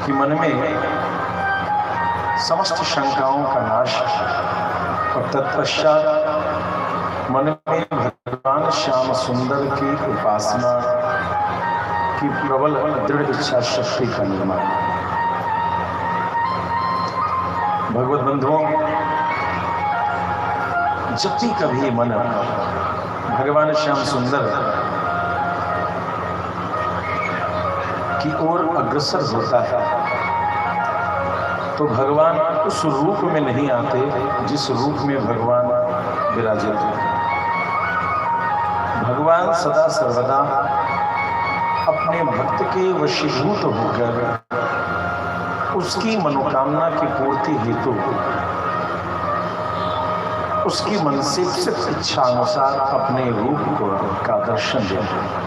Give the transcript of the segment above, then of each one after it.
कि मन में समस्त शंकाओं का नाश और तत्पश्चात मन में भगवान श्याम सुंदर की उपासना की प्रबल दृढ़ इच्छा शक्ति का निर्माण। भगवत बंधुओं, जब भी कभी मन भगवान श्याम सुंदर की ओर अग्रसर होता है तो भगवान उस रूप में नहीं आते जिस रूप में भगवान विराजित हैं। भगवान सदा सर्वदा अपने भक्त के वशीभूत होकर उसकी मनोकामना की पूर्ति हेतु उसकी मन से सिर्फ इच्छा अनुसार अपने रूप को का दर्शन देते हैं।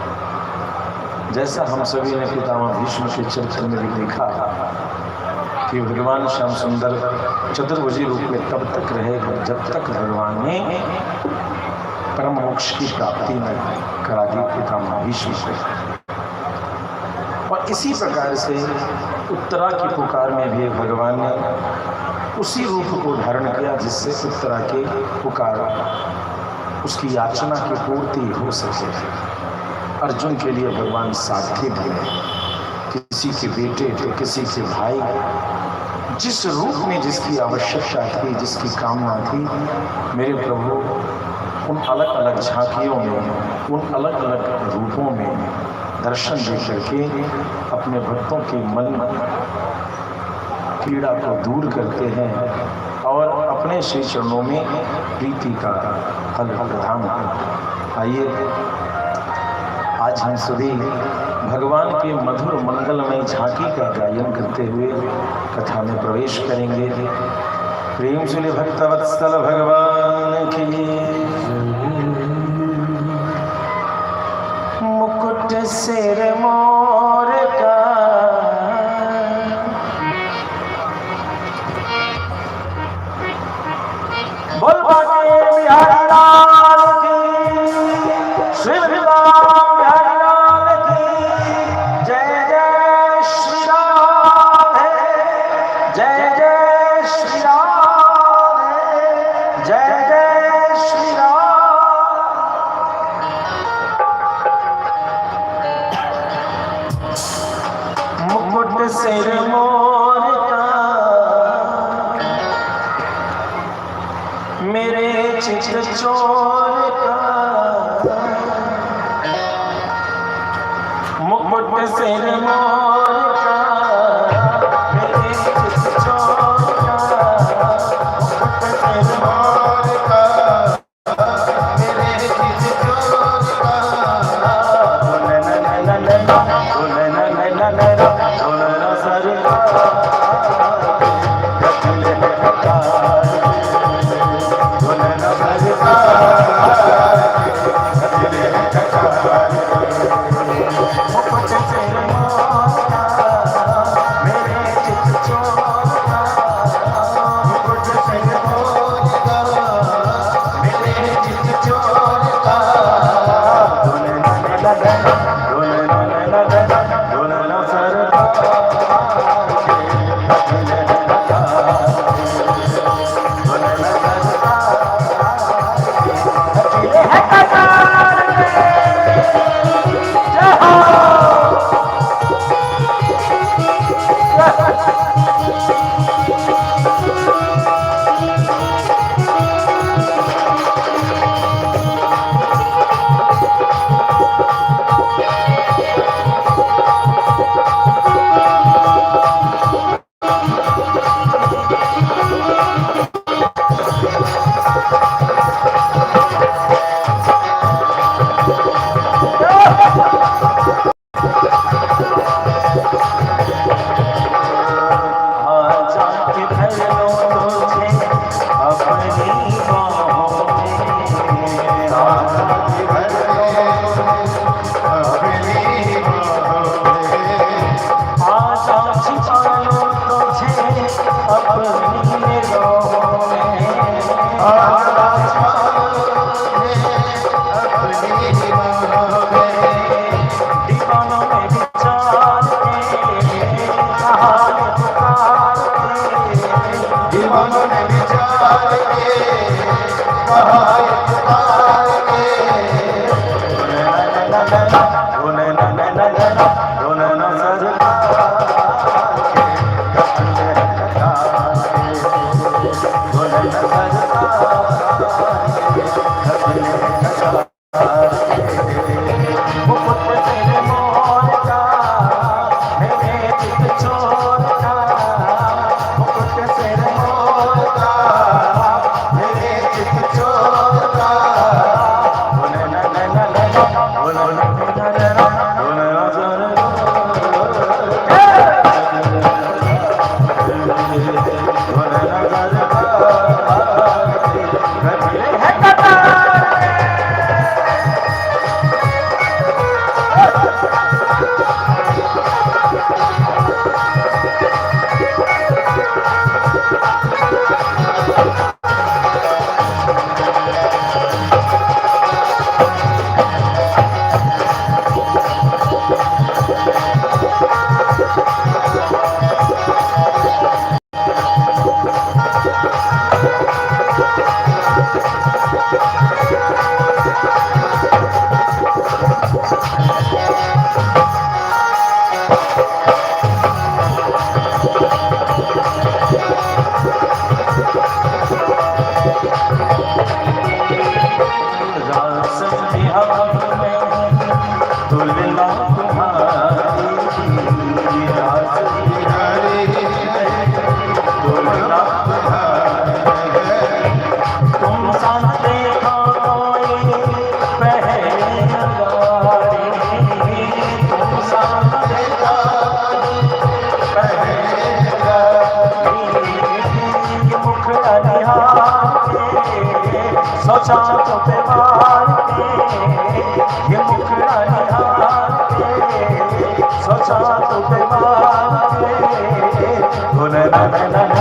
जैसा हम सभी ने पितामह भीष्म के चरित्र में भी देखा कि भगवान श्याम सुंदर चतुर्भुजी रूप में तब तक रहेगा जब तक भगवान ने परम मोक्ष की प्राप्ति में करा दी पितामह भीष्म से। और इसी प्रकार से उत्तरा की पुकार में भी भगवान ने उसी रूप को धारण किया जिससे उत्तरा के पुकार उसकी याचना की पूर्ति हो सके। अर्जुन के लिए भगवान सारथी बने, किसी के बेटे तो किसी के भाई, जिस रूप में जिसकी आवश्यकता थी, जिसकी कामना थी, मेरे प्रभु उन अलग अलग झांकियों में, उन अलग अलग रूपों में दर्शन दे करके अपने भक्तों के मन पीड़ा को दूर करते हैं और अपने श्री चरणों में प्रीति का फल प्रदान करते। आइए आज हम सभी भगवान के मधुर मंगलमय झांकी का गायन करते हुए कथा में प्रवेश करेंगे। प्रेम से भक्तवत्सल भगवान की। मुकुट सिर मोर का बोल बाटे बिहारी लाल की, श्री राम बिहारी लाल की। जय जय श्री राम है, जय जय श्री राम है, जय जय श्री राम। मुकुट सिर मोर का मेरे चित चोर का, मुकुट सिर मोर का मेरे चित चोर का, मुकुट सिर मोर का मेरे चित चोर का। मुकुट सिर मोर सोचा तो बीमार के ये मुखड़ा निहार के सोचा तो बीमार के गुन नन नन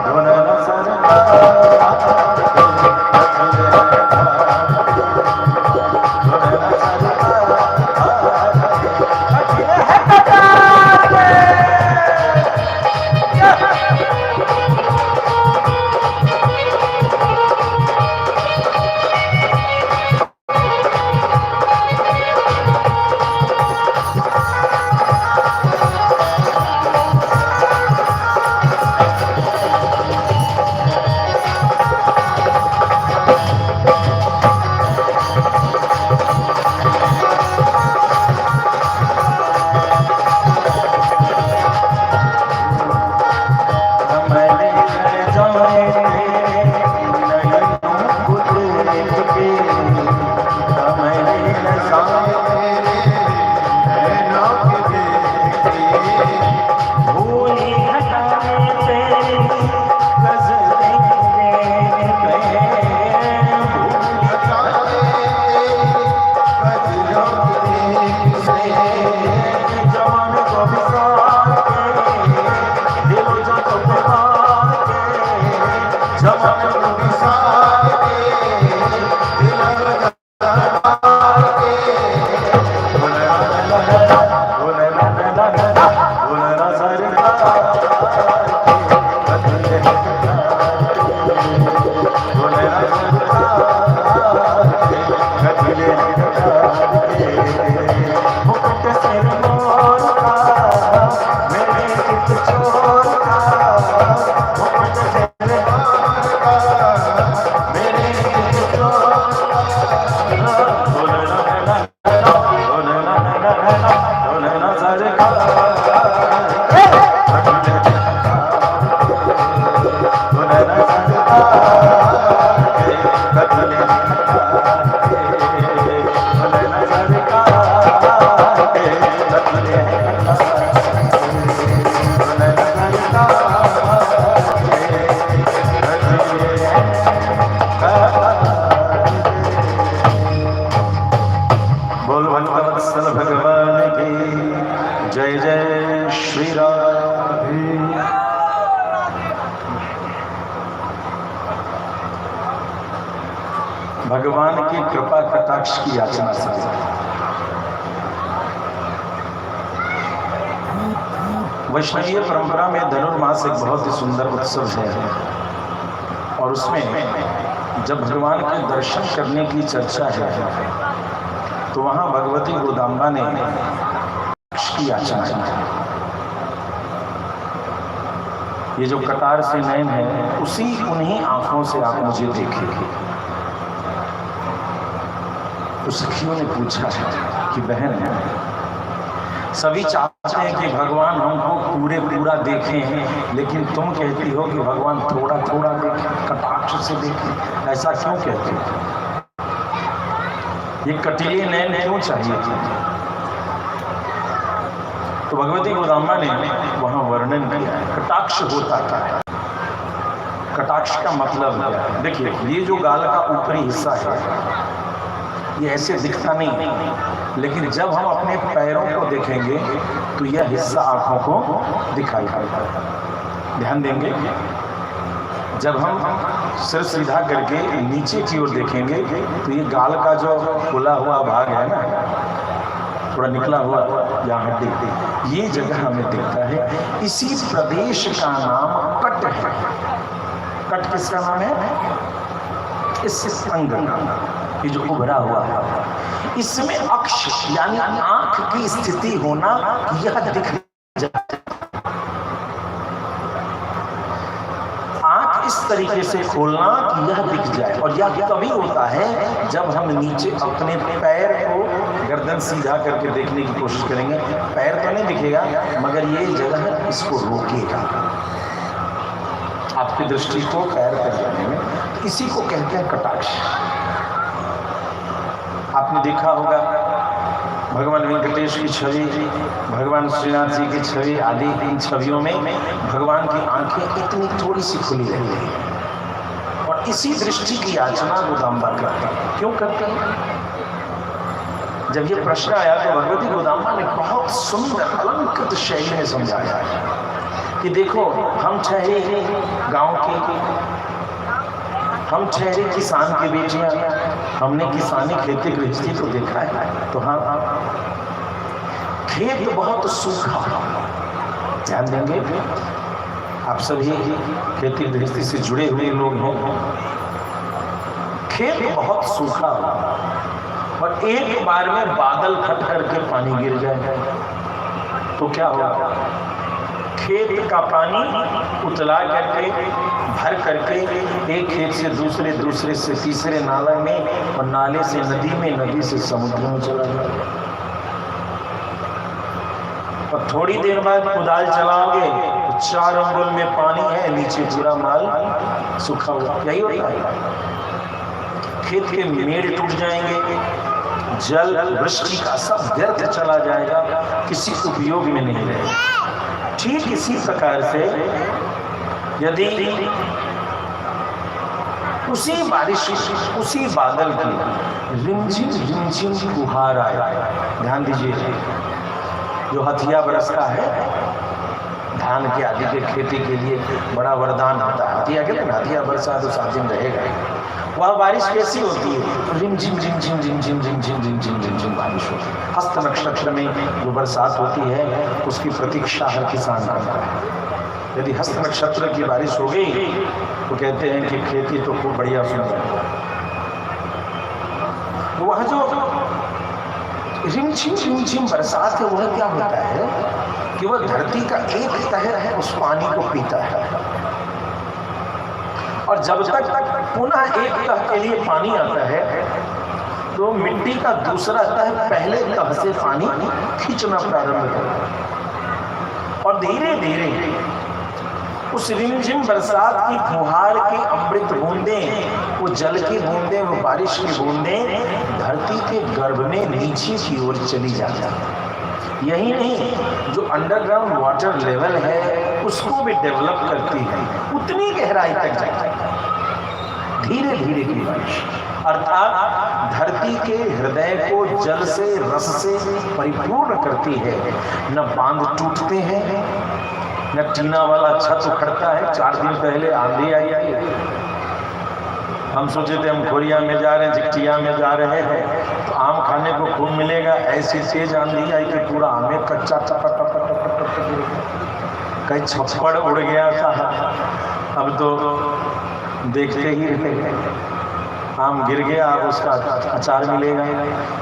गुन जय जय श्री राधे। भगवान की कृपा कटाक्ष की याचना से वैष्णवीय परंपरा में धनुर्मास एक बहुत ही सुंदर उत्सव है और उसमें जब भगवान के दर्शन करने की चर्चा है तो वहां भगवती गोदाम्बा ने की याचना है। ये जो कटार से नयन है उसी उन्हीं आंखों से आप मुझे देखेंगे। तो सखियों ने पूछा कि बहन सभी चाहते हैं कि भगवान हमको पूरा देखें हैं, लेकिन तुम कहती हो कि भगवान थोड़ा थोड़ा देखें, कटाक्ष से देखें, ऐसा क्यों कहते हो? ये कटीले नयन क्यों चाहिए? तो भगवती गोदाम्बा ने वहां वर्णन किया है कटाक्ष होता क्या है। कटाक्ष का मतलब है, देखिए ये जो गाल का ऊपरी हिस्सा है ये ऐसे दिखता नहीं, लेकिन जब हम अपने पैरों को देखेंगे तो यह हिस्सा आंखों को दिखाई पड़ता है। ध्यान देंगे, जब हम सिर सीधा करके नीचे की ओर देखेंगे तो ये गाल का जो खुला हुआ भाग है ना, थोड़ा निकला हुआ या हड्डी, ये जगह हमें दिखता है। इसी प्रदेश का नाम कट है। कट किसका नाम है? इस अंग का, ये जो उभरा हुआ है, इसमें अक्ष यानी आंख की स्थिति होना, यह दिख जाए। आंख इस तरीके से खोलना कि यह दिख जाए, और यह तभी होता है जब हम नीचे अपने पैर को गर्दन सीधा करके देखने की कोशिश करेंगे। पैर तो नहीं दिखेगा मगर ये जगह इसको रोकेगा आपकी दृष्टि को पैर कर जाने में। इसी को कहते हैं कटाक्ष। आपने देखा होगा भगवान वेंकटेश की छवि, भगवान श्रीनाथ जी की छवि आदि, इन छवियों में भगवान की आंखें इतनी थोड़ी सी खुली रहती है और इसी दृष्टि की याचना गोदाम्बा करते हैं। क्यों करते हैं? जब ये प्रश्न आया तो भगवती गोदाम्बा ने बहुत सुंदर अलंकृत शैली में समझाया कि देखो हम ठहरे गांव के, हम ठहरे किसान की बेटियां, हमने किसानी खेती गृहस्थी तो देखा है, तो हाँ खेत बहुत सूखा। ध्यान देंगे, आप सभी खेती गृहस्थी से जुड़े हुए लोग हैं। खेत बहुत सूखा और एक बार में बादल फट करके पानी गिर जाए तो क्या होगा? खेत का पानी उतला करके भर करके एक खेत से दूसरे, दूसरे से तीसरे नाले में, और नाले से नदी में, नदी से समुद्र में चला जाए। और थोड़ी देर बाद कुदाल चलाओगे तो 4 अंगुल में पानी है, नीचे पूरा माल सूखा हुआ। यही होता है। खेत के मेड़ टूट जाएंगे, जल वृष्टि का सब व्यर्थ चला जाएगा, किसी उपयोग में नहीं रहेगा। ठीक इसी प्रकार से यदि उसी बारिश, उसी बादल की रिमझिम फुहार आए, ध्यान दीजिए, जो हथिया बरसता है धान के आदि के खेती के लिए बड़ा वरदान होता है। हथिया कहते हैं, हथिया बरसा तो 7 दिन रहेगा। वह बारिश कैसी होती है? रिमझिम झिम झिम झिम झिम झिम झिम झिम झिम झिम बारिश होती है। हस्त नक्षत्र में जो बरसात होती है उसकी प्रतीक्षा हर किसान करता है। यदि हस्त नक्षत्र की बारिश हो गई तो कहते हैं कि खेती तो खूब बढ़िया सुंदर। वह जो रिमझिम बरसात है वह क्या होता है कि वह धरती का एक तह है उस पानी को पीता है, और जब तक पुनः एक तह के लिए पानी आता है तो मिट्टी का दूसरा तह पहले तह से पानी खींचना प्रारंभ करता है, और धीरे धीरे उस रिमझिम बरसात की फुहार की अमृत बूंदें, वो जल की बूंदें, वो बारिश की बूंदें धरती के गर्भ में नीचे की ओर चली जाती है। यही नहीं, जो अंडरग्राउंड वाटर लेवल है उसको भी डेवलप करती है, उतनी गहराई तक जाती है। धीरे धीरे की बारिश, अर्थात धरती के हृदय को जल से, रस से परिपूर्ण करती है। न बांध टूटते हैं, न टीना वाला छत उखड़ता है। 4 दिन पहले आंधी आई है, हम सोचे थे हम खोरिया में जा रहे हैं, जिक्टिया में जा रहे हैं तो आम खाने को खूब मिलेगा। ऐसी तेज आंधी आई कि पूरा आमे कच्चा टपट टपट टपट कहीं छप्पड़ उड़ गया था। अब तो देखते ही रहे, आम गिर गया, अब उसका अचार मिलेगा।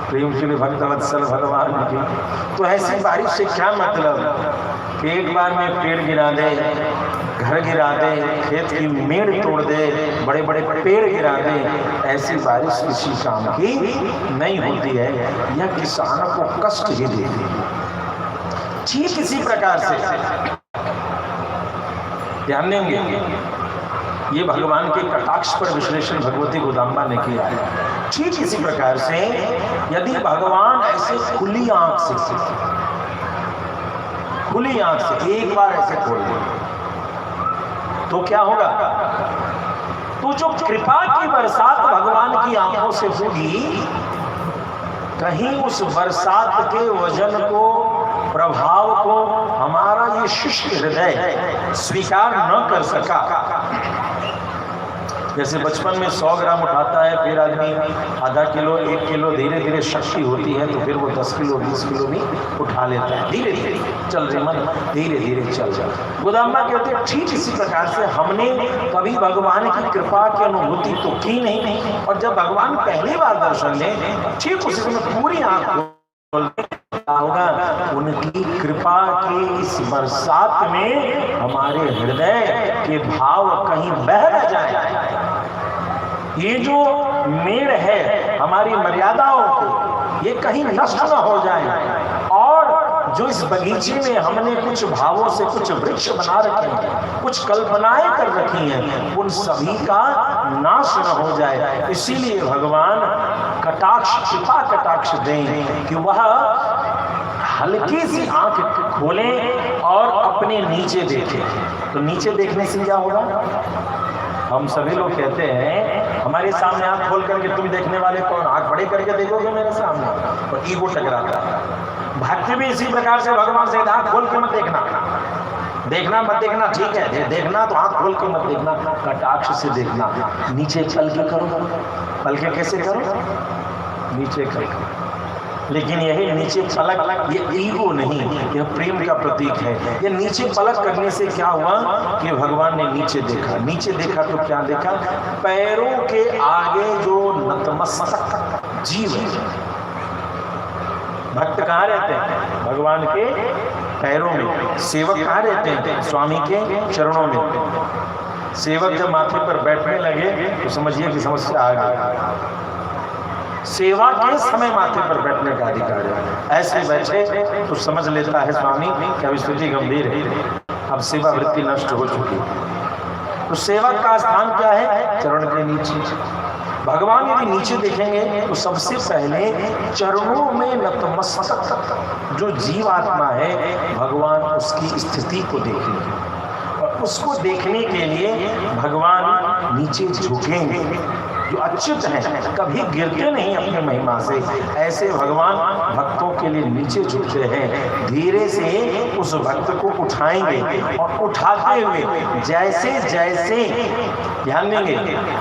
प्रेम श्री भक्तवत्सल भगवान की। तो ऐसी बारिश से क्या मतलब कि एक बार में पेड़ गिरा दे, घर गिरा दे, खेत की मेड़ तोड़ दे, बड़े बड़े पेड़ गिरा दे। ऐसी बारिश किसी काम की नहीं होती है, यह किसानों को कष्ट ही देती है। ठीक इसी प्रकार से ध्यान देंगे, ये भगवान के कटाक्ष पर विश्लेषण भगवती गोदाम्बा ने किया है। ठीक इसी प्रकार से यदि भगवान ऐसे खुली आंख से एक बार ऐसे खोल दे तो क्या होगा? तो जो कृपा की बरसात भगवान की आंखों से होगी, कहीं उस बरसात के वजन को, प्रभाव को हमारा ये शुष्क हृदय स्वीकार न कर सका। जैसे बचपन में 100 ग्राम उठाता है, फिर आदमी आधा किलो, 1 किलो, धीरे धीरे शक्ति होती है तो फिर वो 10 किलो, 20 किलो भी उठा लेता है। धीरे धीरे चल रहे मन, धीरे धीरे चल जाए। गोदाम्बा कहते हैं ठीक इसी प्रकार से हमने कभी भगवान की कृपा की अनुभूति तो की नहीं, और जब भगवान पहली बार दर्शन दें ठीक उसी समय पूरी आंख होगा। उनकी कृपा की इस बरसात में हमारे हृदय के भाव कहीं बह न जाए। ये जो मेड़ है हमारी मर्यादाओं को, ये कहीं नष्ट न हो जाए। और जो इस बगीचे में हमने कुछ भावों से कुछ वृक्ष बना रखे हैं, कुछ कल्पनाएं कर रखी हैं, उन सभी का नाश न हो जाए। इसीलिए भगवान कटाक्ष, कृपा कटाक्ष दें कि वह हल्की सी आंख खोलें और अपने नीचे देखें। तो नीचे देखने से क्या होगा? हम सभी लोग कहते हैं हमारे सामने आंख खोल करके तुम देखने वाले कौन? आंख बड़े करके देखोगे मेरे सामने, और ईगो टकराता है। भक्ति भी इसी प्रकार से भगवान से आंख खोल के मत देखना, देखना मत देखना, ठीक है देखना तो आंख खोल के मत देखना, कटाक्ष से देखना। नीचे पलके करो, पलके कैसे करो? नीचे करो। लेकिन यही नीचे पलक, ये ईगो नहीं, यह प्रेम का प्रतीक है। ये नीचे पलक करने से क्या हुआ कि भगवान ने नीचे देखा। नीचे देखा तो क्या देखा? पैरों के आगे जो नतमस्तक जीव है। भक्त कहाँ रहते हैं? भगवान के पैरों में। सेवक कहाँ रहते हैं? स्वामी के चरणों में। सेवक जब माथे पर बैठने लगे तो समझिए कि समस्या आ गई। सेवा के समय माथे पर बैठने का अधिकार है। ऐसे बैठे तो समझ लेता है स्वामी कि अब स्थिति गंभीर है, अब सेवा वृत्ति नष्ट हो चुकी है। तो सेवक का स्थान क्या है? चरण के नीचे। भगवान यदि नीचे देखेंगे तो सबसे पहले चरणों में नतमस्तक जो जीवात्मा है, भगवान उसकी स्थिति को देखेंगे, और उसको देखने के लिए भगवान नीचे झुकेंगे। जो अच्युत हैं कभी गिरते नहीं अपने महिमा से, ऐसे भगवान भक्तों के लिए नीचे झुकते हैं। धीरे से उस भक्त को उठाएंगे, और उठाते हुए जैसे जैसे, ध्यान देंगे,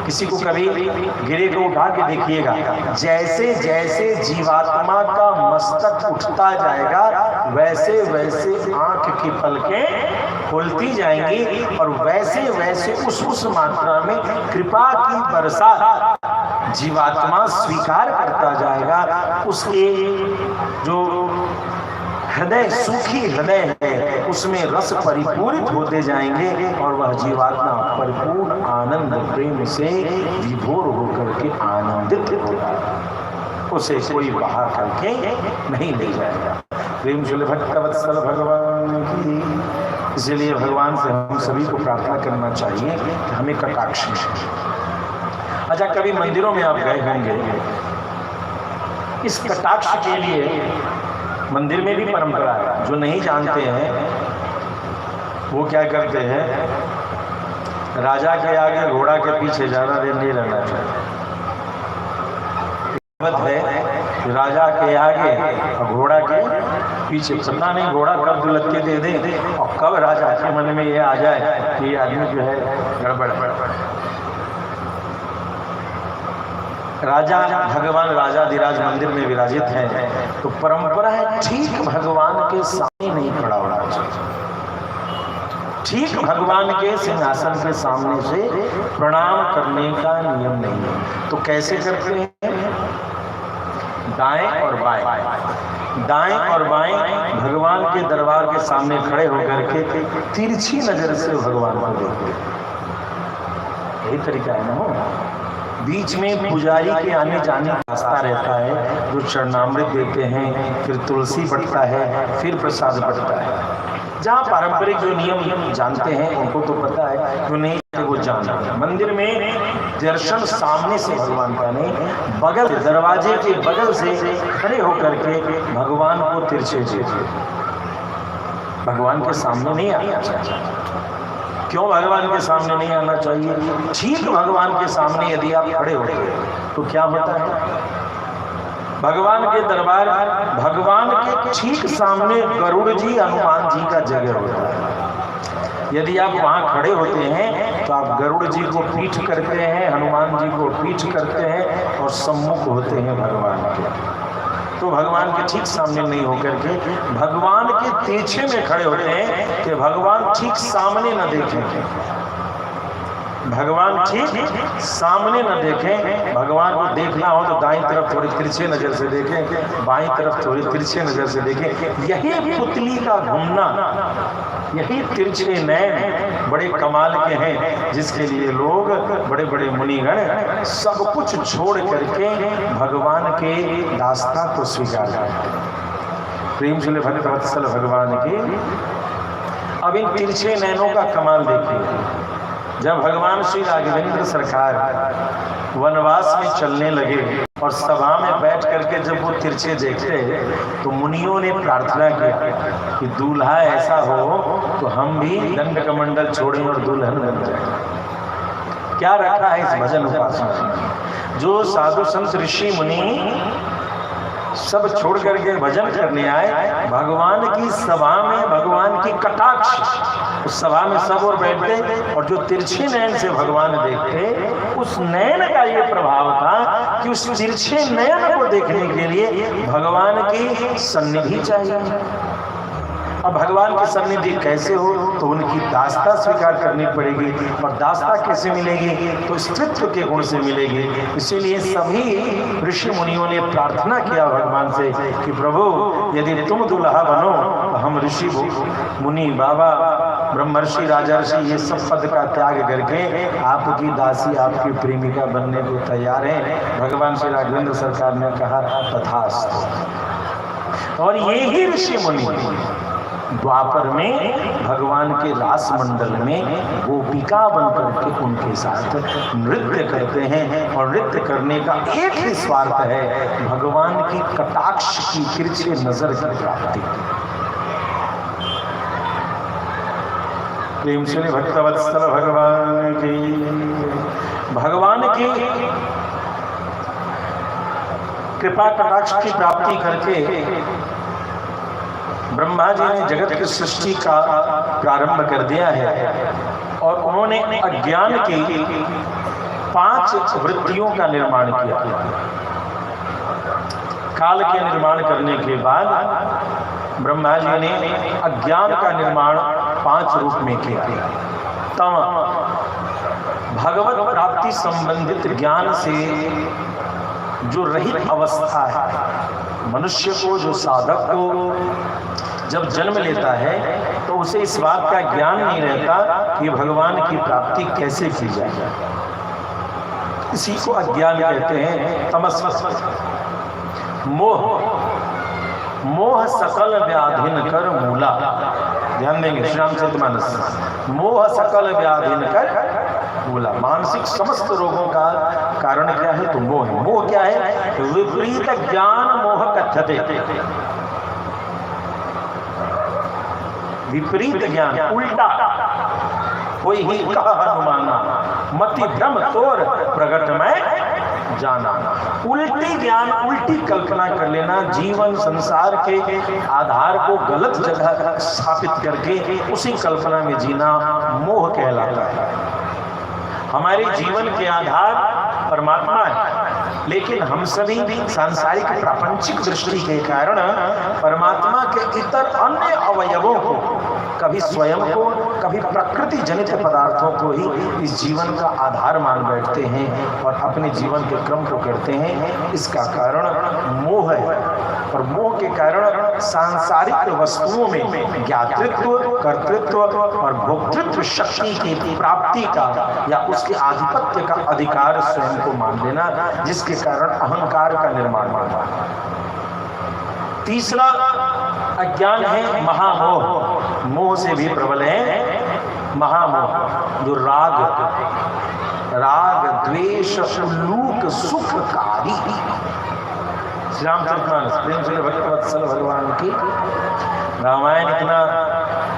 किसी को कभी गिरे को उठा के देखिएगा, जैसे जैसे जीवात्मा का मस्तक उठता जाएगा वैसे वैसे आंख की पलकें खुलती जाएंगी, और वैसे वैसे उस मात्रा में कृपा की बरसात जीवात्मा स्वीकार करता जाएगा। उसके जो हृदय, सूखी हृदय है, उसमें रस परिपूरित होते जाएंगे, और वह जीवात्मा परिपूर्ण आनंद प्रेम से विभोर होकर के आनंदित होगा। उसे कोई बाहर करके नहीं ले जाएगा। प्रेम श्री भक्तवत्सल भगवान की। इसलिए भगवान से हम सभी को प्रार्थना करना चाहिए कि हमें कटाक्ष। अच्छा, कभी मंदिरों में आप गए होंगे, इस कटाक्ष के लिए मंदिर में भी परंपरा है। जो नहीं जानते हैं वो क्या करते हैं, राजा के आगे घोड़ा के पीछे ज़्यादा देर नहीं रहना चाहिए। है राजा के आगे और घोड़ा के पीछे। पता नहीं घोड़ा कब दुलत के दे दे और कब राजा के मन में ये आ जाए कि ये आदमी जो है गड़बड़। राजा भगवान राजाधिराज मंदिर में विराजित है, तो परंपरा है ठीक भगवान के सामने नहीं खड़ा होना चाहिए। ठीक भगवान के सिंहासन के सामने से प्रणाम करने का नियम नहीं है। तो कैसे करते हैं? दाएं और बाएं, दाएं और बाएं भगवान के दरबार के सामने खड़े होकर के तिरछी नजर से भगवान को देखते। यही तरीका है ना। बीच में पुजारी के आने जाने का रास्ता रहता है, जो चरणामृत देते हैं, फिर तुलसी बटता है, फिर प्रसाद बटता है। जहाँ पारंपरिक जो नियम जानते हैं उनको तो पता है, जो नहीं वो जाना। मंदिर में दर्शन सामने से भगवान का नहीं, बगल दरवाजे के बगल से खड़े होकर के भगवान को तिरछे देखिए। भगवान के सामने नहीं आना चाहिए। क्यों भगवान के सामने नहीं आना चाहिए? ठीक भगवान के सामने यदि आप खड़े होते हैं तो क्या होता है? भगवान के दरबार, भगवान के ठीक सामने गरुड़ जी हनुमान जी का जगह होता है। यदि आप वहां खड़े होते हैं तो आप गरुड़ जी को पीठ करते हैं, हनुमान जी को पीठ करते हैं और सम्मुख होते हैं भगवान के। तो भगवान के ठीक सामने नहीं होकर के भगवान के पीछे में खड़े होते हैं कि भगवान ठीक सामने न देखें, भगवान ठीक सामने न देखें। भगवान को देखना हो तो दाईं तरफ थोड़ी तिरछे नजर से देखें, बाईं तरफ थोड़ी तिरछे नजर से देखें। यही पुतली का घूमना, यही तिरछे नैन बड़े कमाल के हैं, जिसके लिए लोग बड़े बड़े मुनिगण सब कुछ छोड़ करके भगवान के दास्ता को स्वीकार करते हैं। प्रेम से भक्त वत्सल भगवान के। अब इन तिरछे नैनों का कमाल देखिए। जब भगवान श्री राघवेंद्र सरकार वनवास में चलने लगे और सभा में बैठ करके जब वो तिरछे देखते तो मुनियों ने प्रार्थना किया कि दूल्हा ऐसा हो तो हम भी दंड कमंडल छोड़ें और दुल्हन बन जाए। क्या रखा है इस भजन उपासना? जो साधु संत ऋषि मुनि सब छोड़ करके भजन करने आए, भगवान की सभा में भगवान की कटाक्ष, उस सभा में सब और बैठते और जो तिरछे नयन से भगवान देखते, उस नयन का ये प्रभाव था कि उस तिरछे नयन को देखने के लिए भगवान की सन्निधि चाहिए। अब भगवान की सन्निधि कैसे हो? तो उनकी दास्ता स्वीकार करनी पड़ेगी। और दास्ता कैसे मिलेगी? तो स्त्रीत्व के गुण से मिलेगी। इसीलिए सभी ऋषि मुनियों ने प्रार्थना किया भगवान से कि प्रभु यदि तुम दुल्हा बनो तो हम ऋषि मुनि बाबा ब्रह्मर्षि राजर्षि ये सब पद का त्याग करके आपकी दासी आपकी प्रेमिका बनने को तैयार है। भगवान श्री राघवेंद्र सरकार ने कहा तथास्तु। और ये ही ऋषि मुनि द्वापर में भगवान के रास मंडल में गोपिका बनकर के उनके साथ नृत्य करते हैं। और नृत्य करने का एक ही स्वार्थ है, भगवान की कटाक्ष की तिरछे नजर की प्राप्ति। प्रेम से भक्तवत्सल भगवान की, भगवान की कृपा कटाक्ष की प्राप्ति करके ब्रह्मा जी ने जगत की सृष्टि का प्रारंभ कर दिया है। और उन्होंने अज्ञान की 5 वृत्तियों का निर्माण किया। काल के निर्माण करने के बाद ब्रह्मा जी ने अज्ञान का निर्माण 5 रूप में किया। तम, भगवत प्राप्ति संबंधित ज्ञान से जो रहित अवस्था है, मनुष्य को, जो साधक को जब जन्म लेता है तो उसे इस बात का ज्ञान नहीं रहता कि भगवान की प्राप्ति कैसे की जाए। इसी को अज्ञान कहते हैं। तमस, मोह, मोह सकल व्याधिन कर मूला। ध्यान देंगे श्री रामचरितमानस। मोह सकल व्याधिन कर मूला। मानसिक समस्त रोगों का कारण क्या है? तो मोह। मोह क्या है? विपरीत ज्ञान मोह कथ्यते। विपरीत ज्ञान, उल्टा। कोई ही कहा हनुमाना मति भ्रम तोर प्रगट में जाना। उल्टी ज्ञान, उल्टी कल्पना कर लेना, जीवन संसार के आधार को गलत जगह स्थापित करके उसी कल्पना में जीना मोह कहलाता है। हमारे जीवन के आधार परमात्मा है, लेकिन हम सभी सांसारिक प्रापंचिक दृष्टि के कारण परमात्मा के इतर अन्य अवयवों को, कभी स्वयं को, कभी प्रकृति जनित पदार्थों को ही इस जीवन का आधार मान बैठते हैं और अपने जीवन के क्रम को करते हैं। इसका कारण मोह है, और मोह के कारण सांसारिक वस्तुओं में ज्ञातृत्व, कर्तृत्व और भोक्तृत्व शक्ति की प्राप्ति का या उसके आधिपत्य का अधिकार स्वयं को मान लेना, जिसके कारण अहंकार का निर्माण होता है। तीसरा अज्ञान है महामोह। मोह से भी प्रबल है महामोह, जो राग द्वेष उल्लूक सुखकारी। श्री रामचरितमानस प्रेम से भक्तवत्सल भगवान की रामायण इतना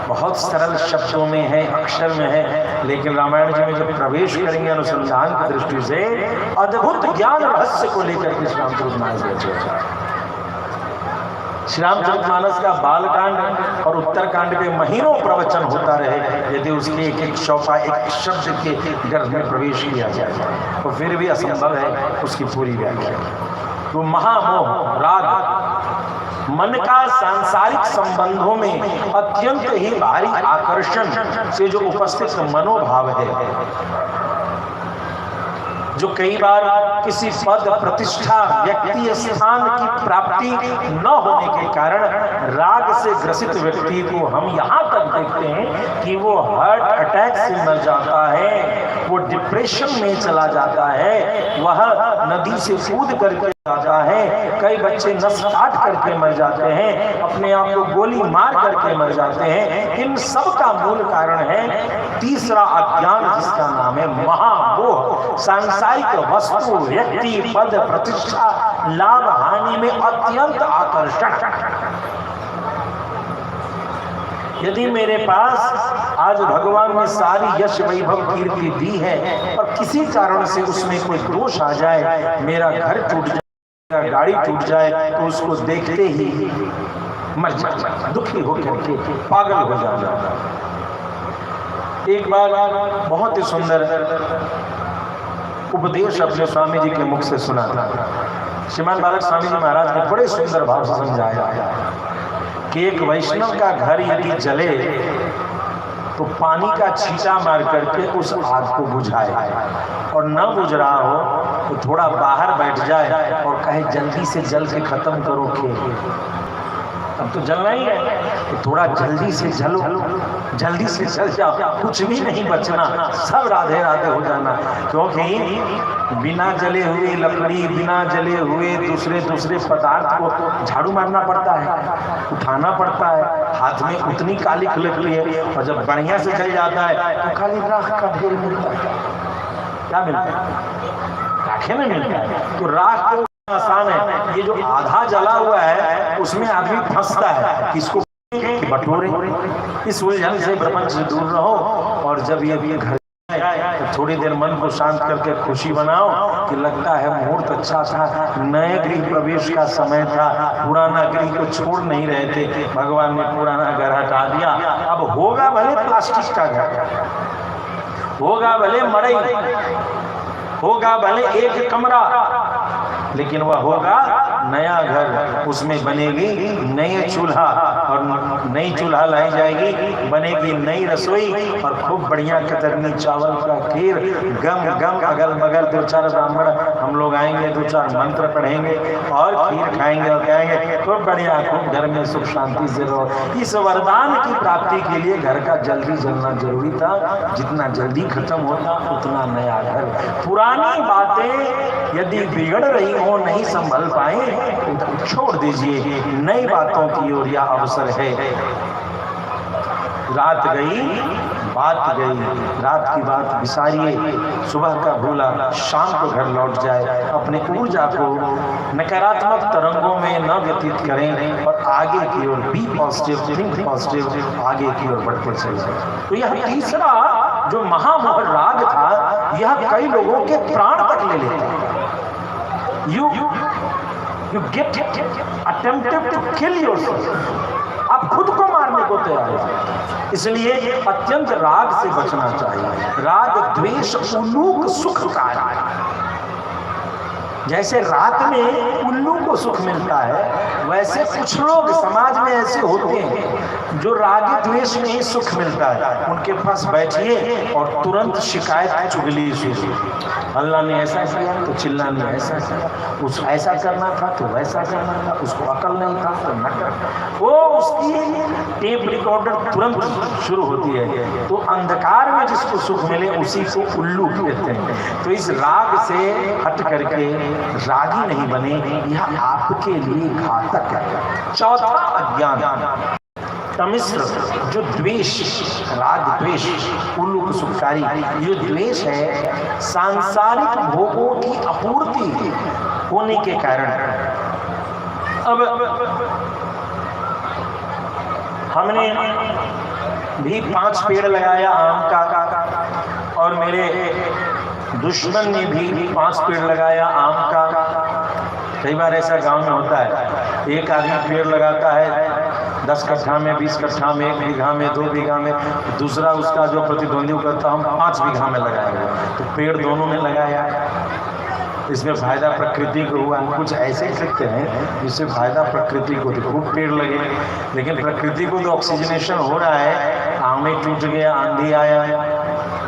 बहुत सरल शब्दों में है, अक्षर में है, लेकिन रामायण जी में जब प्रवेश करेंगे अनुसंधान की दृष्टि से अद्भुत ज्ञान रहस्य को लेकर के श्री रामचरितमानस श्री रामचरितमानस का बालकांड और उत्तरकांड के महीनों प्रवचन होता रहे, यदि उसके एक एक चौपा, एक शब्द के गर्भ में प्रवेश किया जाए तो फिर भी असंभव है उसकी पूरी व्याख्या। तो महामोह, राग, मन का सांसारिक संबंधों में अत्यंत ही भारी आकर्षण से जो उपस्थित मनोभाव है, जो कई बार किसी पद, प्रतिष्ठा, व्यक्ति स्थान की प्राप्ति न होने के कारण राग से ग्रसित व्यक्ति को हम यहाँ तक देखते हैं कि वो हार्ट अटैक से मर जाता है, वो डिप्रेशन में चला जाता है, वह नदी से कूद करके जाता है, कई बच्चे नस काट करके मर जाते हैं, अपने आप को गोली मार करके मर जाते हैं। इन सब का मूल कारण है तीसरा अज्ञान, जिसका नाम है महामोह। सांसारिक वस्तु, व्यक्ति, पद, प्रतिष्ठा, लाभ, हानि में अत्यंत आकर्षण। यदि मेरे पास आज भगवान ने सारी यश वैभव कीर्ति दी है और किसी कारण से उसमें कोई दोष आ जाए, मेरा घर टूट जाए, गाड़ी टूट जाए, तो उसको देखते ही मर जाना, दुखी होकर के पागल हो जाना। एक बार बहुत ही सुंदर उपदेश अपने स्वामी जी के मुख से सुना था। श्रीमान बालक स्वामी जी महाराज ने बड़े सुंदर भाव से समझाया कि एक वैष्णव का घर यदि जले तो पानी का छींटा मार करके उस आग को बुझाए, और न बुझ रहा हो तो थोड़ा बाहर बैठ जाए और कहे जल्दी से जल के खत्म करो खेल, अब तो जलना ही है, तो थोड़ा जल्दी से जलो, जल्दी से जल जाओ, कुछ भी नहीं बचना, सब राधे राधे हो जाना। क्योंकि बिना जले हुए लकड़ी, बिना जले हुए दूसरे पदार्थ को झाड़ू मारना पड़ता है, उठाना पड़ता है, हाथ में उतनी कालिख लगती है, और जब बढ़िया से जल जाता है तो खाली राख का ढेर मिलता है। क्या मिलता है? राखें में मिलता है। तो राख को आसान है, ये जो आधा जला हुआ है उसमें आदमी फंसता है, किसको बटोरे। इस उलझन से प्रपंच से दूर रहो, और जब ये घर तो थोड़ी देर मन को शांत करके खुशी बनाओ कि लगता है मुहूर्त अच्छा था, नए गृह प्रवेश का समय था, पुराना गृह को छोड़ नहीं रहे थे, भगवान ने पुराना घर हटा दिया। अब होगा भले प्लास्टिक का घर, होगा भले मड़ई, होगा भले एक कमरा, लेकिन वह होगा नया घर। उसमें बनेगी नया चूल्हा, और नई चूल्हा लाई जाएगी, बनेगी नई रसोई, और खूब बढ़िया कतरनी चावल का खीर, गम गम, अगल बगल 2-4 ब्राह्मण हम लोग आएंगे, 2-4 मंत्र पढ़ेंगे और खीर खाएंगे और कहेंगे खूब बढ़िया, खूब घर में सुख शांति से रहो। इस वरदान की प्राप्ति के लिए घर का जल्दी जलना जरूरी था, जितना जल्दी खत्म होता उतना नया घर। पुरानी बातें यदि बिगड़ रही हो, नहीं संभल पाए तो छोड़ दीजिए, नई बातों की ओर यह अवसर है। रात गई बात गई, रात की बात बिसारिए, सुबह का भूला शाम को घर लौट जाए। अपने ऊर्जा को नकारात्मक तरंगों में न व्यतीत करें और आगे की ओर बी पॉजिटिव, थिंक पॉजिटिव, आगे की ओर बढ़ते चले। तो यह तीसरा जो महामोह राग था, यह कई लोगों के प्राण तक ले लेता है। you get attempted to kill yourself, आप खुद को मारने को तैयार हैं। इसलिए अत्यंत राग से बचना चाहिए। राग द्वेष उल्लू सुख का है। जैसे रात में उल्लू को सुख मिलता है, वैसे कुछ लोग समाज में ऐसे होते हैं जो रागी द्वेष में ही सुख मिलता है। उनके पास बैठिए और तुरंत शिकायत चुगली शुरू, अल्लाह ने ऐसा किया तो चिल्लाने ऐसा किया, उस ऐसा करना था तो वैसा करना था, उसको अकल नहीं था तो न कर, वो उसकी टेप रिकॉर्डर तुरंत शुरू होती है। तो अंधकार में जिसको सुख मिले उसी को उल्लू कहते हैं। तो इस राग से हट करके रागी नहीं बने, यह आपके लिए घातक है। चौथा अज्ञान, तमिश्र, जो द्वेष, राग द्वेष, उल्लू सुखकारी, ये द्वेष है सांसारिक भोगों की आपूर्ति होने के कारण। अब हमने भी 5 पेड़ लगाया आम का, और मेरे दुश्मन ने भी 5 पेड़ लगाया आम का। कई बार ऐसा गांव में होता है, एक आदमी पेड़ लगाता है 10 कट्ठा में, 20 कट्ठा में, 1 बीघा में, 2 बीघा में, दूसरा उसका जो प्रतिद्वंदी करता हम 5 बीघा में लगाएंगे। तो पेड़ दोनों ने लगाया, इसमें फायदा प्रकृति को हुआ। कुछ ऐसे करते हैं जिससे फायदा प्रकृति को, तो खूब पेड़ लगे, लेकिन प्रकृति को तो ऑक्सीजनेशन हो रहा है। आम ही टूट गया, आंधी आया,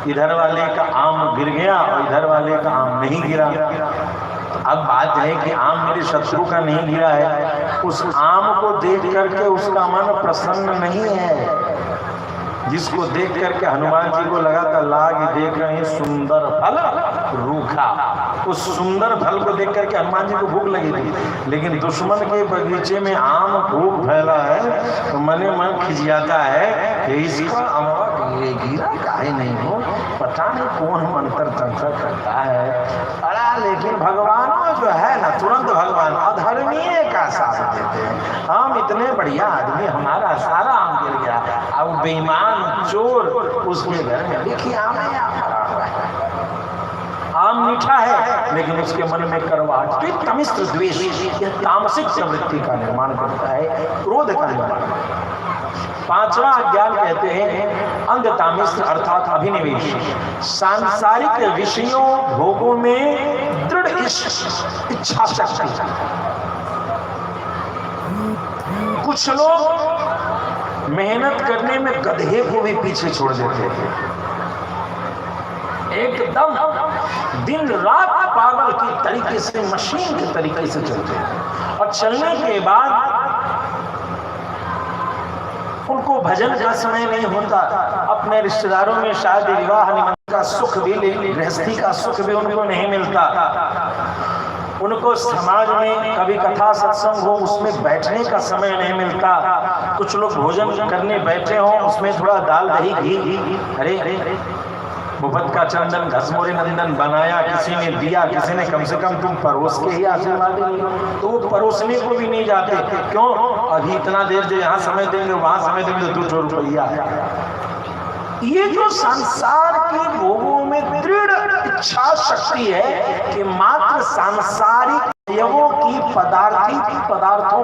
इधर वाले का आम गिर गया और इधर वाले का आम नहीं गिरा। अब बात है कि आम मेरे शत्रु का नहीं गिरा है, उस आम को देख करके उसका मन प्रसन्न नहीं है। जिसको देख करके हनुमान जी को लगा था लाग देख रहे हैं सुंदर फल रूखा, उस सुंदर फल को देख करके हनुमान जी को भूख लगी थी, लेकिन दुश्मन के बगीचे में आम खूब फैला है तो मने मन खिसियाता है कि इसका अमवा गिरा काहे नहीं हो, पता नहीं कौन मंत्र तंत्र करता है। अरे लेकिन भगवान जो है ना, तुरंत भगवान अधर्मीय का साथ देते हैं। हम इतने बढ़िया आदमी, हमारा सारा आम गिर गया, अब बेईमान चोर उसके घर में देखिए आम है, आम मीठा है लेकिन उसके मन में करवाहट। तो तमिश्र द्वेष, यह तामसिक प्रवृत्ति का निर्माण करता है, क्रोध का निर्माण। 5वां अज्ञान कहते हैं अंधतामिश्र अर्थात अभिनिवेश, सांसारिक विषयों भोगों में दृढ़ इच्छा शक्ति। कुछ लोग मेहनत करने में गधे को भी पीछे छोड़ देते हैं, एकदम दिन रात पागल की तरीके से, मशीन के तरीके से चलते हैं, और चलने के बाद उनको भजन का समय नहीं होता। अपने रिश्तेदारों में शादी विवाह निमंत्रण का सुख भी, गृहस्थी का सुख भी उनको नहीं मिलता। उनको समाज में कभी कथा सत्संग हो उसमें बैठने का समय नहीं मिलता। कुछ लोग भोजन करने बैठे हो उसमें थोड़ा दाल दही घी, अरे मुफत का चंदन घसमोरे नंदन बनाया, किसी ने दिया, किसी ने कम से कम तुम परोस के ही आशीर्वाद देंगे, तो वो परोसने को भी नहीं जाते। क्यों? अभी इतना देर जो यहाँ समय देंगे वहां समय देंगे तो 2 रुपया है। ये जो संसार के भोगों में दृढ़ इच्छा शक्ति है कि मात्र सांसारिक अवयवों की पदार्थों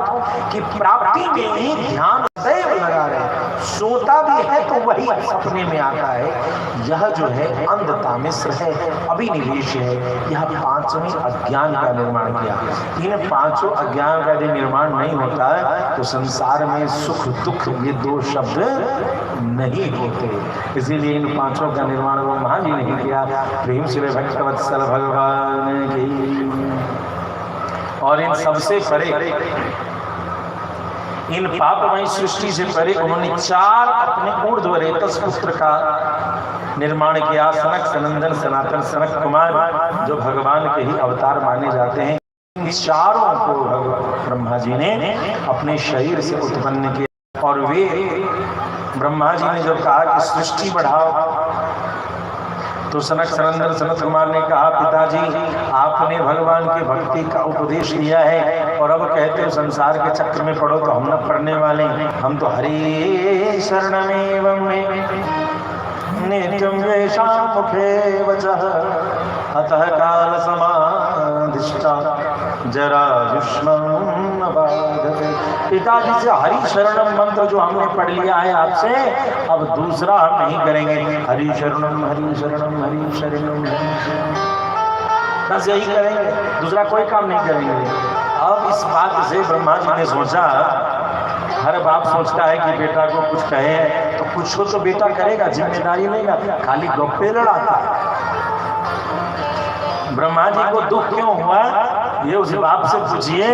की प्राप्ति में ही ध्यान सदैव लगा रहे, सोता भी है तो वही सपने में आता है, यह जो है अंधतामिश्र है, अभिनिवेश है। यह 5वें अज्ञान का निर्माण किया। इन 5 अज्ञान का यदि निर्माण नहीं होता है तो संसार में सुख दुख ये 2 शब्द नहीं होते। इसीलिए इन 5 का निर्माण ब्रह्मा जी ने किया। प्रेम से भक्तवत्सल भगवान की। और इन सबसे परे, इन पापमयी सृष्टि से परे उन्होंने 4 अपने ऊर्ध्व रेतस पुत्र का निर्माण किया। सनक, सनंदन, सनातन, सनक कुमार जो भगवान के ही अवतार माने जाते हैं। इन चारों को ब्रह्मा जी ने अपने शरीर से उत्पन्न किया। और वे ब्रह्मा जी ने जब कहा कि सृष्टि बढ़ाओ तो सनक, सनंदन, सनत कुमार ने कहा पिताजी आपने भगवान की भक्ति का उपदेश दिया है और अब कहते हो संसार के चक्र में पड़ो, तो हम न पढ़ने वाले, हम तो हरे शरणमेवं नित्यं येषां मुखे वचः अतः काल समादिष्टा जरा युष्मं बाधते। पिताजी से हरि शरणम मंत्र जो हमने पढ़ लिया है आपसे, अब दूसरा हम नहीं करेंगे। हरि शरणम हरि शरणम हरि शरणम, बस यही करेंगे, दूसरा कोई काम नहीं करेंगे। अब इस बात से ब्रह्मा जी ने सोचा, हर बाप सोचता है कि बेटा को कुछ कहे तो कुछ हो तो बेटा करेगा, जिम्मेदारी लेगा, खाली गप्पे लड़ाता है। ब्रह्मा जी को दुख क्यों हुआ, ये उस बाप से पूछिए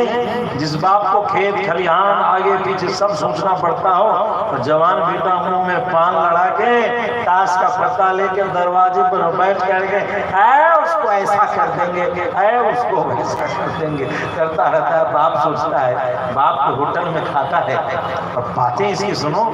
जिस बाप को खेत खलिहान आगे पीछे सब सोचना पड़ता हो, और जवान बेटा मुंह में पान लड़ा के ताश का पत्ता लेकर दरवाजे पर बैठ करके उसको ऐसा कर देंगे, उसको वैसा कर देंगे, करता रहता है। बाप सोचता है, बाप को होटल में खाता है और बातें इसकी सुनो,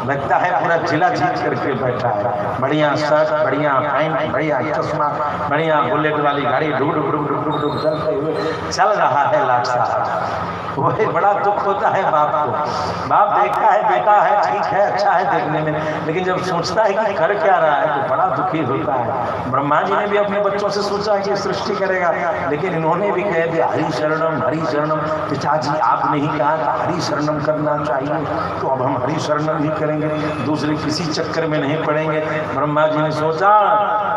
लगता है पूरा जिला जीत करके बैठा है। बढ़िया शर्ट, बढ़िया पैंट, बढ़िया चश्मा, बढ़िया बुलेट वाली गाड़ी डुब डुब डुब डुब डुब डुब चलते हुए चल रहा है लाट साहब। वही बड़ा दुख होता है बाप को। बाप देखता है बेटा है, ठीक है, अच्छा है देखने में, लेकिन जब सोचता है कि कर क्या रहा है तो बड़ा दुखी होता है। ब्रह्मा जी ने भी अपने बच्चों से सोचा कि सृष्टि करेगा, लेकिन इन्होंने भी कह दिया हरि शरणम हरि शरणम। पिताजी आपने ही कहा था हरि शरणम करना चाहिए, तो अब हम हरि शरणम ही करेंगे, दूसरे किसी चक्कर में नहीं पड़ेंगे। ब्रह्मा जी ने सोचा,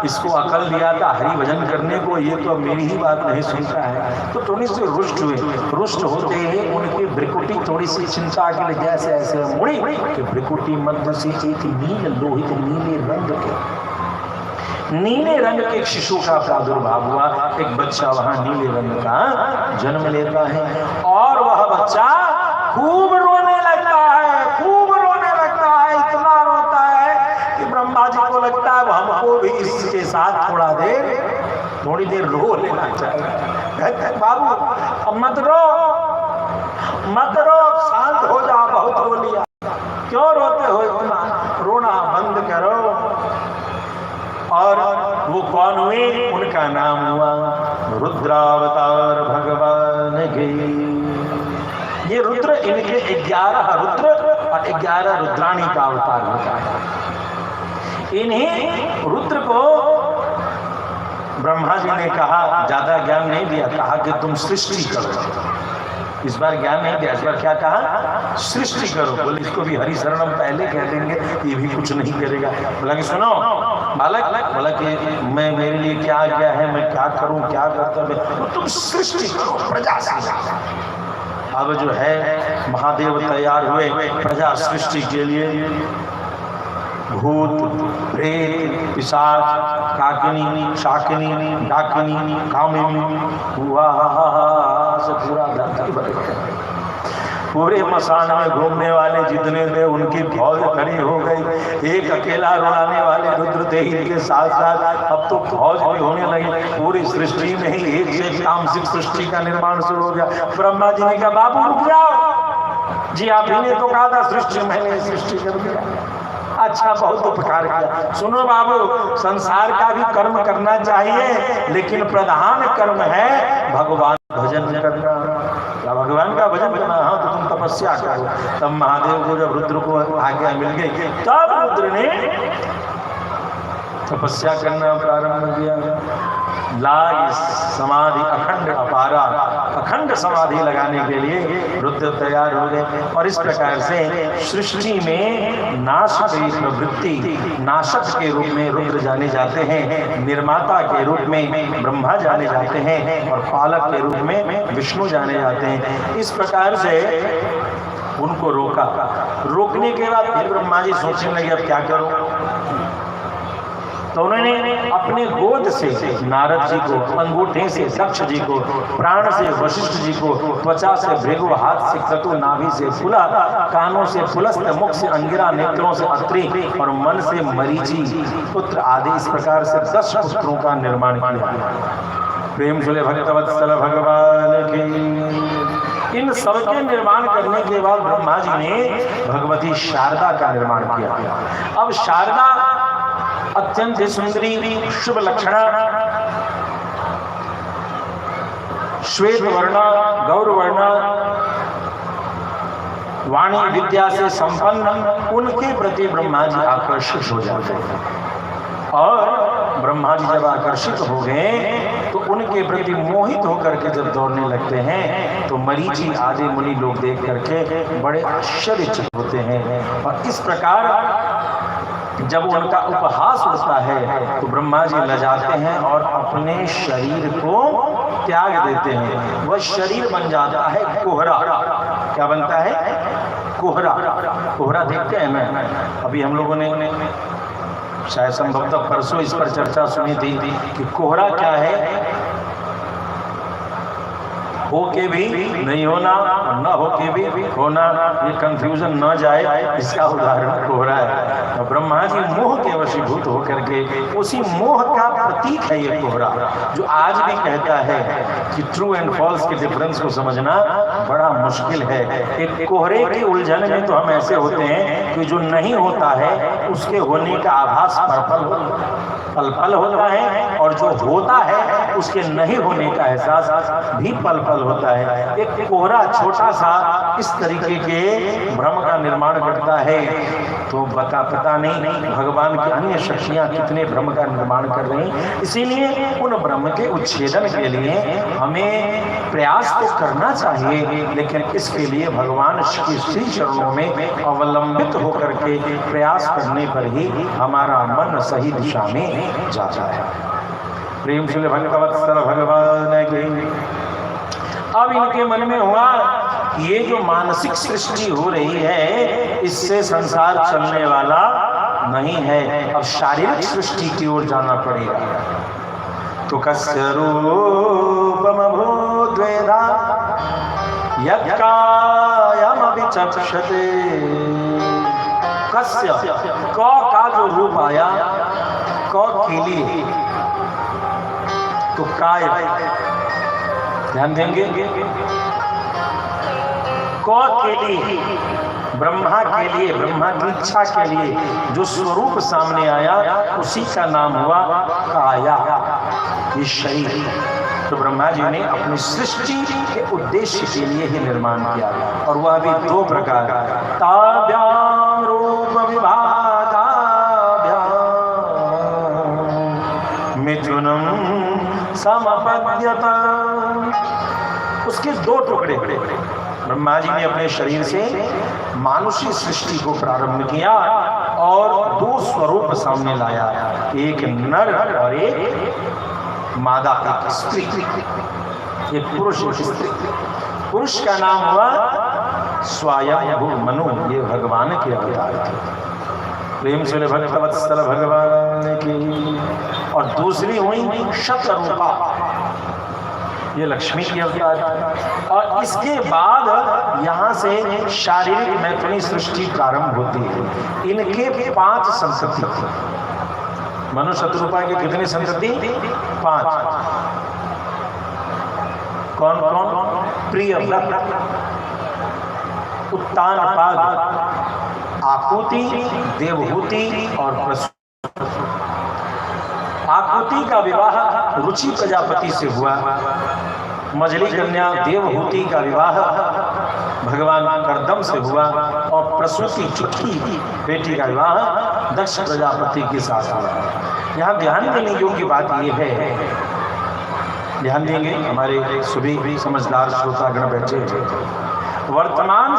इसको अकल दिया था हरि भजन करने को, ये तो अब मेरी ही बात नहीं सुनता है, तो थोड़ी सी रुष्ट हुए। रुष्ट होते ही उनकी भ्रिकुटी थोड़ी सी चिंता के लिए जैसे ऐसे मुड़ी कि भ्रिकुटी मध्य से एक नील लोहित नीले रंग के एक शिशु का प्रादुर्भाव हुआ। एक बच्चा वहां नीले रंग का जन्म लेता है और वह बच्चा खूब रोने लगता है, खूब रोने लगता है, इतना रोता है कि ब्रह्मा जी को लगता है हमको भी इसके साथ थोड़ी देर रो लेना चाहिए। कहते हैं बाबू अब मत रो, शांत हो जा, बहुत रो लिया, क्यों रोते हो इतना, रोना बंद करो। और वो कौन हुए, उनका नाम हुआ रुद्रावतार भगवान के। ये रुद्र, इनके 11 रुद्र और 11 रुद्राणी का अवतार होता है। इन्हीं रुद्र को ब्रह्मा जी ने कहा, ज्यादा ज्ञान नहीं दिया, कहा कि तुम सृष्टि करो। इस बार ज्ञान नहीं दिया, इस बार क्या कहा, सृष्टि करो। बोले इसको भी हरि शरणम पहले कह देंगे, ये भी कुछ नहीं करेगा। बोला कि सुनो बालक, बोला कि मैं, मेरे लिए क्या आज्ञा है, मैं क्या करूं, क्या कर्तव्य, तो तुम सृष्टि करो प्रजा से। अब जो है महादेव तैयार हुए प्रजा सृष्टि के लिए। भूत, प्रेत, पिशाच, काकिनी, शाकिनी, डाकिनी, कामिनी, से पूरा धरती भर गया। पूरे मसान में घूमने वाले जितने थे उनकी फौज खड़ी हो गई। एक अकेला रुलाने वाले रुद्र थे, इनके साथ साथ अब तो फौज भी होने लगी। पूरी सृष्टि में ही एक से तामसिक सृष्टि का निर्माण शुरू हो गया। ब्रह्मा जी ने कहा बाबू रुक जाओ जी, आप ही ने तो कहा था सृष्टि, मैंने सृष्टि कर दिया। अच्छा, बहुत उपकार किया। सुनो बाबू, संसार का भी कर्म करना चाहिए, लेकिन प्रधान कर्म है भगवान भजन करना। या भगवान का भजन करना, हाँ तो तुम तपस्या करो। तब महादेव को जब रुद्र को आज्ञा मिल गई, तब रुद्र ने तपस्या करना प्रारंभ किया। लाग समाधि अखंड अपारा, अखंड समाधि लगाने के लिए रुद्र तैयार हो गए। और इस प्रकार से सृष्टि में नाशक प्रवृत्ति, नाशक के रूप में रुद्र जाने जाते हैं, निर्माता के रूप में ब्रह्मा जाने जाते हैं, और पालक के रूप में विष्णु जाने जाते हैं। इस प्रकार से उनको रोका। रोकने के बाद फिर ब्रह्मा जी सोचने लगे अब क्या करूं, तो उन्होंने अपने गोद से नारद जी को, अंगूठे से दक्ष जी को, प्राण से वशिष्ठ जी को, त्वचा से भृगु, हाथ से क्रतु, नाभि से फुला, कानों से पुलस्त, मुख से अंगिरा, नेत्रों से अत्रि और मन से मरीचि पुत्र आदि, इस प्रकार से 10 पुत्रों का निर्माण किया। प्रेम सुले भक्तवत्सल भगवान की। इन सबके निर्माण करने के बाद ब्रह्मा जी ने भगवती शारदा का निर्माण किया। अब शारदा अत्यंत सुंदरी, शुभ लक्षणा, श्वेत वर्ण, गौर वर्ण, वाणी विद्या से संपन्न, उनके प्रति ब्रह्मा जी आकर्षित हो जाते हैं। और ब्रह्मा जी जब आकर्षित हो गए तो उनके प्रति मोहित होकर के जब दौड़ने लगते हैं तो मरीचि आदि मुनि लोग देख करके बड़े आश्चर्यचकित होते हैं। और इस प्रकार जब उनका उपहास होता है तो ब्रह्मा जी लजाते हैं और अपने शरीर को त्याग देते हैं। वह शरीर बन जाता है कोहरा। क्या बनता है? कोहरा। कोहरा देखते हैं ना, अभी हम लोगों ने शायद संभवतः परसों इस पर चर्चा सुनी थी कि कोहरा क्या है। हो के भी नहीं होना और न हो के भी होना, ये कंफ्यूजन न जाए, इसका उदाहरण कोहरा है। और ब्रह्मा जी मोह के वशीभूत होकर के उसी मोह का प्रतीक है ये कोहरा, जो आज भी कहता है कि ट्रू एंड फॉल्स के डिफरेंस को समझना बड़ा मुश्किल है। एक कोहरे की उलझन में तो हम ऐसे होते हैं कि जो नहीं होता है उसके होने का आभास पल पल होता है, और जो होता है उसके नहीं होने का एहसास भी पल पल होता है। एक कोहरा छोटा सा इस तरीके के भ्रम का निर्माण करता है। तो पता नहीं भगवान की अन्य शक्तियां कितने भ्रम का निर्माण कर रही हैं। इसीलिए उन भ्रम के उच्छेदन के लिए हमें प्रयास तो करना चाहिए, लेकिन इसके लिए भगवान के श्री चरणों में अवलंबित होकर के प्रयास करने पर ही हमारा मन सही दिशा में जाता है। प्रेम श्री भगवत्सल भगवान की। अब इनके मन में हुआ ये जो मानसिक सृष्टि हो रही है इससे संसार चलने वाला नहीं है, अब शारीरिक सृष्टि की ओर जाना पड़ेगा। तो कस्य रूपमभूद्वेधा यत्कायमविचक्षते। कस्य क का जो रूप आया, क के लिए तो काय, ध्यान देंगे, क के लिए ब्रह्मा के लिए, ब्रह्मा की इच्छा के लिए जो स्वरूप सामने आया उसी का नाम हुआ काया, ये शरीर। तो ब्रह्मा जी ने अपनी सृष्टि के उद्देश्य के लिए ही निर्माण किया, और वह भी दो प्रकार, ताभ्याम रूप विभागाभ्याम मिथुनम समपद्यत। उसके दो टुकड़े। ब्रह्मा जी ने अपने शरीर से मानुषी सृष्टि को प्रारंभ किया और दो स्वरूप सामने लाया, एक नर और एक मादा, एक स्त्री, एक पुरुष एक स्त्री। पुरुष का नाम हुआ स्वयंभू मनु, ये भगवान के अवतार थे। प्रेम से भक्तवत्सल भगवान की। और दूसरी हुई शतरूपा, ये लक्ष्मी की अवतार है। और इसके बाद यहाँ से शारीरिक मैथुनी सृष्टि प्रारंभ होती है। इनके 5 संतति थे। मनु शतरूपा के कितने संतति? 5। कौन कौन? प्रियव्रत, उत्तानपाद, आकुति, देवहूति और प्रसूति। आकुति का विवाह रुचि प्रजापति से हुआ। मजली कन्या देवहूति का विवाह भगवान कर्दम से हुआ। और प्रसूति चुटकी बेटी का विवाह दक्ष प्रजापति के साथ हुआ। यहाँ ध्यान देने योग्य बात यह है, ध्यान देंगे हमारे सभी समझदार श्रोतागण बैठे, वर्तमान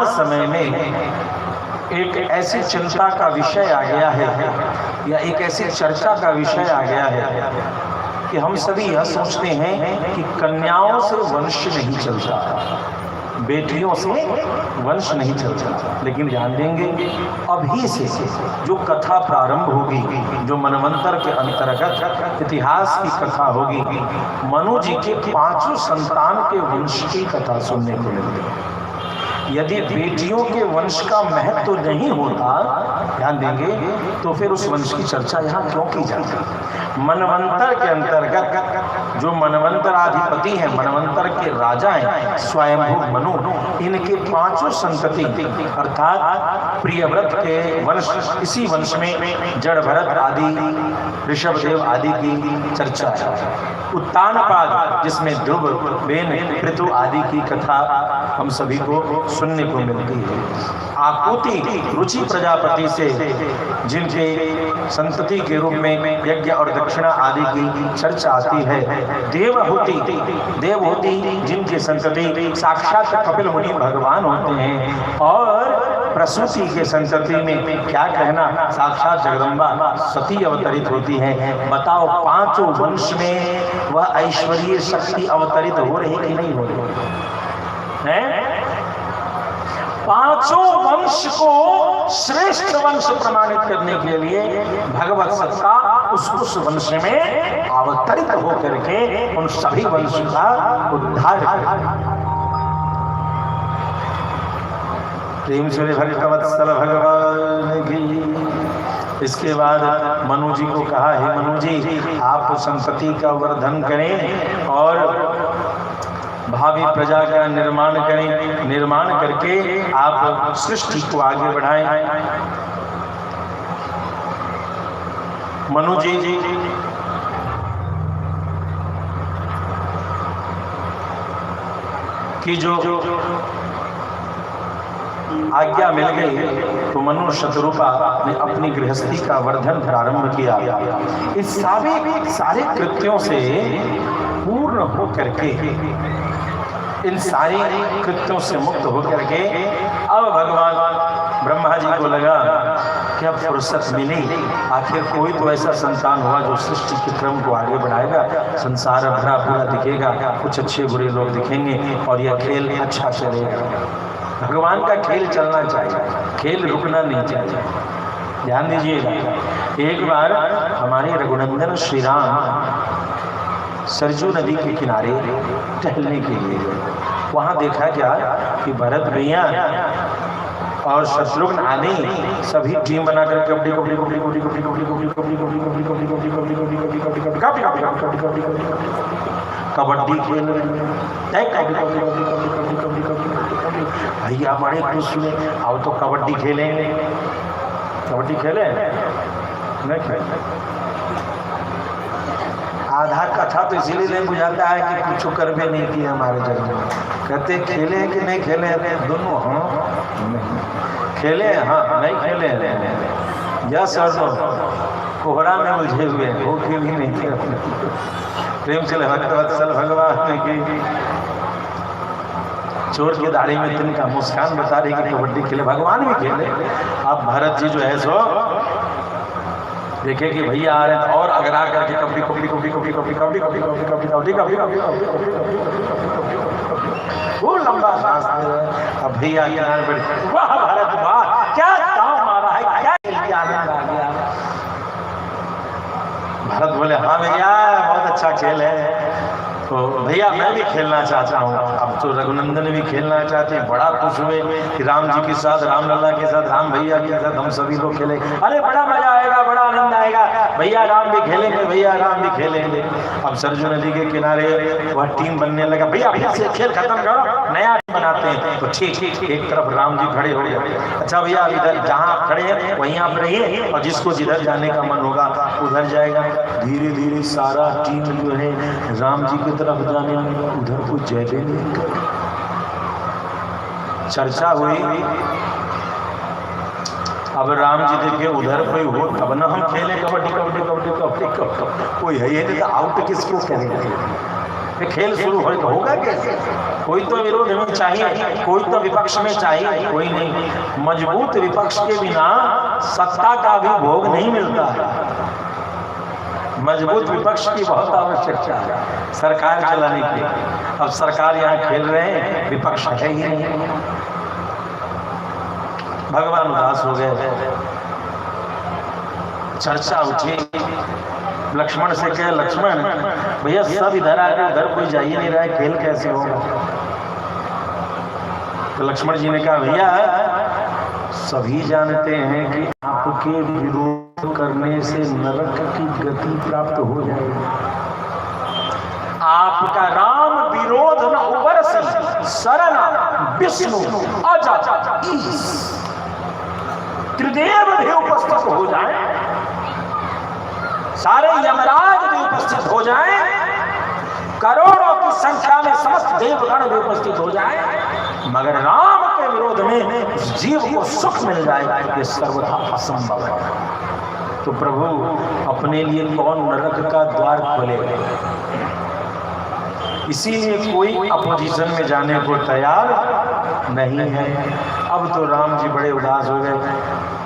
समय में एक ऐसी चिंता का विषय आ गया है, या एक ऐसी चर्चा का विषय आ गया है कि हम सभी यह सोचते हैं कि कन्याओं से वंश नहीं चलता, बेटियों से वंश नहीं चलता। लेकिन ध्यान देंगे अभी से जो कथा प्रारंभ होगी, जो मनवंतर के अंतर्गत इतिहास की कथा होगी, मनु जी के 5 संतान के वंश की कथा सुनने को मिलेगी। यदि बेटियों के वंश का महत्व तो नहीं होता, ध्यान देंगे, तो फिर उस वंश की चर्चा यहाँ क्यों की जाती? मनवंतर के अंतर्गत जो मनवंतराधिपति हैं, मनवंतर के राजा हैं स्वयंभू मनु, इनके 5 संतति अर्थात प्रियव्रत के वंश, इसी वंश में जड़ भरत आदि, ऋषभदेव आदि की चर्चा है। उत्तानपाद जिसमें ध्रुव, बेन, पृथु आदि की कथा हम सभी को सुनने को मिलती है। आकुति रुचि प्रजापति से जिनके संतति के रूप में यज्ञ और दक्षिणा आदि की चर्चा आती है। देवहूति जिनके संतति साक्षात कपिल मुनि भगवान होते हैं। और प्रसूति के संतति में क्या कहना, साक्षात जगदम्बा सती अवतरित होती है। बताओ पांचों वंश में वह ऐश्वर्य शक्ति अवतरित हो रही कि नहीं हो रही है? पांचों वंश को श्रेष्ठ वंश प्रमाणित करने के लिए भगवत सत्ता उस वंश में अवतरित होकर के उन सभी वंश का उद्धार प्रेम से भगवत्सल भगवान की। इसके बाद मनु जी को कहा, हे मनु जी आप संतति का वर्धन करें और भावी प्रजा का निर्माण करें, निर्माण करके आप सृष्टि को आगे बढ़ाएं। मनु जी की जो आज्ञा मिल गई तो मनु शतरूपा ने अपनी गृहस्थी का वर्धन प्रारंभ किया। इस सारे कृत्यों से पूर्ण होकर के, इन सारे कृत्यों से मुक्त होकर के अब भगवान ब्रह्मा जी को लगा कि अब फुर्सत मिली, आखिर कोई तो ऐसा संतान हुआ जो सृष्टि के क्रम को आगे बढ़ाएगा, संसार भरा पूरा दिखेगा, कुछ अच्छे बुरे लोग दिखेंगे और यह खेल अच्छा चलेगा। भगवान का खेल चलना चाहिए, खेल रुकना नहीं चाहिए। ध्यान दीजिएगा, एक बार हमारे रघुनंदन श्री राम सरजू नदी के किनारे टहलने के लिए गए। वहाँ देखा क्या कि भरत भैया और शत्रुघ्न आदि सभी टीम बनाकर कबड्डी कबड्डी कबड्डी कबड्डी कबड्डी कबड्डी कबड्डी कबड्डी कबड्डी कबड्डी कबड्डी कबड्डी कबड्डी कबड्डी कबड्डी कबड्डी कबड्डी खेल रहे हैं। भैया बड़े खुश हुए, आओ तो कबड्डी खेलेंगे। कबड्डी खेले नहीं खेले, आधा कथा तो इसीलिए नहीं बुझाता है कि कुछ कर भी नहीं किया हमारे जन्म में। कहते खेले कि नहीं खेले, दोनों हाँ खेले, हाँ नहीं खेले, यस और नो, कोहरा में उलझे हुए वो खेल ही नहीं खेले। प्रेम से भक्तवत्सल भगवान की चोर की दाढ़ी में तिनका मुस्कान बता रही कि कबड्डी खेले, भगवान भी खेले। अब भरत जी जो है सो देखे कि भैया आ रहे हैं और अगर आ करके कबड्डी कबड्डी कबड्डी कबड्डी कबड्डी कबड्डी कबड्डी कबड्डी कबड्डी कबड्डी कबड्डी वो लंबा सांस ले रहे हैं। अब भैया किनारे पर, वाह भारत वाह, क्या दांव मारा है, क्या आनंद आ गया। भारत बोले हाँ भैया बहुत अच्छा खेल है, तो भैया मैं भी खेलना चाहता हूँ। अब तो रघुनंदन भी खेलना चाहते हैं, बड़ा खुश हुए कि राम जी के साथ, राम लल्ला के साथ, राम भैया के साथ हम सभी लोग खेले, अरे बड़ा मजा आएगा, बड़ा आनंद आएगा, भैया राम भी खेलेंगे, भैया राम भी खेलेंगे। अब सरजू नदी के किनारे वह टीम बनने लगा, भैया फिर से खेल खत्म करो, नया टीम बनाते हैं। तो ठीक, एक तरफ राम जी खड़े हो गए, अच्छा भैया इधर जहाँ खड़े हैं वहीं आप रहिए और जिसको जिधर जाने का मन होगा उधर जाएगा। धीरे धीरे सारा टीम जो है राम जी की तरफ जाने लगा, उधर को जय देने का चर्चा हुई। अब राम जी देखे उधर कोई हो तब ना हम खेले कबड्डी कबड्डी कबड्डी कबड्डी कबड्डी, कोई है ये नहीं तो आउट किसको करेंगे, खेल शुरू होगा कैसे? कोई तो विरोध में चाहिए, कोई तो विपक्ष में चाहिए, कोई नहीं। मजबूत विपक्ष के बिना सत्ता का भी भोग नहीं मिलता है। मजबूत विपक्ष की बहुत आवश्यकता है सरकार चलाने की। अब सरकार यहाँ खेल रहे हैं, विपक्ष है ही नहीं। भगवान उदास हो गए, चर्चा उठी। लक्ष्मण से कहे, लक्ष्मण भैया सब इधर आ गए, उधर कोई जा ही नहीं रहा है, खेल कैसे होगा? तो लक्ष्मण जी ने कहा, भैया सभी जानते हैं कि आपके विरोध करने से नरक की गति प्राप्त हो जाएगी। आपका राम विरोध न उबरस शरण विष्णु अजा त्रिदेव भी उपस्थित हो जाए, सारे यमराज भी उपस्थित हो जाए, करोड़ों की संख्या में समस्त देवगण भी उपस्थित हो जाए, मगर राम के विरोध में उस जीव को सुख मिल जाए ये सर्वथा असंभव है। तो प्रभु अपने लिए कौन नरक का द्वार खोले? इसीलिए कोई अपोजिशन में जाने को तैयार नहीं है। अब तो राम जी बड़े उदास हो गए,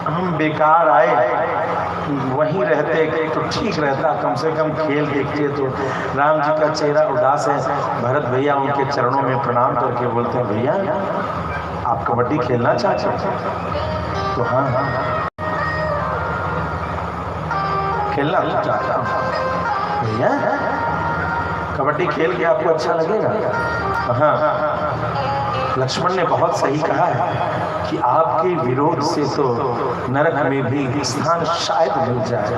हम बेकार आए, वहीं रहते तो ठीक रहता, कम से कम खेल देखते। तो राम जी का चेहरा उदास है। भरत भैया उनके चरणों में प्रणाम करके बोलते हैं, भैया आप कबड्डी खेलना चाहते हैं? तो हाँ खेलना चाहता हूँ भैया, कबड्डी खेल के आपको अच्छा लगेगा? हाँ, लक्ष्मण ने बहुत सही कहा है कि आपके विरोध से तो नरक में भी स्थान शायद मिल जाए,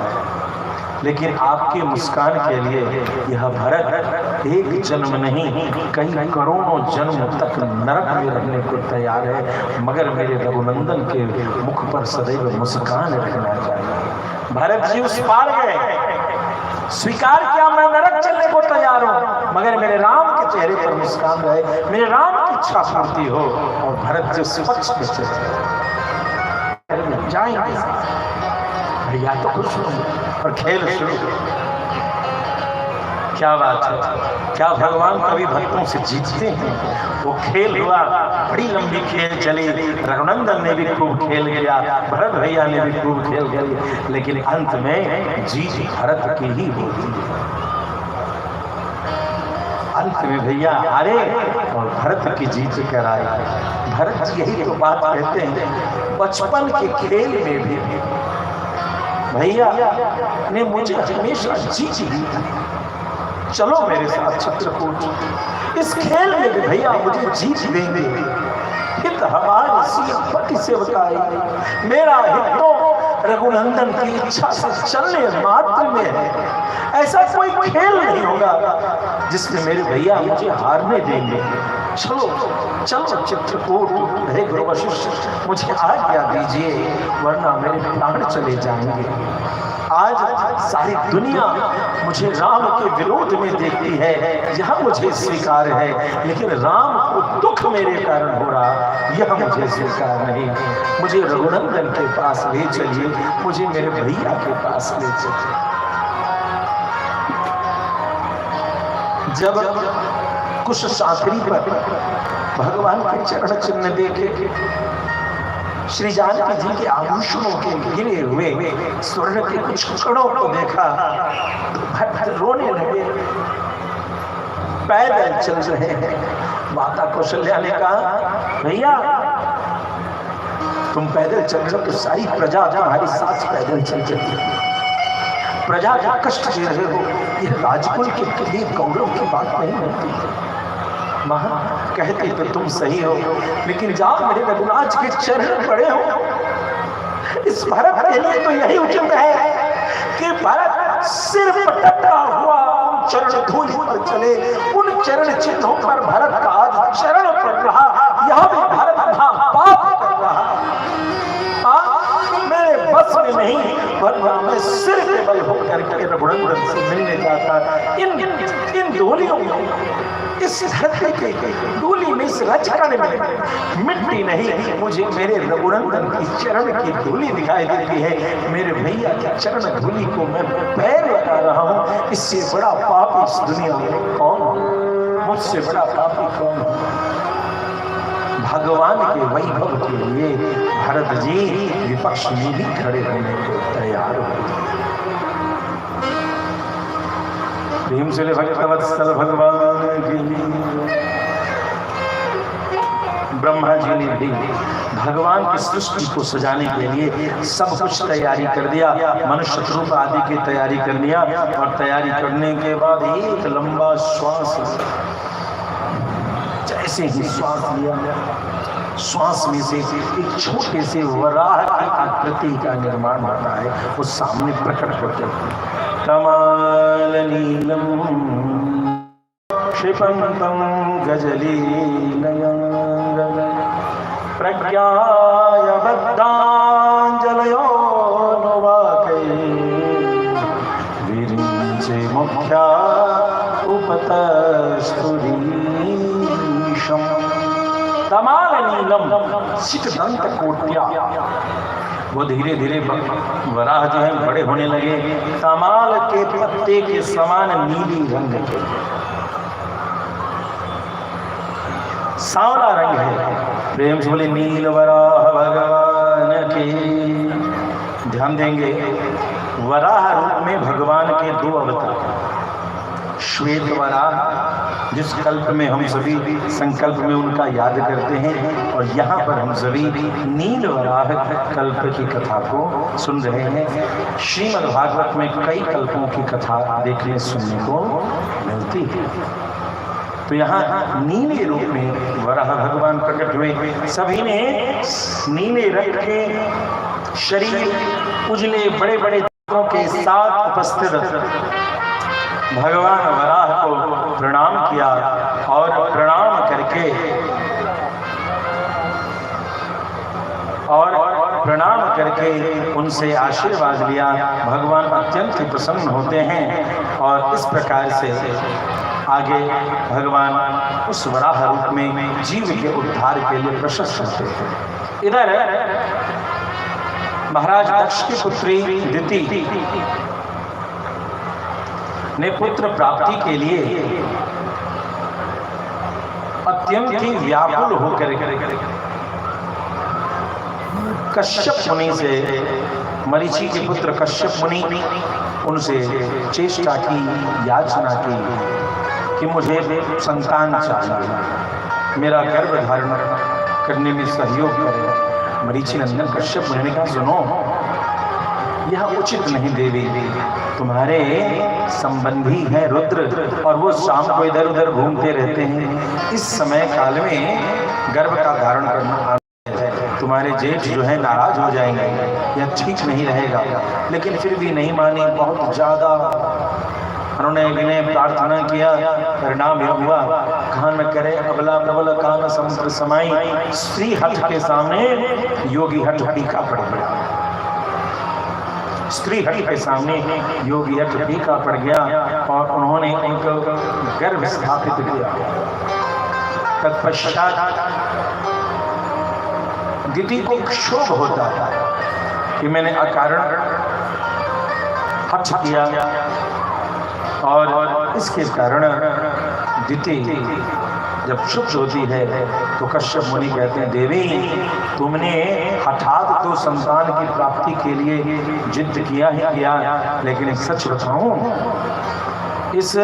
लेकिन आपके मुस्कान के लिए यह भरत एक जन्म नहीं कई करोड़ों जन्म तक नरक में रहने को तैयार है, मगर मेरे रघुनंदन के मुख पर सदैव मुस्कान रखना चाहिए। भरत जी उस पार गए, स्वीकार किया मैं नरक चलने को तैयार हूं, मगर मेरे राम के चेहरे पर मुस्कान रहे, मेरे राम की इच्छा पूर्ति हो। और भरत जी उस पक्ष में चले जाएंगे, भैया तो खुश होंगे और खेल शुरू। क्या बात है, क्या भगवान कभी भक्तों से जीतते हैं? वो खेल हुआ, बड़ी लंबी खेल चली, रघुनंदन ने भी खूब खेल गया, भरत भैया ने भी खूब खेल गया, लेकिन अंत में जीत भरत की ही होती है। अंत में भैया हारे और भरत की जीत कराई। भरत यही तो बात कहते हैं, बचपन के खेल में भी भैया ने मुझे हमेशा जीत दी, चलो मेरे साथ चित्रकूट, इस खेल में भी भैया मुझे जीत देंगे। हित हमारी सीपति सेवकाई, मेरा हित तो रघुनंदन की इच्छा से चलने मात्र में है। ऐसा कोई खेल नहीं होगा जिसमें मेरे भैया मुझे हारने देंगे। चलो चलो चित्रकूट, हे गुरु वशिष्ठ मुझे आज्ञा दीजिए, वरना मेरे प्राण चले जाएंगे। आज सारी दुनिया मुझे राम के विरोध में देखती है, यह मुझे स्वीकार है, लेकिन राम को दुख मेरे कारण हो रहा, यह मुझे स्वीकार नहीं। मुझे रघुनंदन के पास ले चलिए, मुझे मेरे भैया के पास ले चलिए। जब कुछ साथरी पर भगवान के चरण चिन्ह देखे, श्री जानकी जी के आभूषणों के गिरे हुए स्वर्ण के कुछ कणों को देखा तो भक्त रोने लगे। पैदल चल रहे हैं। माता कौशल्या ने कहा, भैया तुम पैदल चल रहे हो तो सारी प्रजा तुम्हारी साथ पैदल चल रही है, प्रजा का कष्ट दे रहे हो, यह राजकुल के लिए गौरव की बात नहीं होती। मां कहती तो तुम सही हो, लेकिन जाओ मेरे रघुनाथ के चरण पड़े हो। इस भरत के लिए तो यही उचित है कि भरत सिर पटका हुआ चरण धूल पर चले, उन चरण चिन्हों पर भरत का आज चरण पड़ रहा, यह भी भरत था पाप कर रहा। मेरे बस में नहीं, वरना मैं सिर पे बल होकर के रघुनंदन से मिलने जाता। इन डोलियों में, इस धरती के डोली में, इस रजकण में मिट्टी नहीं, मुझे मेरे रघुनंदन की चरण की धूली दिखाई देती है। मेरे भैया की चरण धूली को मैं पैर लगा रहा हूँ, इससे बड़ा पाप इस दुनिया में कौन हो? मुझसे बड़ा पापी कौन हो? भगवान के वैभव के लिए भरत जी विपक्ष में भी खड़े होने को तैयार हो। प्रेम से भगवत्सल भगवान के लिए ब्रह्मा जी ने भी भगवान की सृष्टि को सजाने के लिए सब कुछ तैयारी कर दिया, मनुष्य रूप आदि की तैयारी कर लिया। और तैयारी करने के बाद एक लंबा श्वास, जैसे ही श्वास लिया, श्वास में से एक छोटे से वराह की आकृति का निर्माण होता है, वो सामने प्रकट होते हैं। कमाल नीलम क्षिपंतम गजलीलयं प्रज्ञाय बद्धांजलयो नवाकै विरिंचे मुख्या उपतस्तुरीशम्। तमाल नीलम सित दंत कोट्या। वो धीरे धीरे वराह जो है बड़े होने लगे, तमाल के पत्ते के समान नीली रंग के, सांवला रंग है। प्रेम से बोले नील वराह भगवान के। ध्यान देंगे, वराह रूप में भगवान के दो अवतार, श्वेत वराह जिस कल्प में हम सभी संकल्प में उनका याद करते हैं, और यहाँ पर हम सभी नील वराह कल्प की कथा को सुन रहे हैं। श्रीमद् भागवत में कई कल्पों की कथा देखने सुनने को मिलती है। तो यहाँ नीले रूप में वराह भगवान प्रकट हुए। सभी ने नीले रंग के शरीर, उजले बड़े बड़े के साथ उपस्थित भगवान वराह को प्रणाम किया, और प्रणाम करके उनसे आशीर्वाद लिया। भगवान अत्यंत प्रसन्न होते हैं, और इस प्रकार से आगे भगवान उस वराह रूप में जीव के उद्धार के लिए प्रशस्त होते हैं। इधर महाराज दक्ष की पुत्री दिति ने पुत्र प्राप्ति के लिए अत्यंत ही व्याकुल होकर कश्यप मुनि से, मरीचि के पुत्र कश्यप मुनि, उनसे चेष्टा की, याचना की कि मुझे संतान चाहिए, मेरा गर्भ धारण करने में सहयोग करें। मरीचि नंदन कश्यप मुनि ने कहा, सुनो, यह उचित नहीं देवी, तुम्हारे संबंधी हैं रुद्र, और वो शाम को इधर उधर घूमते रहते हैं। इस समय काल में गर्भ का धारण करना है, तुम्हारे जेठ जो है नाराज हो जाएंगे, यह ठीक नहीं रहेगा। लेकिन फिर भी नहीं मानी, बहुत ज्यादा उन्होंने विनय प्रार्थना किया। परिणाम यह हुआ, कान में करे अबला प्रबल कान समुद्र समाई, स्त्री हठ के सामने योगी हठ फीका पड़ गया। स्त्री हठ के सामने योगी हठ फीका पड़ गया, और उन्होंने उनको गर्भ स्थापित किया। तत्पश्चात दिति को क्षोभ होता है कि मैंने अकारण हठ किया, और इसके कारण दिति जब शुभ होती है तो कश्यप मुनि कहते हैं, देवी तुमने हठात तो संतान की प्राप्ति के लिए जिद किया ही किया, लेकिन एक सच बताऊं, इस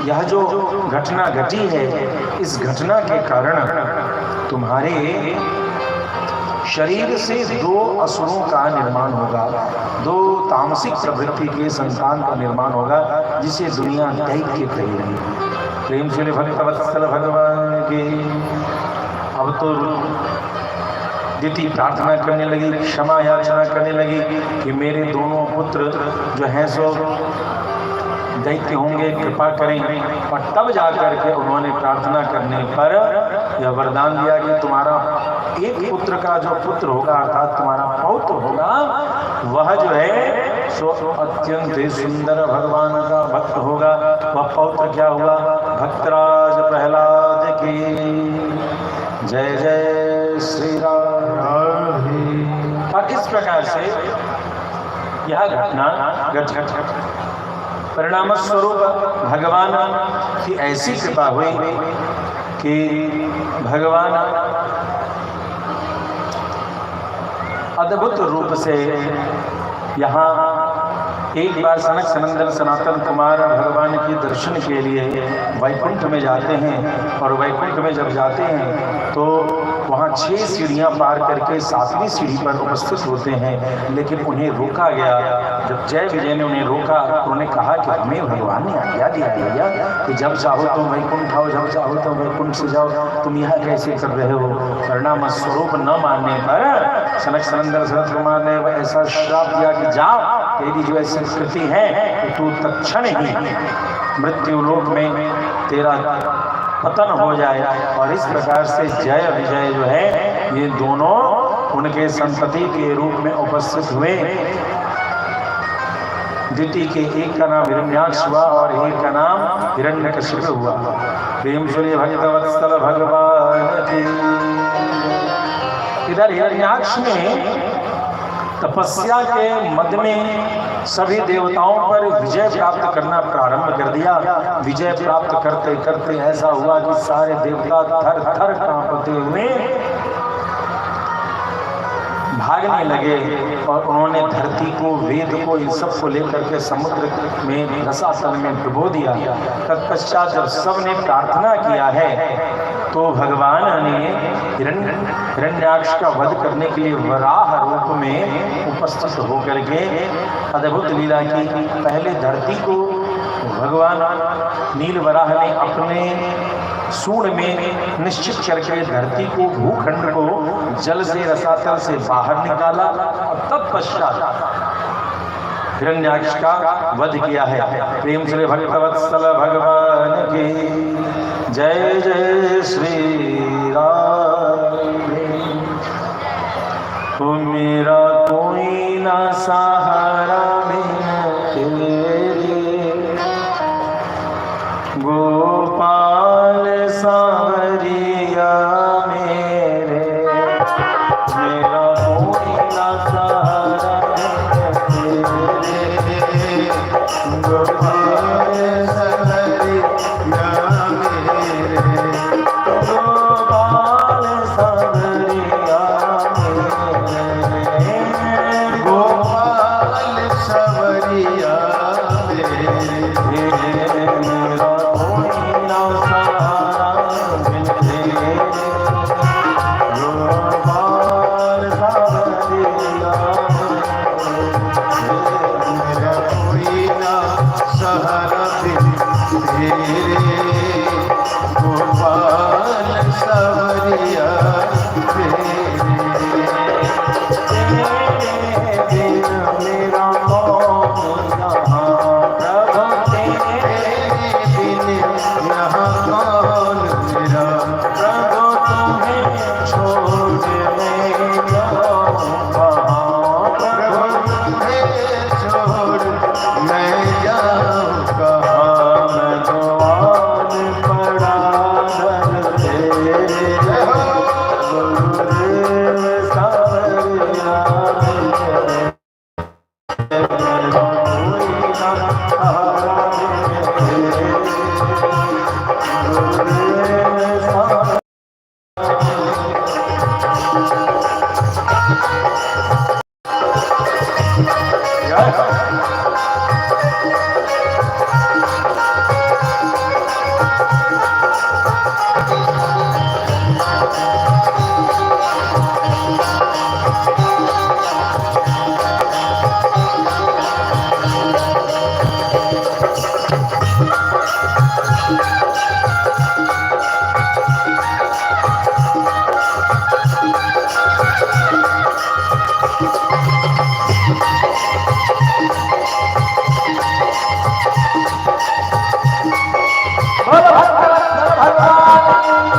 यह जो घटना घटी है, इस घटना के कारण तुम्हारे शरीर से दो असुरों का निर्माण होगा, दो तामसिक प्रवृत्ति के संतान का निर्माण होगा, जिसे दुनिया दैत्य कहेगी। प्रेम से भक्तवत्सल भगवान के। अब तो दिति प्रार्थना करने लगी, क्षमा याचना करने लगी कि मेरे दोनों पुत्र जो हैं सो दैत्य होंगे, कृपा करें। और तब जाकर के उन्होंने प्रार्थना करने पर यह वरदान दिया कि तुम्हारा एक पुत्र का जो पुत्र होगा, अर्थात तुम्हारा पौत्र होगा, वह जो है सो अत्यंत सुंदर भगवान का भक्त होगा। वह पौत्र क्या हुआ? भक्तराज प्रहलाद की जय जय श्री राम। और इस प्रकार से यह घटना घट परिणाम स्वरूप भगवान की ऐसी कृपा हुई कि भगवान अद्भुत रूप से यहाँ एक बार सनक सनंदन सनातन कुमार भगवान के दर्शन के लिए वैकुंठ में जाते हैं। और वैकुंठ में जब जाते हैं तो वहाँ 6 सीढ़ियाँ पार करके 7वीं सीढ़ी पर उपस्थित होते हैं, लेकिन उन्हें रोका गया। जब जय विजय ने उन्हें रोका, उन्होंने कहा कि हमें भगवान ने आज्ञा दिया भैया कि जब चाहो तुम वैकुंठ आओ, जब चाहो तुम वैकुंठ से जाओ, तुम यहाँ कैसे कर रहे हो? परिणाम स्वरूप न मानने पर सनक सनंदन सनत कुमार ने ऐसा श्राप दिया कि जा, तेरी जो ऐसी स्थिति है कि तू तत्क्षण ही मृत्यु लोक में तेरा पतन हो जाए। और इस प्रकार से जय विजय जो है ये दोनों उनके संतति के रूप में उपस्थित हुए। दिति के एक का नाम हिरण्याक्ष हुआ और एक का नाम हिरण्यकशिप हुआ। प्रेम सुनिए भक्तवत्सल भगवान की। इधर हिरण्याक्ष ने तपस्या के मद में सभी देवताओं पर विजय प्राप्त करना प्रारंभ कर दिया। विजय प्राप्त करते करते ऐसा हुआ कि सारे देवता थर थर कांपते हुए भागने लगे और उन्होंने धरती को, वेद को, इन सब को लेकर के समुद्र में रसातल में डुबो दिया। तत्पश्चात जब सब ने प्रार्थना किया है तो भगवान ने हिरण्याक्ष का वध करने के लिए वराह रूप में उपस्थित होकर के अद्भुत लीला की। पहले धरती को भगवान नील वराह ने अपने सूंड में निश्चित करके धरती को, भूखंड को जल से, रसातल से बाहर निकाला और तत्पश्चात हिरण्याक्ष का वध किया है। प्रेम से भक्तवत्सल भगवान की जय जय श्री राम। तो मेरा कोई ना सहारा बिन तेरे, गोपाल सांवरिया मेरे। मेरा कोई ना सहारा बिन तेरे, गोपाल सांवरिया मेरे। गोपाल सांवरिया मेरे, गोपाल सांवरिया मेरे। मेरा कोई ना सहारा बिन तेरे, गोपाल सांवरिया मेरे। मेरा कोई ना सहारा बिन तेरे, गोपाल सांवरिया मेरे। मेरा कौन यहाँ प्रभु, तेरे बिन यहाँ कौन मेरा प्रभु। तुम्हें छोड़ मैं जाऊँ कहाँ प्रभु, तुम्हें छोड़ मैं जाऊँ कहाँ। मैं तो आन पड़ा दर तेरे, गुरुदेव सांवरिया मेरे। मेरा कोई ना सहारा बिन तेरे, गुरुदेव सांवरिया। भगवान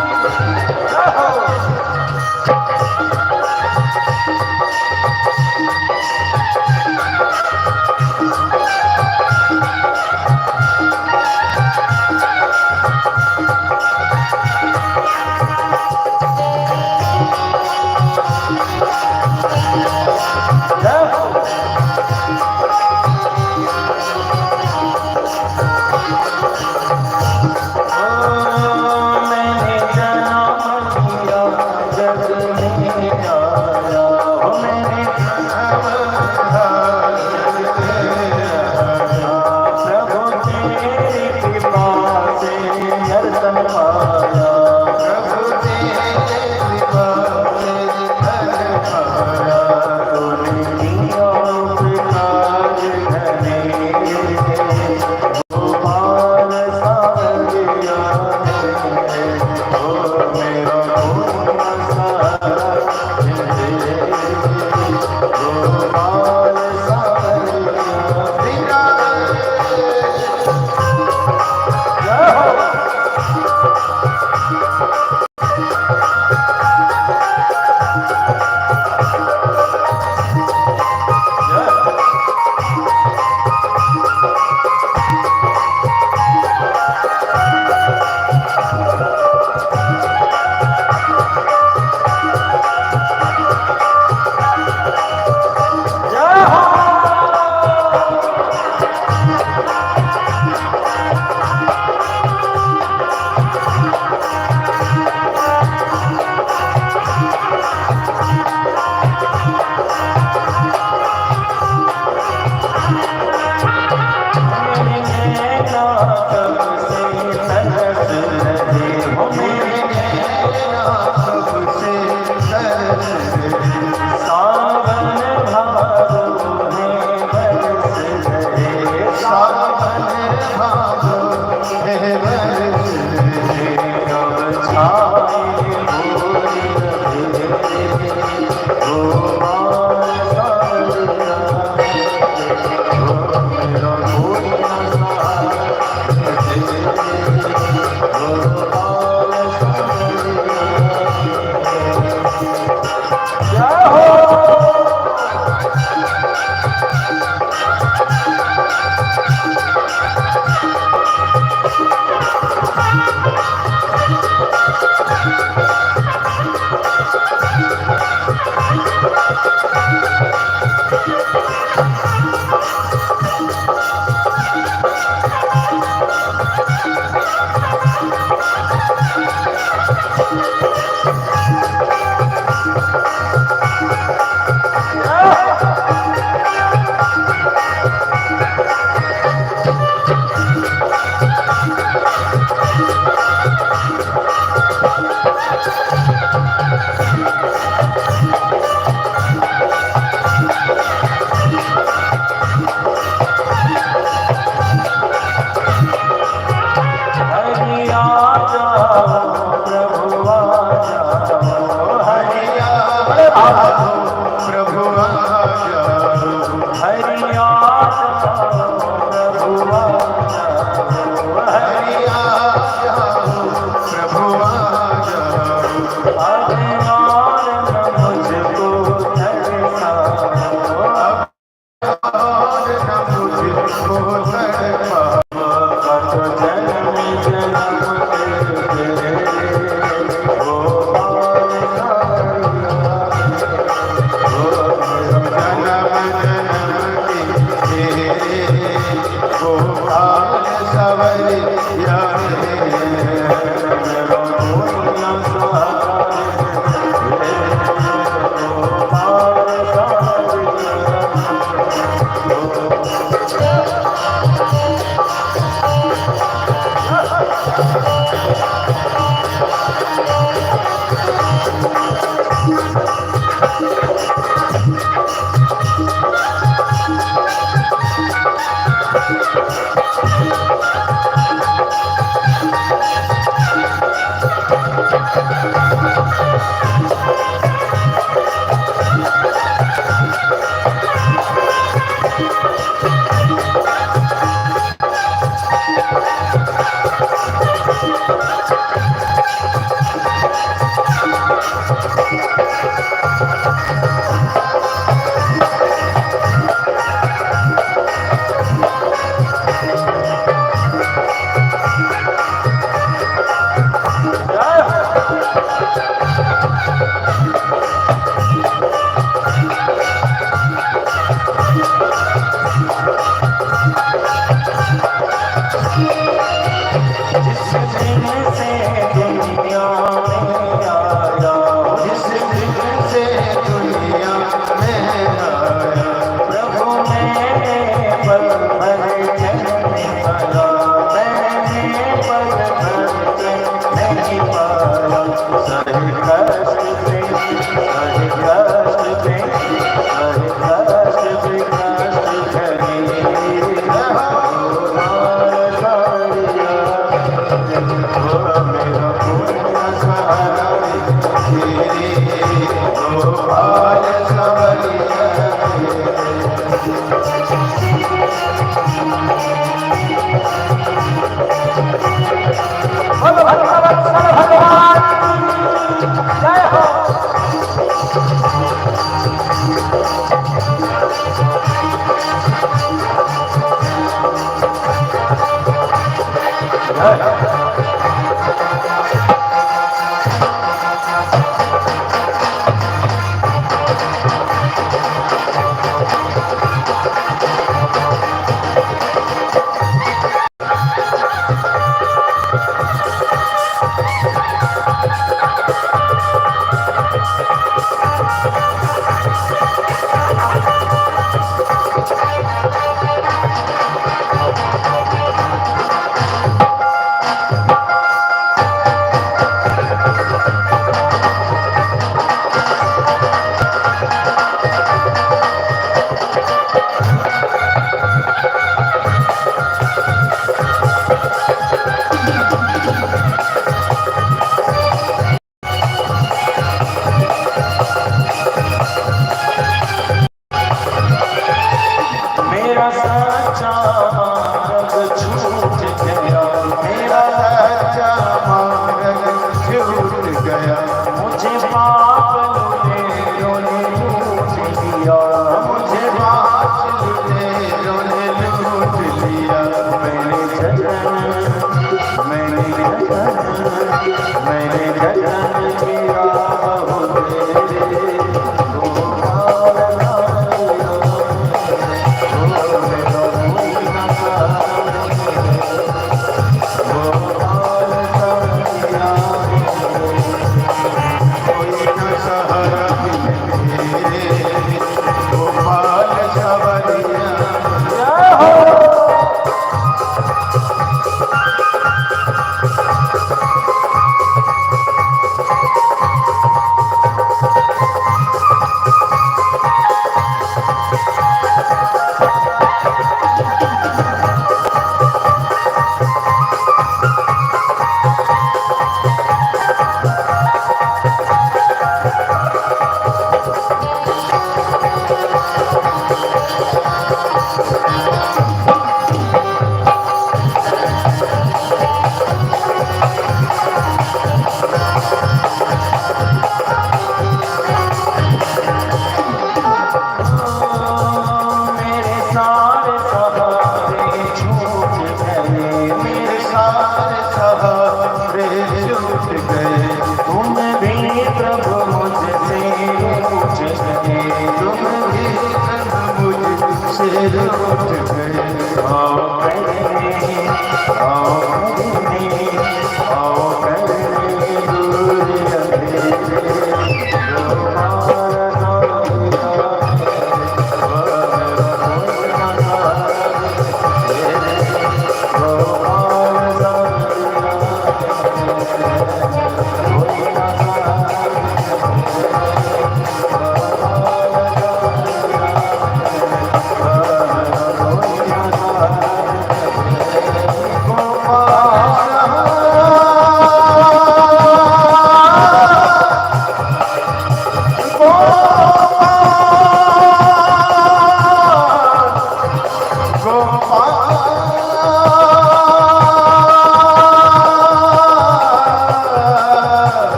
सही कष्ट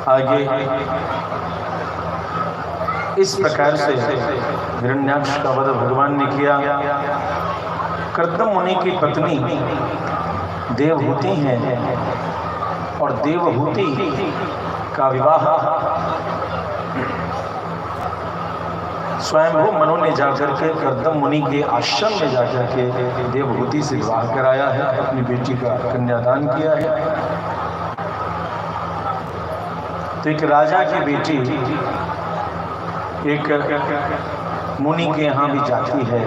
आगे इस प्रकार से हिरण्याक्ष का वध भगवान ने किया। कर्दम मुनि की पत्नी देवहूति है और देवहूति का विवाह स्वयंभू मनु ने जाकर के कर्दम मुनि के आश्रम में जाकर के देवहूति से विवाह कराया है, अपनी बेटी का कन्यादान किया है। तो एक राजा की बेटी एक मुनि के यहाँ भी जाती है।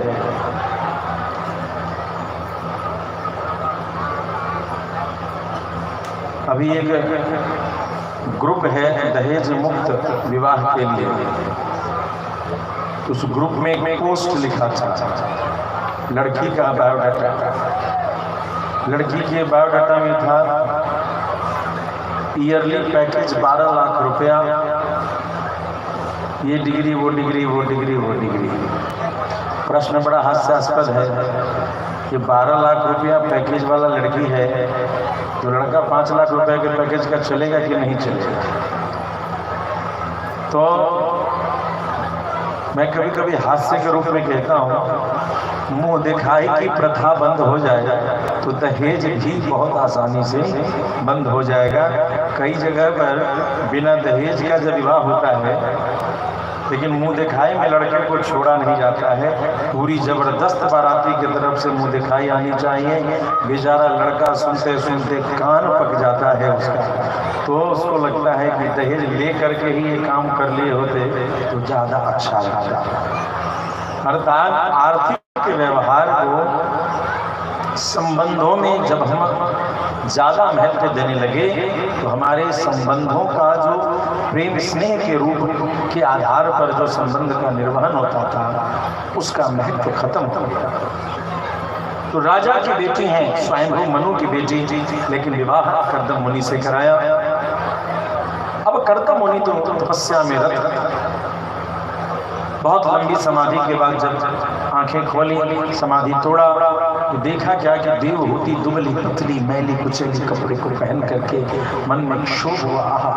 अभी एक ग्रुप है दहेज मुक्त विवाह के लिए, उस ग्रुप में एक पोस्ट लिखा था, लड़की का बायोडाटा। लड़की के बायोडाटा में था ईयरली पैकेज 12 लाख रुपया, ये डिग्री वो डिग्री वो डिग्री वो डिग्री। प्रश्न बड़ा हास्यास्पद है कि 12 लाख रुपया पैकेज वाला लड़की है तो लड़का 5 लाख रुपए के पैकेज का चलेगा कि नहीं चलेगा। तो मैं कभी कभी हास्य के रूप में कहता हूँ, मुंह दिखाई की प्रथा बंद हो जाएगा तो दहेज भी बहुत आसानी से बंद हो जाएगा। कई जगह पर बिना दहेज का जब विवाह होता है, लेकिन मुंह दिखाई में लड़के को छोड़ा नहीं जाता है। पूरी जबरदस्त बाराती की तरफ से मुंह दिखाई आनी चाहिए। बेचारा लड़का सुनते सुनते कान पक जाता है उसका, तो उसको लगता है कि दहेज ले करके ही ये काम कर लिए होते तो ज़्यादा अच्छा लगता। अर्थात आर्थिक व्यवहार को संबंधों में जब हम ज़्यादा महत्व देने लगे तो हमारे संबंधों का जो प्रेम स्नेह के रूप के आधार पर जो संबंध का निर्वहन होता था उसका महत्व खत्म हो गया। तो राजा की बेटी हैं, स्वयंभू मनु की बेटी, लेकिन विवाह कर्दम मुनि से कराया। अब कर्दम मुनि तो तपस्या में रत बहुत लंबी समाधि के बाद जब आंखें खोली, समाधि तोड़ा, तो देखा क्या कि देवहूति दुबली पतली मैली कुचली कपड़े को पहन करके मन में क्षोभ हुआ, आहा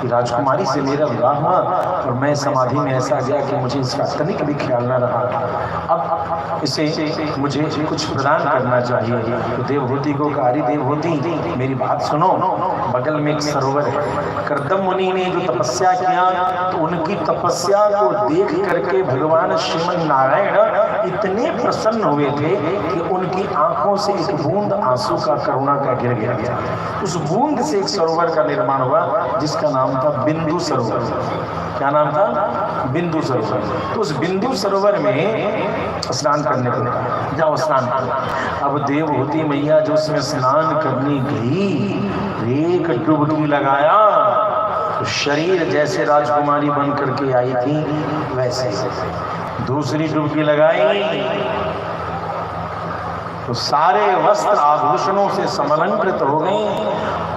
कि राजकुमारी से मेरा विवाह हुआ और मैं समाधि में ऐसा गया कि मुझे इसका तनिक भी ख्याल न रहा। अब इसे मुझे कुछ प्रदान करना चाहिए। तो देवहूति को कहा, अरे देवहूति मेरी बात सुनो, बगल में एक सरोवर है। कर्दम मुनि ने जो तपस्या किया तो उनकी तपस्या को देख करके भगवान श्रीमन नारायण इतने प्रसन्न हुए थे कि उनकी आंखों से एक बूंद आंसू का करुणा का गिर गया। उस बूंद से एक सरोवर का निर्माण हुआ जिसका नाम था बिंदु सरोवर। क्या नाम था? बिंदु सरोवर। तो उस बिंदु सरोवर में स्नान करने को कहा, जाओ स्नान करो। अब देवहूति मैया जो उसमें स्नान करने गई, एक डुबकी लगाया तो शरीर जैसे राजकुमारी बन करके आई थी वैसे, दूसरी डुबकी लगाई तो सारे वस्त्र आभूषणों से समलंकृत हो गए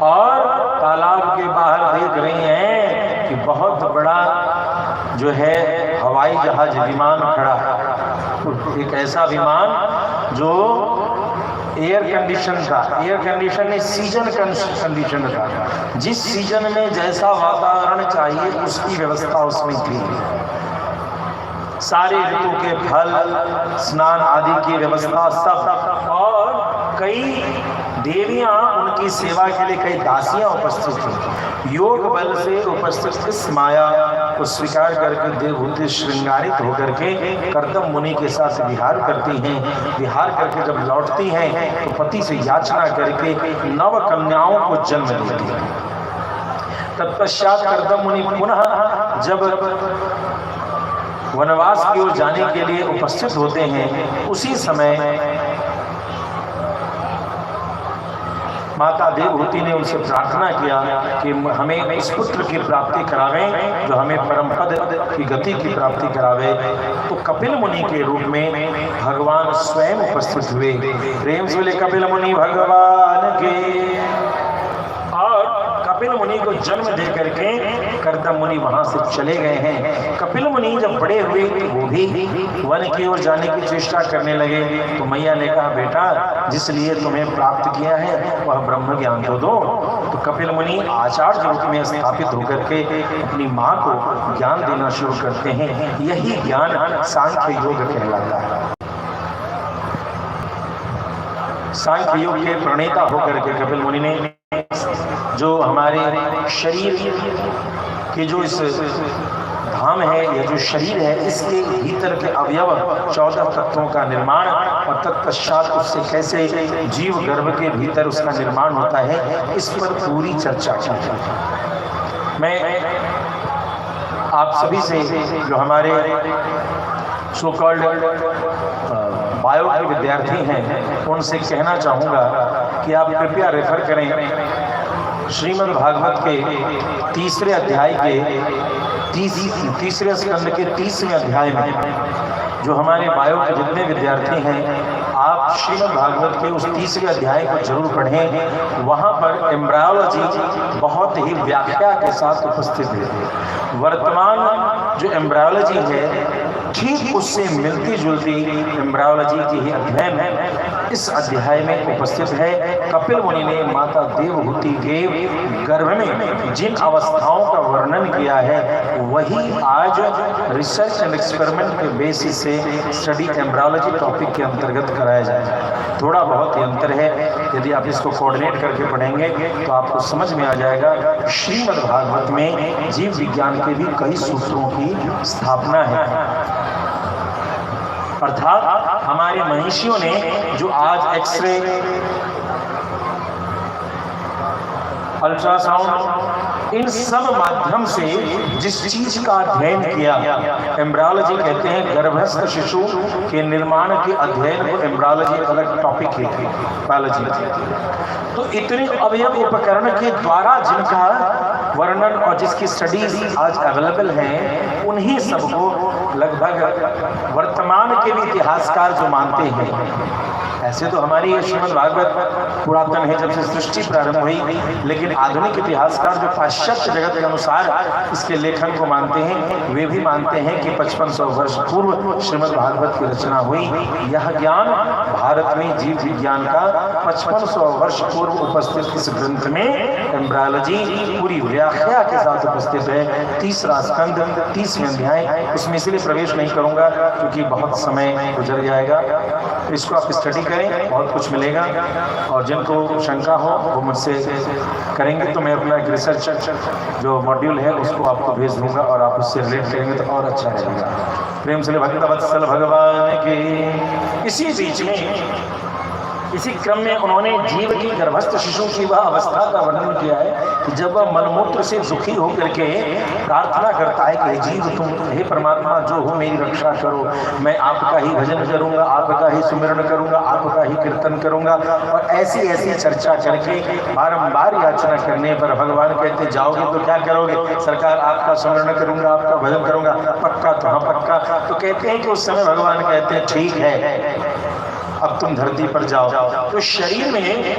और तालाब के बाहर देख रही हैं कि बहुत बड़ा जो है हवाई जहाज विमान खड़ा है। एक ऐसा विमान जो एयर कंडीशन था, एयर कंडीशन में सीजन कंडीशन था, जिस सीजन में जैसा वातावरण चाहिए उसकी व्यवस्था उसमें थी। सारे ऋतु के फल, स्नान आदि की व्यवस्था सब, और कई देवियां उनकी सेवा के लिए कई दासियां उपस्थित थी। योग बल से उपस्थित इस माया को स्वीकार करके देवहूति श्रृंगारित होकर के कर्दम मुनि के साथ विहार करती हैं। विहार करके जब लौटती हैं तो पति से याचना करके 9 कन्याओं को जन्म देती हैं। तत्पश्चात कर्दम मुनि पुनः जब वनवास की ओर जाने के लिए उपस्थित होते हैं, उसी समय माता देवहूति ने उनसे प्रार्थना किया कि हमें उस पुत्र की प्राप्ति करावें जो हमें परम पद की गति की प्राप्ति करावे। तो कपिल मुनि के रूप में भगवान स्वयं उपस्थित हुए। प्रेम से बोले कपिल मुनि भगवान के। और कपिल मुनि को जन्म दे करके कर्दम मुनि वहां से चले गए हैं। कपिल मुनि जब बड़े हुए तो वो भी वन की ओर जाने की चेष्टा करने लगे। तो मैया ने कहा, बेटा जिस लिए तुम्हें प्राप्त किया है वह ब्रह्म ज्ञान तो दो। तो कपिल मुनि आचार्य रूप में स्थापित होकर के अपनी माँ को ज्ञान देना शुरू करते हैं। यही ज्ञान सांख्य योग कहलाता है। सांख्य योग के प्रणेता होकर के कपिल मुनि ने जो हमारे शरीर के जो इस धाम है या जो शरीर है, इसके भीतर के अवयव 14 तत्वों का निर्माण और तत्पश्चात उससे कैसे जीव गर्भ के भीतर उसका निर्माण होता है, इस पर पूरी चर्चा की है। मैं आप सभी से जो हमारे सो कॉल्ड बायो के विद्यार्थी हैं उनसे कहना चाहूँगा कि आप कृपया रेफर करें श्रीमद् भागवत के 3रे अध्याय के तीसरे स्कंद के 30वें अध्याय में। जो हमारे बायो के जितने विद्यार्थी हैं, आप श्रीमद् भागवत के उस 3रे अध्याय को जरूर पढ़ें। वहाँ पर एम्ब्रायोलॉजी बहुत ही व्याख्या के साथ उपस्थित है। वर्तमान जो एम्ब्रायोलॉजी है ठीक उससे मिलती जुलती एम्ब्रायोलॉजी की ही अध्ययन इस अध्याय में उपस्थित है। कपिल मुनि ने माता देवहूति के गर्भ में जिन अवस्थाओं का वर्णन किया है वही आज रिसर्च एंड एक्सपेरिमेंट के बेसिस से स्टडी एम्ब्रायोलॉजी टॉपिक के अंतर्गत कराया जाएगा। थोड़ा बहुत ही अंतर है, यदि आप इसको कोऑर्डिनेट करके पढ़ेंगे तो आपको समझ में आ जाएगा। श्रीमद् भागवत में जीव विज्ञान के भी कई सूत्रों की स्थापना है। अर्थात हमारे महर्षियों ने जो आज एक्सरे, अल्ट्रासाउंड, इन सब माध्यम से जिस चीज का अध्ययन किया, एम्ब्रायोलॉजी कहते हैं गर्भस्थ शिशु के निर्माण के अध्ययन को एम्ब्रायोलॉजी अलग टॉपिक है बायोलॉजी। तो इतने अवयव उपकरण के द्वारा जिनका वर्णन और जिसकी स्टडीज आज अवेलेबल हैं, उन्हीं सबको लगभग वर्तमान के भी इतिहासकार जो मानते हैं ऐसे तो हमारी ये श्रीमद् भागवत पुरातन है जब से सृष्टि प्रारंभ हुई, लेकिन आधुनिक इतिहासकार जो पाश्चात्य जगत के अनुसार इसके लेखन को मानते हैं, वे भी मानते हैं कि 5500 वर्ष पूर्व श्रीमद् भागवत की रचना हुई। यह ज्ञान भारत में जीव विज्ञान का 5500 वर्ष पूर्व उपस्थित इस ग्रंथ में एम्ब्रायोलॉजी पूरी व्याख्या के साथ उपस्थित है। 30वां स्कंद 30वें अध्याय, उसमें इसलिए प्रवेश नहीं करूंगा क्योंकि बहुत समय गुजर जाएगा। इसको आप स्टडी करें, बहुत कुछ मिलेगा। और जिनको शंका हो वो मुझसे करेंगे तो मैं अपना एक रिसर्च जो मॉड्यूल है उसको आपको भेज दूंगा और आप उससे रिलेट करेंगे तो और अच्छा रहेगा। प्रेम से भक्तवत्सल भगवान के। इसी बीच में इसी क्रम में उन्होंने जीव की गर्भस्थ शिशु की वह अवस्था का वर्णन किया है कि जब वह मनमूत्र से दुखी होकर के प्रार्थना करता है कि जीव तुम, हे परमात्मा जो हो मेरी रक्षा करो, मैं आपका ही भजन करूंगा, आपका ही सुमिरन करूंगा, आपका ही कीर्तन करूंगा। और ऐसी ऐसी चर्चा करके बारंबार याचना करने पर भगवान कहते जाओगे तो क्या करोगे? सरकार आपका सुमिरन करूंगा, आपका भजन करूंगा। पक्का? तो हाँ पक्का। तो कहते हैं कि उस समय भगवान कहते हैं ठीक है, अब तुम धरती पर जाओ। तो शरीर में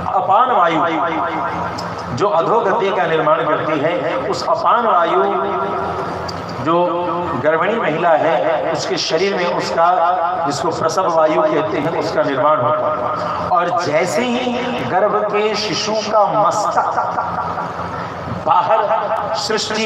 अपान वायु जो अधोगति का निर्माण करती है, उस अपान वायु जो गर्भिणी महिला है उसके शरीर में उसका, जिसको प्रसव वायु कहते हैं, उसका निर्माण होता है। और जैसे ही गर्भ के शिशु का मस्तक बाहर सृष्टि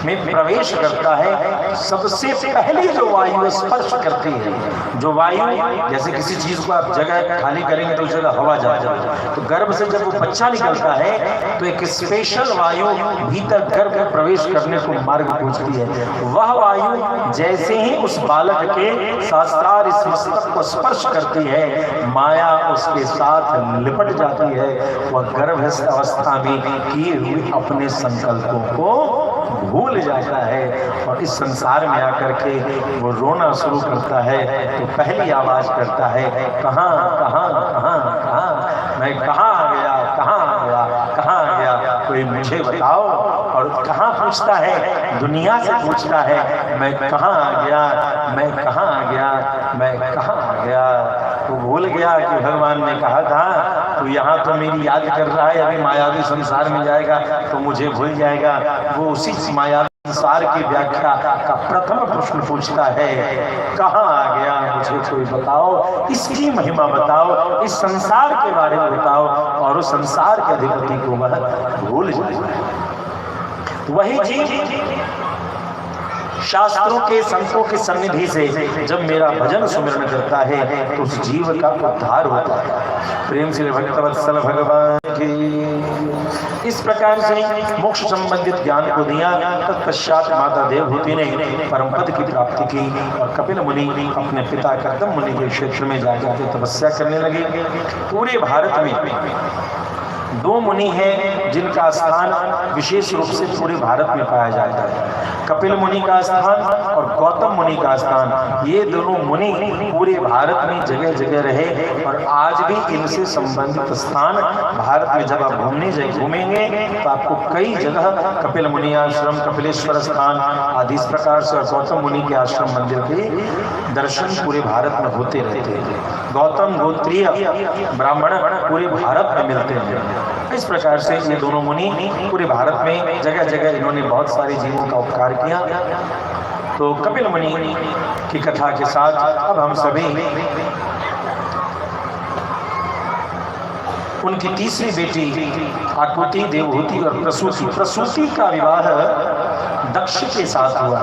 में प्रवेश करता है, सबसे पहले जो वायु स्पर्श करती है, जो वायु, जैसे किसी चीज को आप जगह खाली करेंगे तो उस जगह हवा जा जाए, तो गर्भ से जब वो बच्चा निकलता है तो एक स्पेशल वायु भीतर गर्भ में प्रवेश करने को मार्ग पूछती है। वह वायु जैसे ही उस बालक के शास्त्रार इस मस्तक को स्पर्श करती है, माया उसके साथ लिपट जाती है। वह गर्भस्थ अवस्था में किए हुए अपने संकल्पों को भूल जाता है और इस संसार में आकर के वो रोना शुरू करता है। तो पहली आवाज करता है, कहाँ कहाँ कहाँ कहाँ, मैं कहाँ गया, कहाँ गया, कहाँ गया, कोई मुझे बताओ। और कहाँ पूछता है? दुनिया से पूछता है, मैं कहाँ गया, मैं कहाँ गया, मैं कहाँ गया। वो भूल गया कि भगवान ने कहा था तो यहाँ तो मेरी याद कर रहा है, अभी मायावी संसार में जाएगा तो मुझे भूल जाएगा। वो उसी मायावी संसार की व्याख्या का प्रथम प्रश्न पूछता है, कहाँ आ गया, मुझे कोई बताओ, इसकी महिमा बताओ, इस संसार के बारे में बताओ। और उस संसार के अधिपति को वह भूल जाए। वही चीज शास्त्रों के संतों की सन्निधि से जब मेरा भजन सुमिरन करता है तो उस जीव का उद्धार होता है। प्रेम से भक्तवत्सल भगवान की। इस प्रकार से मोक्ष संबंधित ज्ञान को दिया। तत्पश्चात माता देवहूति ने परम पद की प्राप्ति की और कपिल मुनि अपने पिता कर्दम मुनि के क्षेत्र में जाकर तपस्या करने लगे। पूरे भारत में 2 मुनि हैं जिनका स्थान विशेष रूप से पूरे भारत में पाया जाता है, कपिल मुनि का स्थान और गौतम मुनि का स्थान। ये दोनों मुनि पूरे भारत में जगह जगह रहे और आज भी इनसे संबंधित स्थान भारत में जब आप घूमेंगे तो आपको कई जगह कपिल मुनि आश्रम, कपिलेश्वर स्थान आदि इस प्रकार से गौतम मुनि के आश्रम मंदिर के दर्शन पूरे भारत में होते रहते हैं। गौतम गोत्रीय ब्राह्मण पूरे भारत में मिलते हैं। इस प्रकार से ये दोनों मुनि पूरे भारत में जगह जगह इन्होंने बहुत सारे जीवों का उपकार किया। तो कपिल मुनि की कथा के साथ अब हम सभी उनकी तीसरी बेटी आकृति, देवहूति और प्रसूति का विवाह दक्ष के साथ हुआ।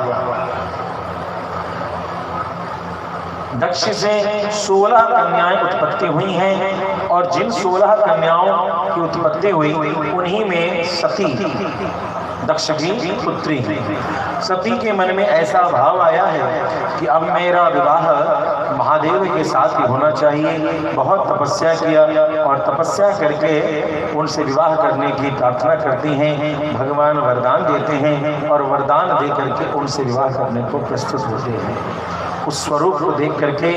दक्ष से 16 कन्याएं उत्पत्ति हुई हैं और जिन 16 कन्याओं की उत्पत्ति हुई उन्हीं में सती दक्ष की पुत्री है। सती के मन में ऐसा भाव आया है कि अब मेरा विवाह महादेव के साथ ही होना चाहिए। बहुत तपस्या किया और तपस्या करके उनसे विवाह करने की प्रार्थना करती हैं। भगवान वरदान देते हैं और वरदान दे करके उनसे विवाह करने को प्रस्तुत होते हैं। उस स्वरूप को देख करके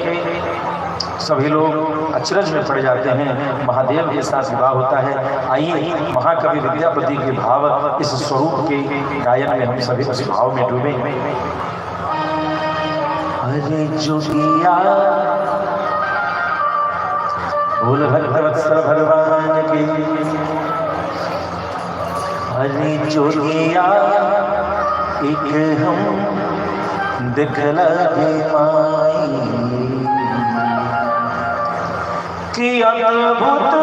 सभी लोग अचरज में पड़ जाते हैं। महादेव के साथ विवाह होता है। आइए महाकवि विद्यापति के भाव इस स्वरूप के गायन में हम सभी उस भाव में डूबे। अरे जोगिया बोल भक्तवत्सल भगवान की। अरे जोगिया एक हम दिखला दे माई कि अद्भुत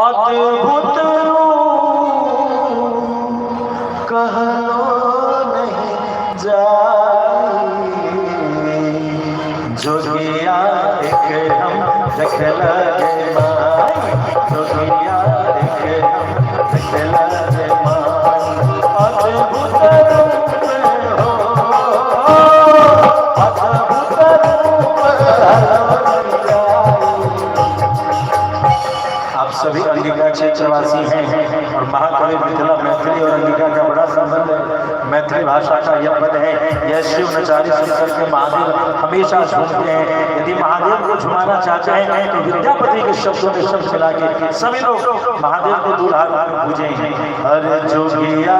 अद्भुत कहलो नहीं जाए। जोगिया एक हम दिखला दे माई, जोगिया एक हम दिखला दे माई। अद्भुत रूप हो, अद्भुत रूप आप सभी अंगिका क्षेत्रवासी हैं और महाकवि मिथिला मैथिली और अंगिका का बड़ा संबंध है। मैथिली भाषा का यह पद है, यह शिव नचारी सुन करके महादेव हमेशा झूमते हैं। यदि महादेव को झुमाना चाहते हैं तो विद्यापति के शब्दों में शब्द मिला के सभी लोग महादेव को दूल्हा पूजे हैं। अरे जोगिया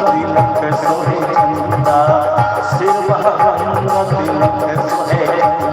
तिलक सोहे चंदा, सिर वह तिलक सोहे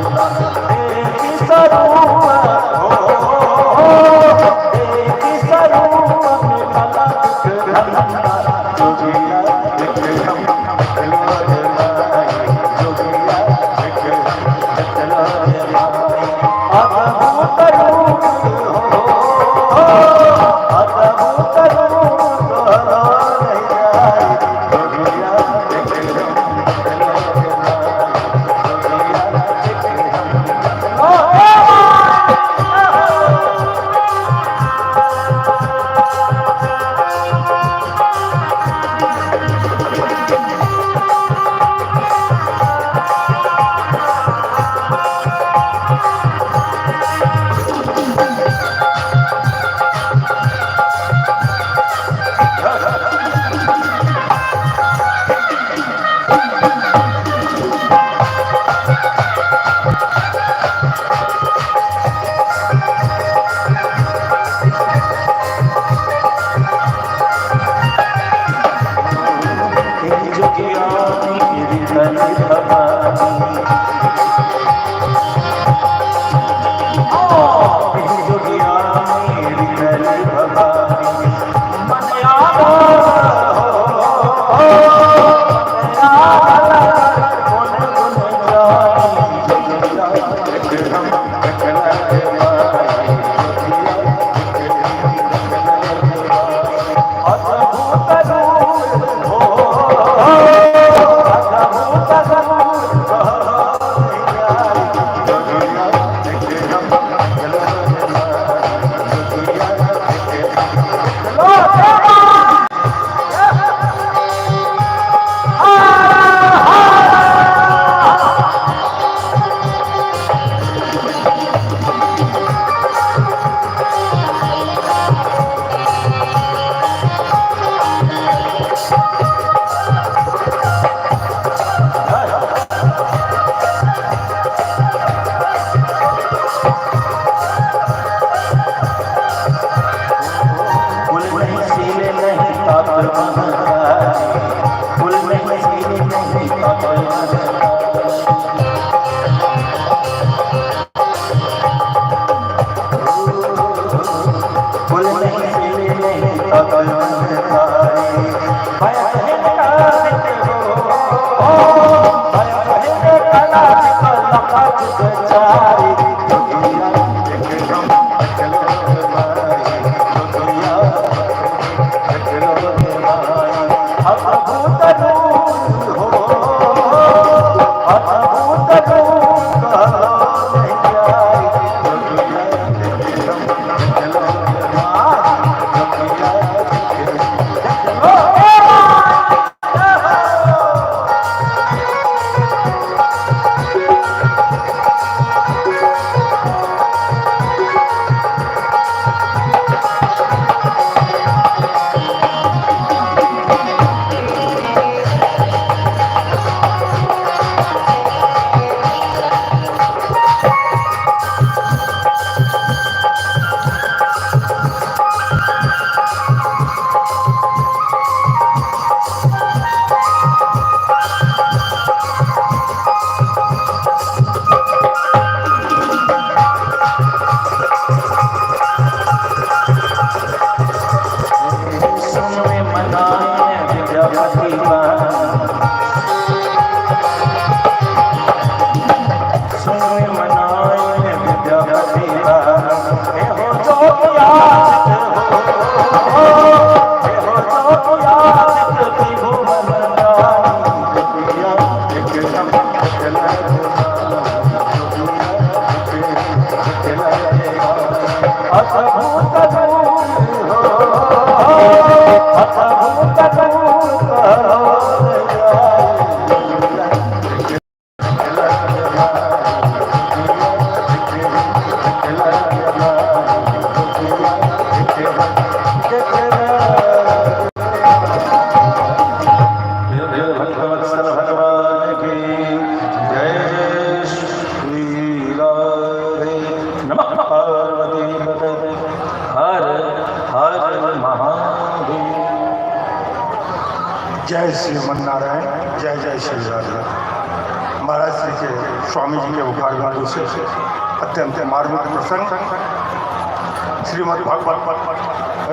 जय श्री नारायण, जय जय श्री राधे। महाराज श्री के स्वामी जी के उपाध्यायों से अत्यंत मार्मिक प्रसंग श्रीमद् भागवत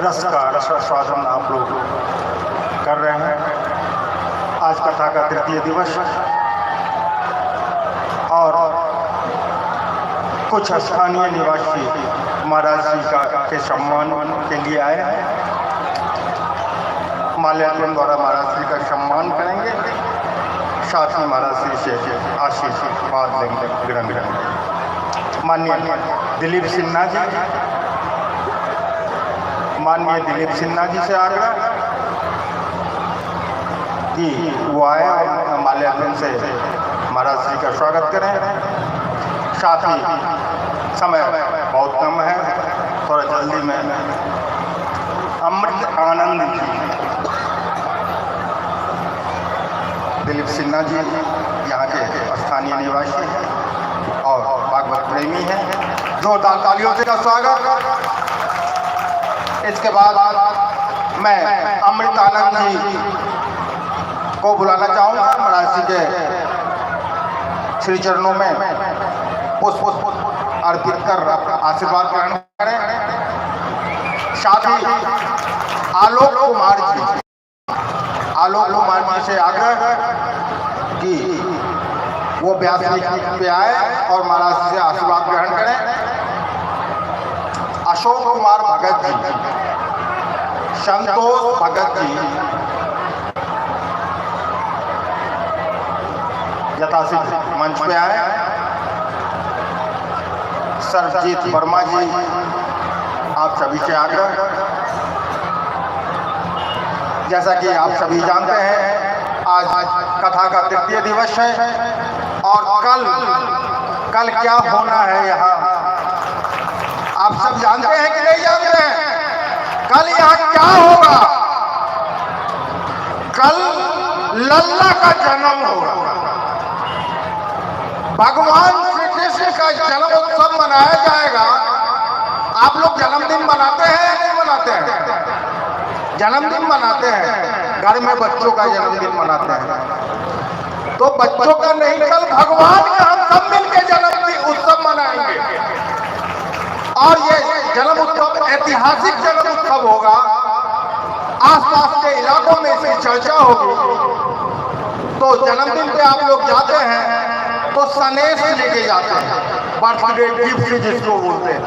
रस का रसास्वादन आप लोग कर रहे हैं। आज कथा का तृतीय दिवस और कुछ स्थानीय निवासी महाराज जी का के सम्मान के लिए आए हैं। माल्यार्पण द्वारा महाराज श्री का सम्मान करेंगे, साथ ही महाराज श्री से आशीर्वाद लेंगे, ग्रहण करेंगे। माननीय दिलीप सिन्हा जी, माननीय दिलीप सिन्हा जी से आग्रह कि वो आए और माल्यार्पण से महाराज श्री का स्वागत करें। साथ ही समय बहुत कम है, थोड़ा जल्दी में अमृत आनंद जी, दिलीप सिन्हा जी यहाँ के स्थानीय निवासी हैं और भागवत प्रेमी हैं। जोरदार तालियों से का स्वागत। इसके बाद मैं अमृत आनंद जी को बुलाना चाहूँगा। महाराज जी के श्री चरणों में पुष्प अर्पित कर आशीर्वाद ग्रहण करें। साथ ही आलोक कुमार जी से आग्रह कि वो व्यास पे आए और महाराज से आशीर्वाद ग्रहण करें। अशोक कुमार भगत जी, संतोष भगत जी यथाशीघ्र मंच पे आए। सरजीत वर्मा जी, आप सभी से आग्रह, जैसा कि आप सभी जानते हैं आज कथा का तृतीय दिवस है और कल क्या होना है यहाँ आप सब जानते हैं कि नहीं जानते हैं? कल यहाँ क्या होगा? कल लल्ला का जन्म होगा। भगवान श्री कृष्ण का जन्म उत्सव मनाया जाएगा। आप लोग जन्मदिन मनाते हैं या नहीं मनाते हैं? जन्मदिन मनाते हैं, घर में बच्चों का जन्मदिन मनाते हैं। तो बच्चों का नहीं, कल भगवान का हम सब मिलकर जन्मदिन उत्सव मनाएंगे। और ये जन्म उत्सव ऐतिहासिक जन्म उत्सव होगा आसपास के इलाकों में इसकी चर्चा होगी। तो जन्मदिन पे आप लोग जाते हैं तो सनेश लेके जाते हैं, बर्थडे गिफ्ट जिसको बोलते हैं।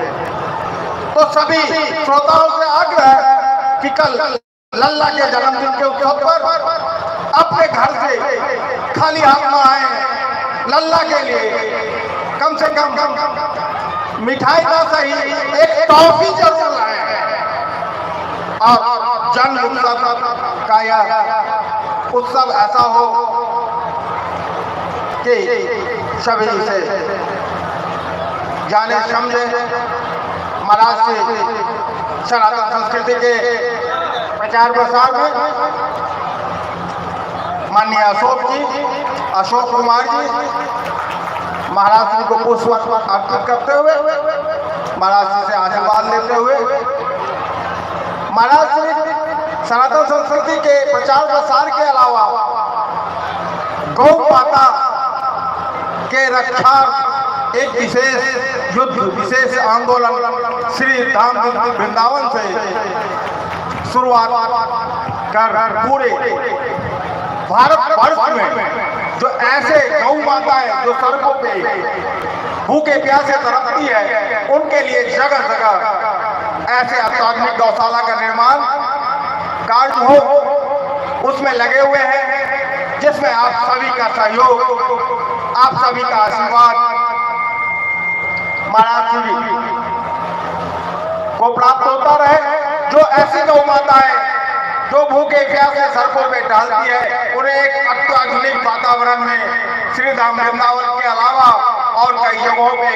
तो सभी श्रोताओं से आग्रह है कि कल लल्ला के जन्मदिन के अवसर पर अपने घर से खाली हाथ न आए, लल्ला के लिए कम से कम मिठाई ना सही एक टॉफी जरूर लाए और जन्म उत्सव का यह उत्सव ऐसा हो कि सभी से जाने समझे। महाराज से सनातन संस्कृति के प्रचार प्रसार में माननीय अशोक कुमार जी महाराज जी को पुष्प अर्पित करते हुए, महाराज जी से आशीर्वाद लेते हुए, महाराज जी सनातन संस्कृति के प्रचार प्रसार के अलावा गौ माता के रक्षा एक विशेष युद्ध, विशेष आंदोलन श्री धाम वृंदावन से शुरुआत कर पूरे भारत वर्ष में जो ऐसे गौ माताएं जो सड़कों पे भूखे प्यासे तड़पती है, उनके लिए जगह जगह ऐसे अत्याधुनिक गौशाला का निर्माण कार्य हो, उसमें लगे हुए हैं, जिसमें आप सभी का सहयोग, आप सभी का आशीर्वाद महाराज जी को प्राप्त होता रहे। जो ऐसी गौ माताएं जो भूखे प्यासे सड़कों में टहलती है, उन्हें एक अत्याधुनिक वातावरण में श्री धाम वृंदावन के अलावा और कई जगहों पे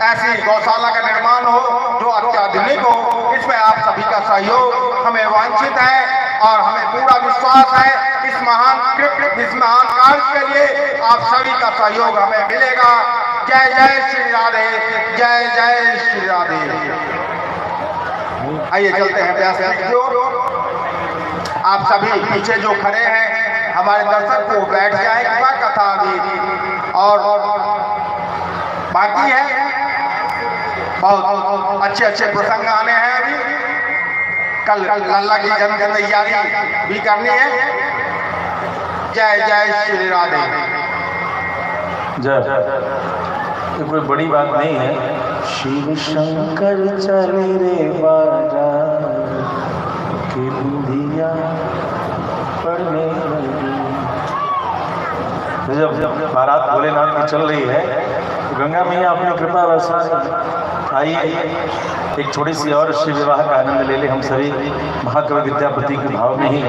ऐसी गौशाला का निर्माण हो जो अत्याधुनिक हो। इसमें आप सभी का सहयोग हमें वांछित है और हमें पूरा विश्वास है इस महान कार्य के लिए आप सभी का सहयोग हमें मिलेगा। जय जय श्री राधे, जय जय श्री राधे। आइए चलते हैं व्यास की ओर। आप सभी पीछे जो खड़े हैं हमारे दर्शक को बैठ जाए, क्या कथा अभी और बाकी है, बहुत अच्छे अच्छे प्रसंग आने हैं। अभी कल लल्ला की जन्म तैयारी भी करनी है। जय जय श्री राधे। जय। ये कोई बड़ी बात नहीं है। शिव शंकर चले रे बाजार के बुंदिया पड़ने लगी। जब बारात भोलेनाथ की चल रही है तो गंगा मैया अपनी कृपा बरसा। आइए एक छोटी सी और शिव विवाह का आनंद ले ले हम सभी। महाकवि विद्यापति के भाव में ही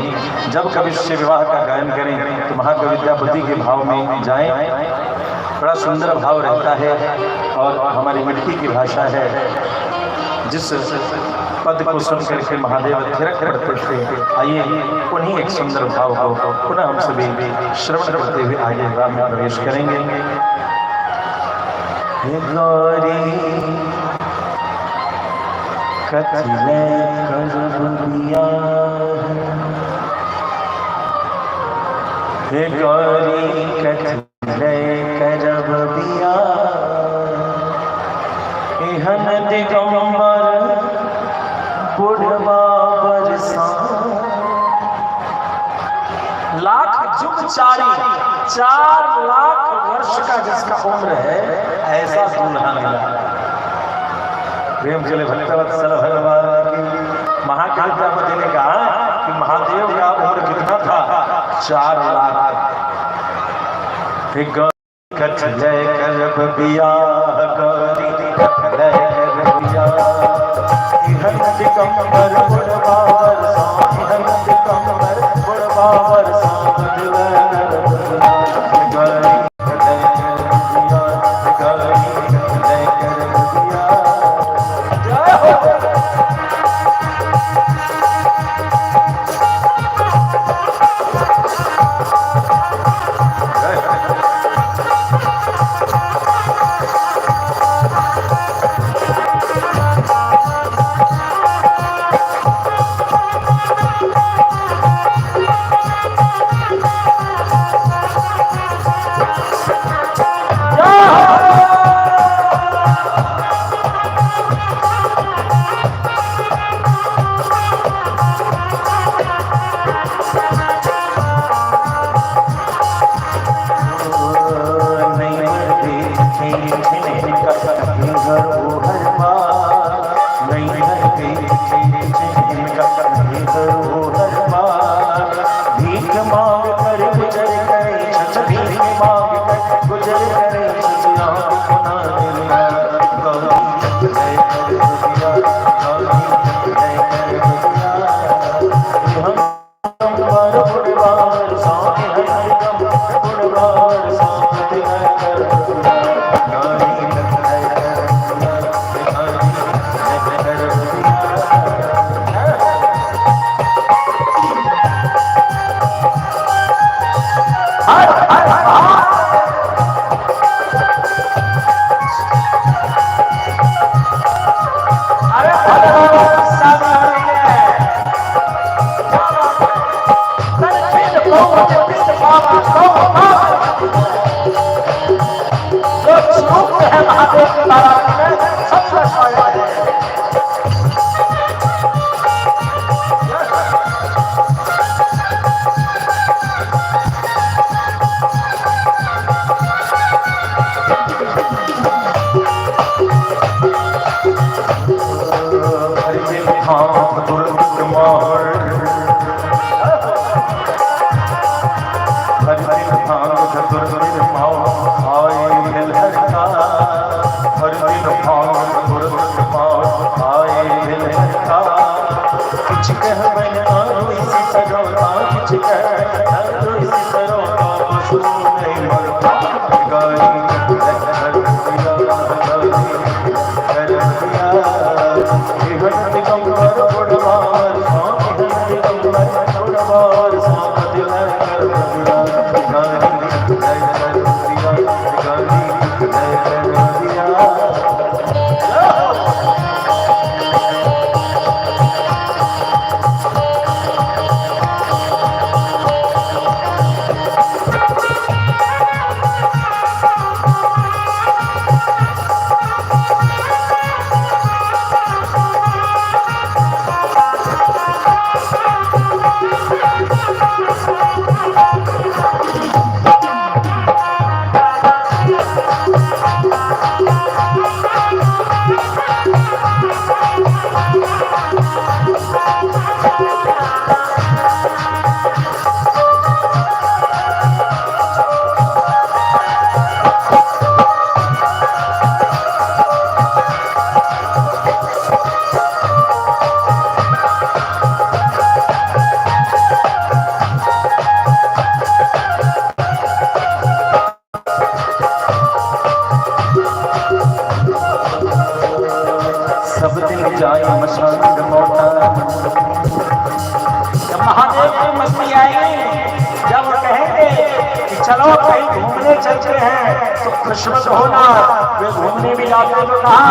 जब कभी शिव विवाह का गायन करें तो महाकवि विद्यापति के भाव में जाएं। बड़ा सुंदर भाव रहता है और हमारी मिट्टी की भाषा है। जिस पद को सुन करके महादेव थिरक पड़ते थे, आइए उन्हीं एक सुंदर भाव को पुनः हम सभी श्रवण करते हुए आगे राम में प्रवेश करेंगे। हे गौरी कथले करबिया, हे गौरी कथले करब बिया, एहन दिगंबर बुढ़वा बरसा। लाख जुग चारी, 4 लाख वर्ष का जिसका उम्र है, ऐसा दूल्हा मिला। प्रेम चले भक्तवत्सल भगवान की। महाकाल विद्यापति ने कहा कि महादेव का उम्र कितना था? 4 लाख। कथले करब बिया, गौरी कथले करब बिया, इहन दिगंबर बुढ़वा बरसा, इहन दिगंबर बुढ़वा बरसा। चलो कहीं घूमने चलते हैं तो खुशमत होना। वे घूमने भी जाते तो कहा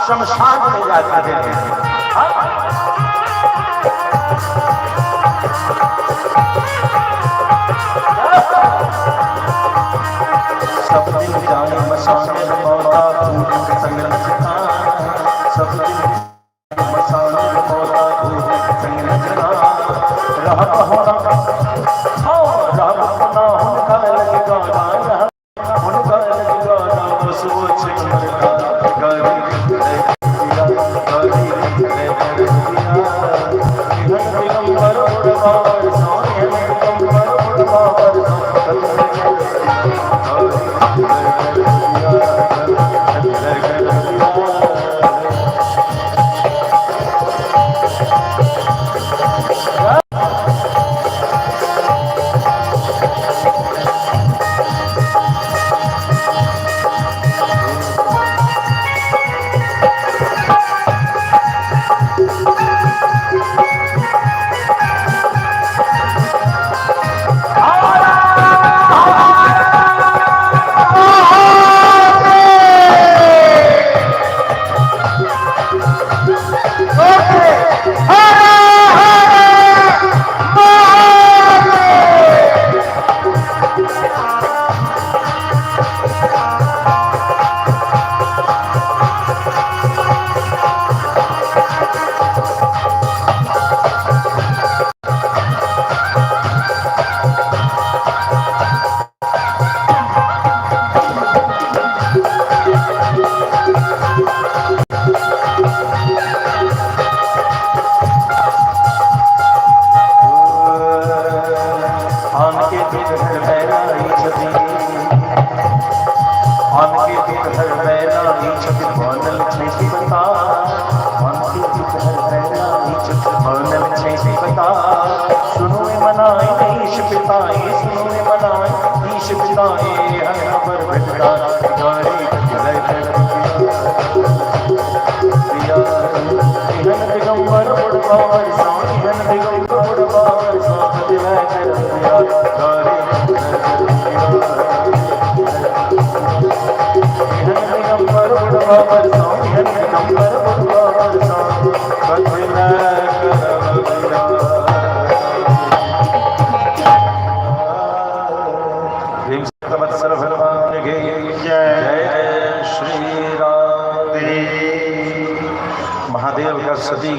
शमशान में जाते हैं। सब दिन जाने मसाने मौला भूत संग नचना, सब दिन मसाने मौला भूत संग नचना। रहत होना राम होना उनका लगेगा गाना, उनका लगेगा नाम सोच मरना। गाली दिया गाली दिगंबर उड़वार सोने दिगंबर उड़वार पितहर बैला नीच बनल छै बता मांके पितहर बैला नीच बनल छै बता सुनो मनाए ईश पिताए सुनो मनाए ईश पिताए हर खबर भटका गारी लय कर दिया इहन दिगंबर उड़बार सा इहन दिगंबर उड़बार सा दिया कर दिया गारी इहन दिगंबर उड़बार सा इहन दिगंबर उड़बार सा दिया कर दिया वत्सल भगवान के जय श्री राम। महादेव का सती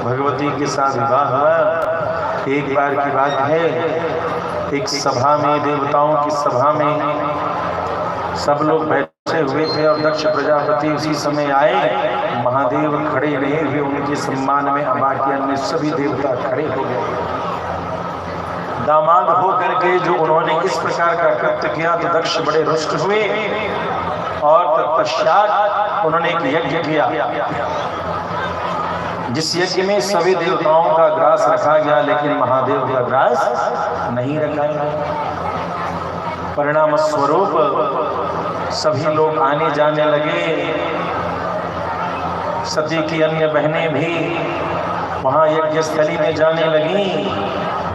भगवती के साथ विवाह हुआ। एक बार की बात है, एक सभा में, देवताओं की सभा में सब लोग बैठे हुए थे और दक्ष प्रजापति उसी समय आए। महादेव खड़े रहे हुए उनके सम्मान में, बाकी अन्य सभी देवता खड़े हो गए। दामाद होकर के जो उन्होंने इस प्रकार का कृत्य किया तो दक्ष बड़े रुष्ट हुए और तत्पश्चात उन्होंने एक यज्ञ किया, जिस यज्ञ में सभी देवताओं का ग्रास रखा गया, लेकिन महादेव का ग्रास नहीं रखा गया। परिणाम स्वरूप सभी लोग आने जाने लगे। सती की अन्य बहनें भी वहां यज्ञ स्थली में जाने लगी।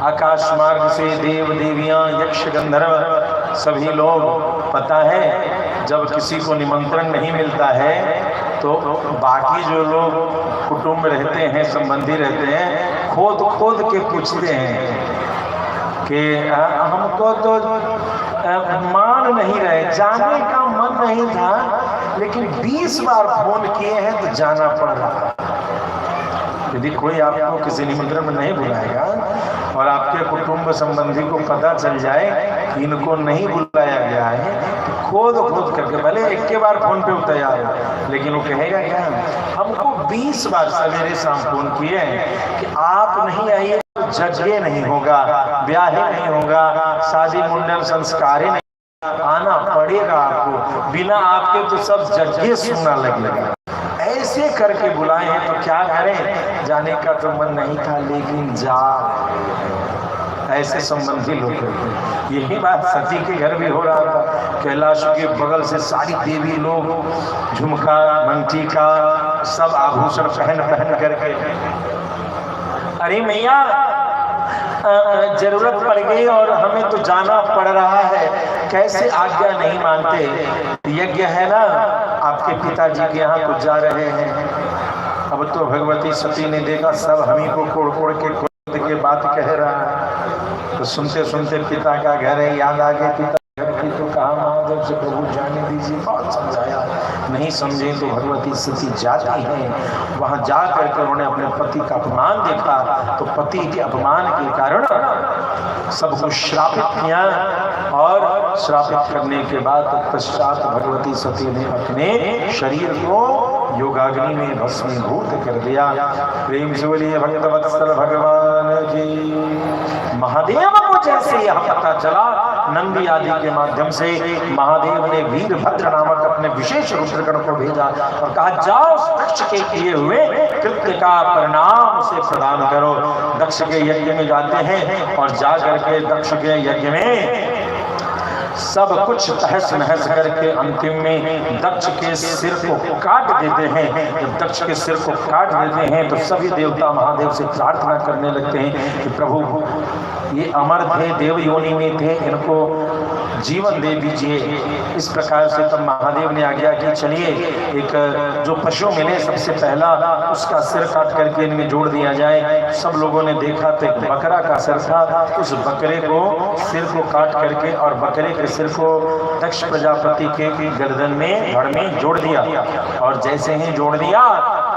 आकाश मार्ग से देव देवियां यक्ष गंधर्व सभी लोग, पता है जब किसी को निमंत्रण नहीं मिलता है तो बाकी जो लोग कुटुंब रहते हैं, संबंधी रहते हैं, खोद खोद के पूछते हैं कि हमको तो मान नहीं रहे, जाने का मन नहीं था, लेकिन 20 बार फोन किए हैं तो जाना पड़ रहा। यदि कोई आपको किसी निमंत्रण में नहीं बुलाएगा और आपके कुटुंब संबंधी को पता चल जाए कि इनको नहीं बुलाया गया है तो खोद खोद करके, भले एक के बार फोन पे तैयार हो, लेकिन वो कहेगा क्या, हमको 20 बार सवेरे शाम फोन किए हैं कि आप नहीं आइए तो जज्ञे नहीं होगा, ब्याह नहीं होगा, शादी मुंडन संस्कार नहीं, आना पड़ेगा आपको, बिना आपके तो सब जज्ञे सुनना लगेगा। ऐसे करके बुलाए हैं तो क्या करें, जाने का तो मन नहीं था लेकिन जा, ऐसे संबंधी लोग करते हैं। यही बात सती के घर भी हो रहा था। कैलाश के बगल से सारी देवी लोग झुमका मंटी का सब आभूषण पहन पहन करके, अरे मैया जरूरत पड़ गई और हमें तो जाना पड़ रहा है, कैसे आज्ञा नहीं मानते, यज्ञ है ना, आपके पिताजी के यहाँ कुछ जा रहे हैं। अब तो भगवती सती ने देखा सब हमी को कोड़ कोड़ के बात कह रहा है, तो सुनते सुनते पिता का घर है, याद आ गया पिता घर की, तो कहा महादेव से प्रभु जाने दीजिए, बहुत समझाया, नहीं समझे तो भगवती सती जाती हैं। वहाँ जा करके उन्होंने अपने पति का अपमान देखा, तो पति के अपमान के कारण सबको श्रापित किया और श्रापित करने के बाद पश्चात भगवती सती ने अपने शरीर को योगाग्नि में भस्मीभूत कर दिया। प्रेम से बोलिए भक्तवत्सल भगवान की। महादेव को जैसे यह पता चला नंदी आदि के माध्यम से, महादेव ने वीरभद्र नामक अपने विशेष रुद्रगण को भेजा और कहा जाओ दक्ष के किए हुए कृत्य का परिणाम से प्रदान करो। दक्ष के यज्ञ में जाते हैं और जा करके दक्ष के यज्ञ में सब कुछ तहस नहस करके अंतिम में दक्ष के सिर को काट देते हैं। जब दक्ष के सिर को काट देते हैं तो सभी देवता महादेव से प्रार्थना करने लगते हैं कि प्रभु ये अमर थे, देव योनि में थे, इनको जीवन दे दीजिए। इस प्रकार से तब महादेव ने आज्ञा की चलिए एक जो पशु मिले सबसे पहला उसका सिर काट करके इनमें जोड़ दिया जाए। सब लोगों ने देखा तो एक बकरा का सिर था, उस बकरे को सिर को काट करके और बकरे के सिर को दक्ष प्रजापति के गर्दन में धड़ में जोड़ दिया। और जैसे ही जोड़ दिया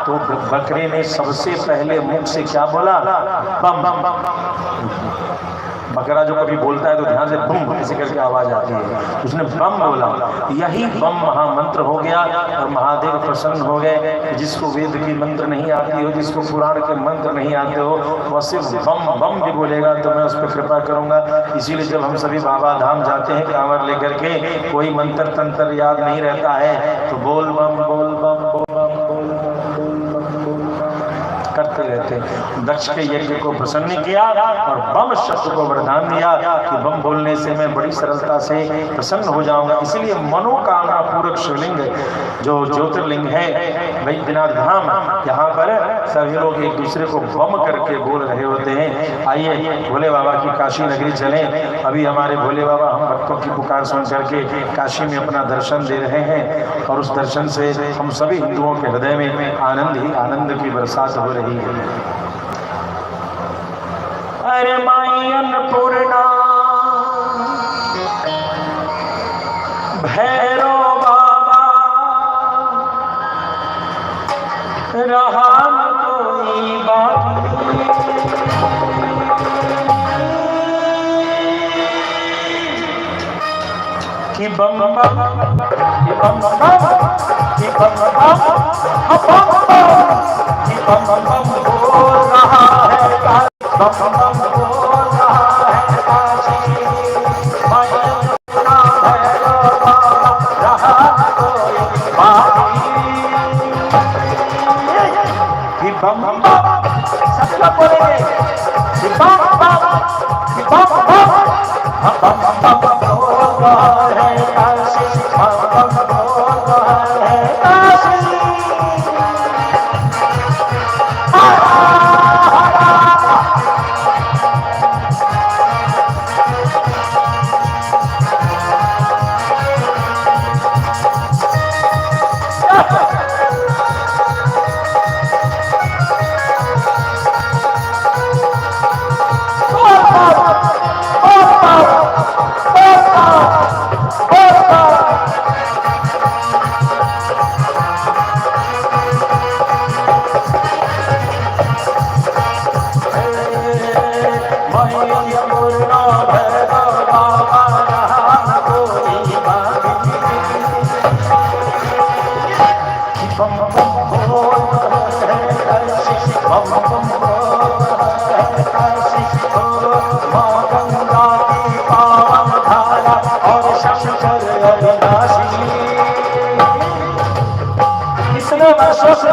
तो बकरे ने सबसे पहले मुख से क्या बोला, बम बम बम। बकरा जो कभी बोलता है तो ध्यान से बम ऐसे करके आवाज आती है, उसने बम बोला, यही बम महामंत्र हो गया और महादेव प्रसन्न हो गए। जिसको वेद की मंत्र नहीं आती हो, जिसको पुराण के मंत्र नहीं आते हो, वह सिर्फ बम बम भी बोलेगा तो मैं उस पर कृपा करूंगा। इसीलिए जब हम सभी बाबा धाम जाते हैं कांवर लेकर के, कोई मंत्र तंत्र याद नहीं रहता है तो बोल बम बोल बम बोल बम बोल बम करते रहते हैं। दक्ष के यज्ञ को प्रसन्न किया और बम शब्द को वरदान दिया कि बम बोलने से मैं बड़ी सरलता से प्रसन्न हो जाऊंगा। इसलिए मनोकामना पूरक शिवलिंग जो ज्योतिर्लिंग है वैद्यनाथ धाम, यहाँ पर सभी लोग एक दूसरे को बम करके बोल रहे होते हैं। आइए भोले बाबा की काशी नगरी चलें। अभी हमारे भोले बाबा हम भक्तों की पुकार सुन करके काशी में अपना दर्शन दे रहे हैं और उस दर्शन से हम सभी हिंदुओं के हृदय में आनंद ही आनंद की बरसात हो रही है। अरे माई अन्नपूर्णा भैरो बाबा रहा कोई बाकी, कि बम बम कि बम बम कि बम बम कि बम बम बोल रहा है, बम बम बोल रहा है काशी। माई अन्नपूर्णा भैरो बाबा रहा कोई बाकी, कि बम बम सब लोग बोलेंगे कि बम बम कि बम बम बम बम बोल रहा है काशी, बम बम बोल रहा है काशी।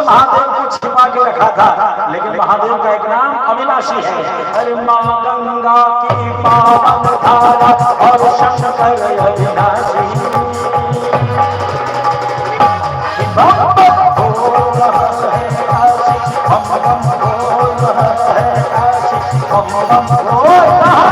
महादेव को छिपा के रखा था, लेकिन महादेव का एक नाम अविनाशी है। अरे माँ गंगा की पावन धारा और शंकर अविनाशी, बम बम बोल रहा है काशी, बम बम बोल रहा है काशी, बम बम बोल रहा है।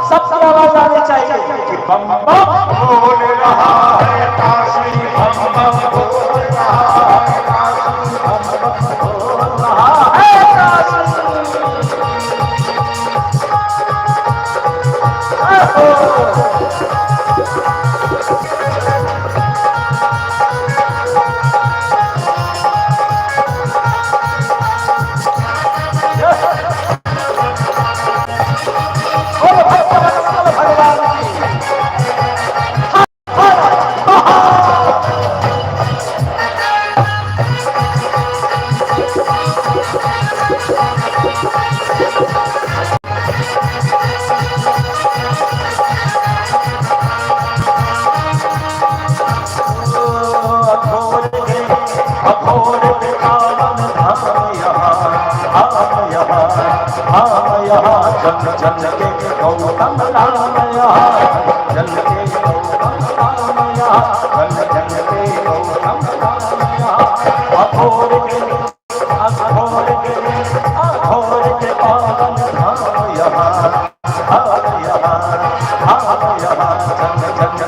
सबसे आवाज आनी चाहिए कि बम बम बोल रहा है काशी, बम बम बोल रहा है काशी, बम बम बोल रहा है काशी।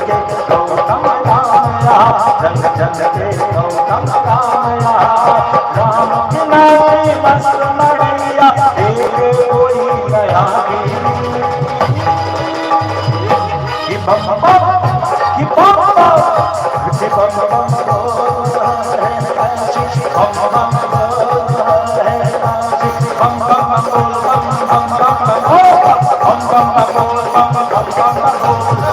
के गौतम रामया, जग जग के गौतम रामया। राम की नाई मस्त मड़ैया, देखे कोई नया कि बम बम कि बम बम कि बम बम है काशी, बम बम है काशी, बम बम बोल बम बम बम बोल, बम बम बोल बम बम बम बोल,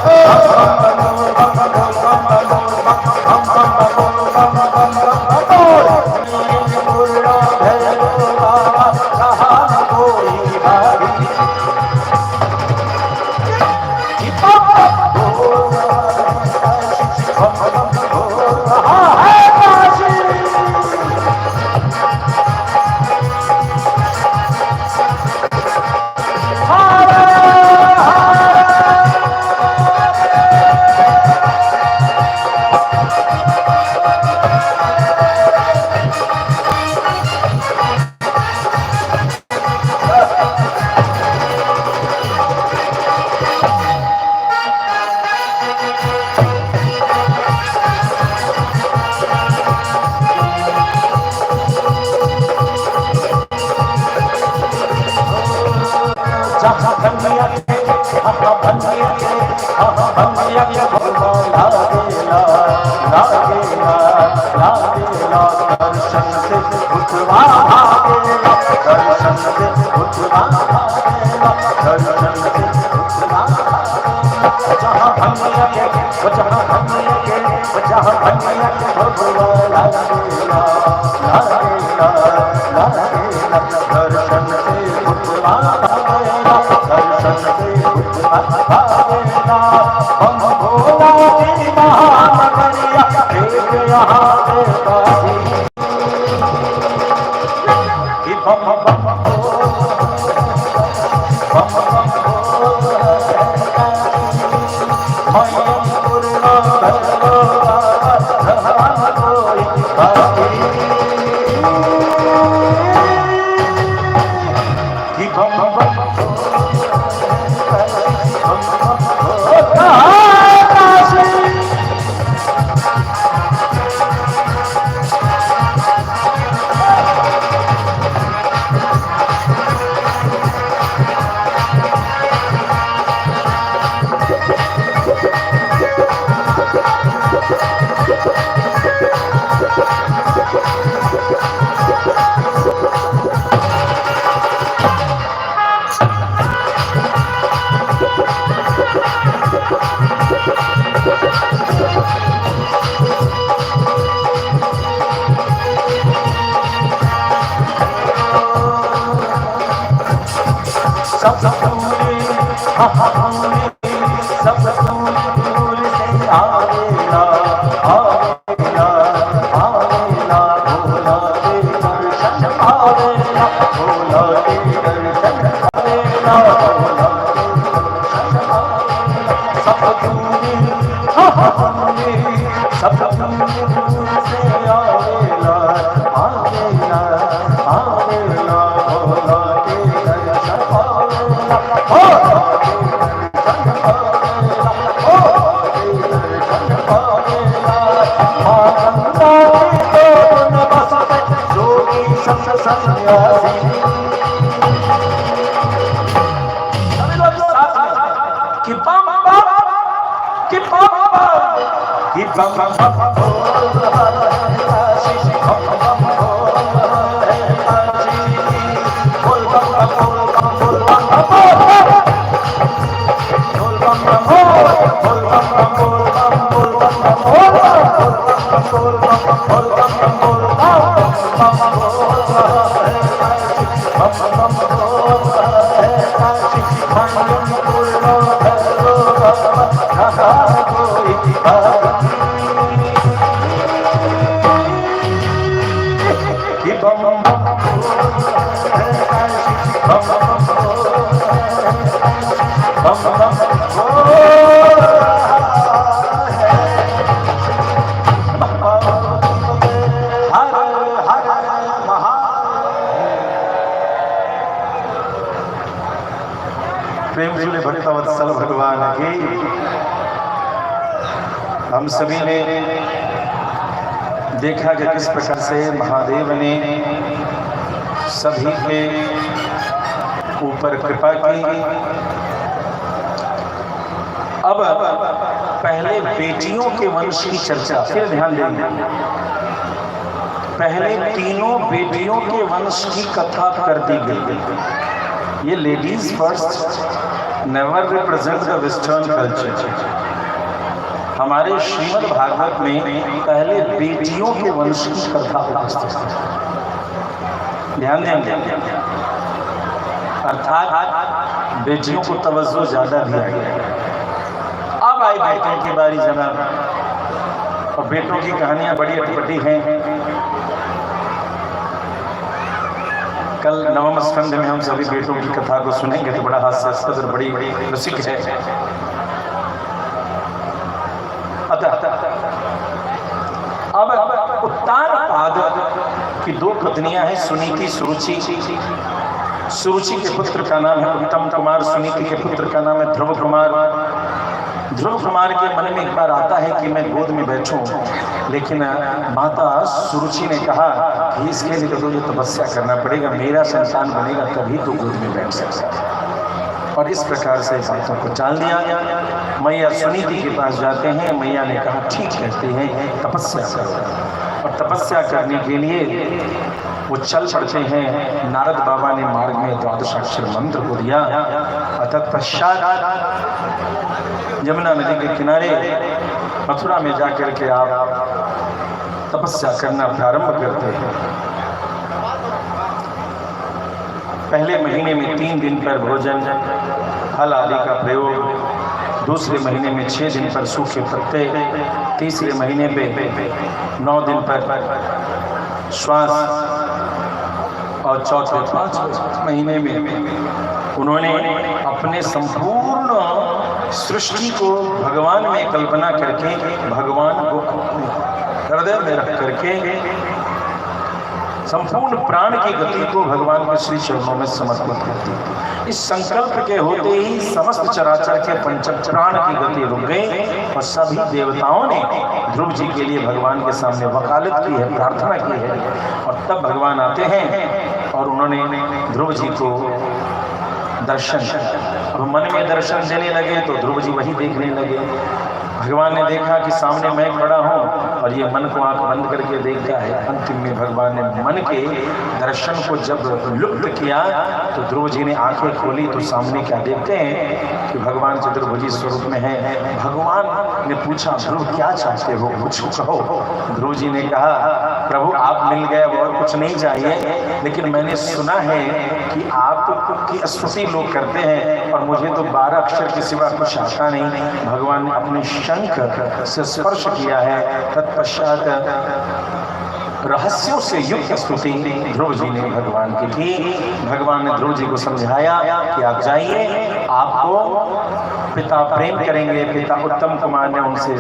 दर्शन से उठवा भागेला, दर्शन से उठवा भागेला, दर्शन से उठवा भागेला। जहाँ भंगिया के जहाँ भंगिया के जहाँ भंगिया के भगवा लागेला, लागेला लागेला, दर्शन से उठवा भागेला, दर्शन से उठवा भागेला। बम भोला की महानगरिया, एक यहाँ देता बम बम बम बम सब दूर से आवेला, आवेला आवेला, भोला के दर्शन आवेला, भोला के दर्शन आवेला, भोला के दर्शन आवेला। सब दूर से आवेला, आवेला आवेला, भोला के दर्शन आवेला, प्रेम से भक्तवत्सल भगवान की हम सभी ने देखा कि किस प्रकार से महादेव ने सभी के ऊपर कृपा की। अब पहले बेटियों के वंश की चर्चा, फिर ध्यान देंगे। पहले तीनों बेटियों के वंश की कथा कर दी गई। ये ladies first never represent the western culture. हमारे श्रीमद् भागवत में पहले बेटियों के वंश की कथा उपस्थित है। ध्यान देंगे, अर्थात बेटियों को तवज्जो ज्यादा दिया गया। अब आई बेटों की बारी जनाब, और बेटों की कहानियां बड़ी अटपटी हैं। कल नवम स्कंद में हम सभी बेटों की कथा को सुनेंगे तो बड़ा हास्यास्पद और बड़ी रसिक है। अब उत्तानपाद की दो पत्नियां हैं, सुनीति सुरुचि। सुरुचि के पुत्र का नाम है उत्तम कुमार, सुनीति के पुत्र का नाम है ध्रुव कुमार। ध्रुव कुमार के मन में एक बार आता है कि मैं गोद में बैठूं, लेकिन माता सुरुचि ने कहा कि इसके लिए तो तुझे तपस्या करना पड़ेगा, मेरा संतान बनेगा तभी तो गोद में बैठ सकता। और इस प्रकार से बातों को टाल दिया। मैया सुनीति के पास जाते हैं। मैया ने कहा ठीक कहते हैं, तपस्या करो। और तपस्या करने के लिए वो चल पड़ते हैं। नारद बाबा ने मार्ग में द्वादशाक्षर मंत्र को दिया। तत्पश्चात यमुना नदी के किनारे मथुरा में जाकर के आप तपस्या करना प्रारंभ करते हैं। पहले महीने में 3 दिन पर भोजन फल आदि का प्रयोग, दूसरे महीने में 6 दिन पर सूखे पत्ते, तीसरे महीने पे 9 दिन पर श्वास, और चौथे 5 महीने में उन्होंने अपने संपूर्ण सृष्टि को भगवान में कल्पना करके भगवान को हृदय में रख करके संपूर्ण प्राण की गति को भगवान के श्री चरणों में समर्पित करती है। इस संकल्प के होते ही समस्त चराचर के पंच प्राण की गति रुक गई और सभी देवताओं ने ध्रुव जी के लिए भगवान के सामने वकालत की है, प्रार्थना की है। और तब भगवान आते हैं और उन्होंने ध्रुव जी को दर्शन, और मन में दर्शन देने लगे तो ध्रुव जी वही देखने लगे। भगवान ने देखा कि सामने मैं खड़ा हूँ और ये मन को आंख बंद करके देखता है। अंतिम में भगवान ने मन के दर्शन को जब लुप्त किया तो ध्रुव जी ने आंखें खोली तो सामने क्या देखते हैं कि भगवान चतुर्भुजी स्वरूप में है। भगवान ने पूछा ध्रुव क्या चाहते हो, कुछ कहो। ध्रुव जी ने कहा प्रभु आप मिल गए, अब और कुछ नहीं चाहिए, लेकिन मैंने सुना है कि आपकी स्तुति लोग करते हैं और मुझे तो 12 अक्षर के सिवा कुछ आता नहीं। भगवान ने अपने शंख से स्पर्श किया है। तत्पश्चात रहस्यों से युक्त स्तुति ध्रुव जी ने भगवान की की। भगवान ने ध्रुव जी को समझाया कि आप जाइए, आपको पिता प्रेम करेंगे। पिता उत्तम कुमार ने उनसे,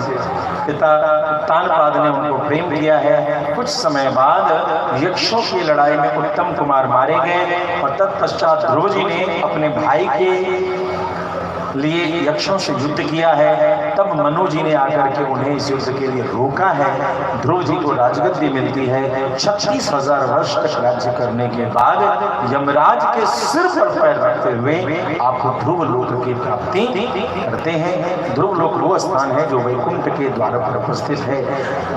पिता उत्तानपाद ने उनको प्रेम किया है। कुछ समय बाद यक्षों की लड़ाई में उत्तम कुमार मारे गए और तत्पश्चात ध्रुव जी ने अपने भाई के लिए यक्षों से युद्ध किया है। तब मनु जी ने आकर के उन्हें इस युद्ध के लिए रोका है। ध्रुव जी को राजगद्दी मिलती है। 36,000 वर्ष तक राज्य करने के बाद यमराज के सिर पर पैर रखते हुए आपको ध्रुव लोक की प्राप्ति करते हैं। ध्रुव लोक वो स्थान है जो वैकुंठ के द्वार पर उपस्थित है,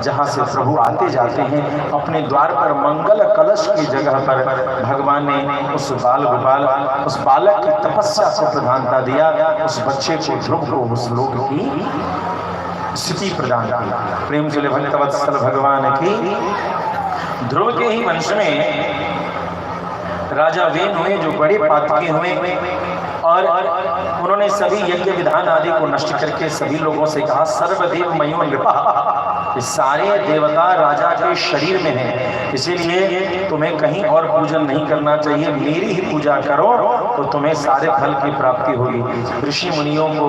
जहाँ से प्रभु आते जाते हैं। अपने द्वार पर मंगल कलश की जगह पर भगवान ने उस बाल गोपाल, उस बालक की तपस्या को प्रधानता दिया। उस बच्चे को ध्रुव को उस लोक की स्थिति प्रदान की। प्रेम के लिए भक्तवत्सल भगवान की। ध्रुव के ही वंश में राजा वेन हुए जो बड़े पातकी हुए और उन्होंने सभी यज्ञ विधान आदि को नष्ट करके सभी लोगों से कहा सर्वदेव मयो नृपः, सारे देवता राजा के शरीर में हैं, इसीलिए तुम्हें कहीं और पूजन नहीं करना चाहिए, मेरी ही पूजा करो तो तुम्हें सारे फल की प्राप्ति होगी। ऋषि मुनियों को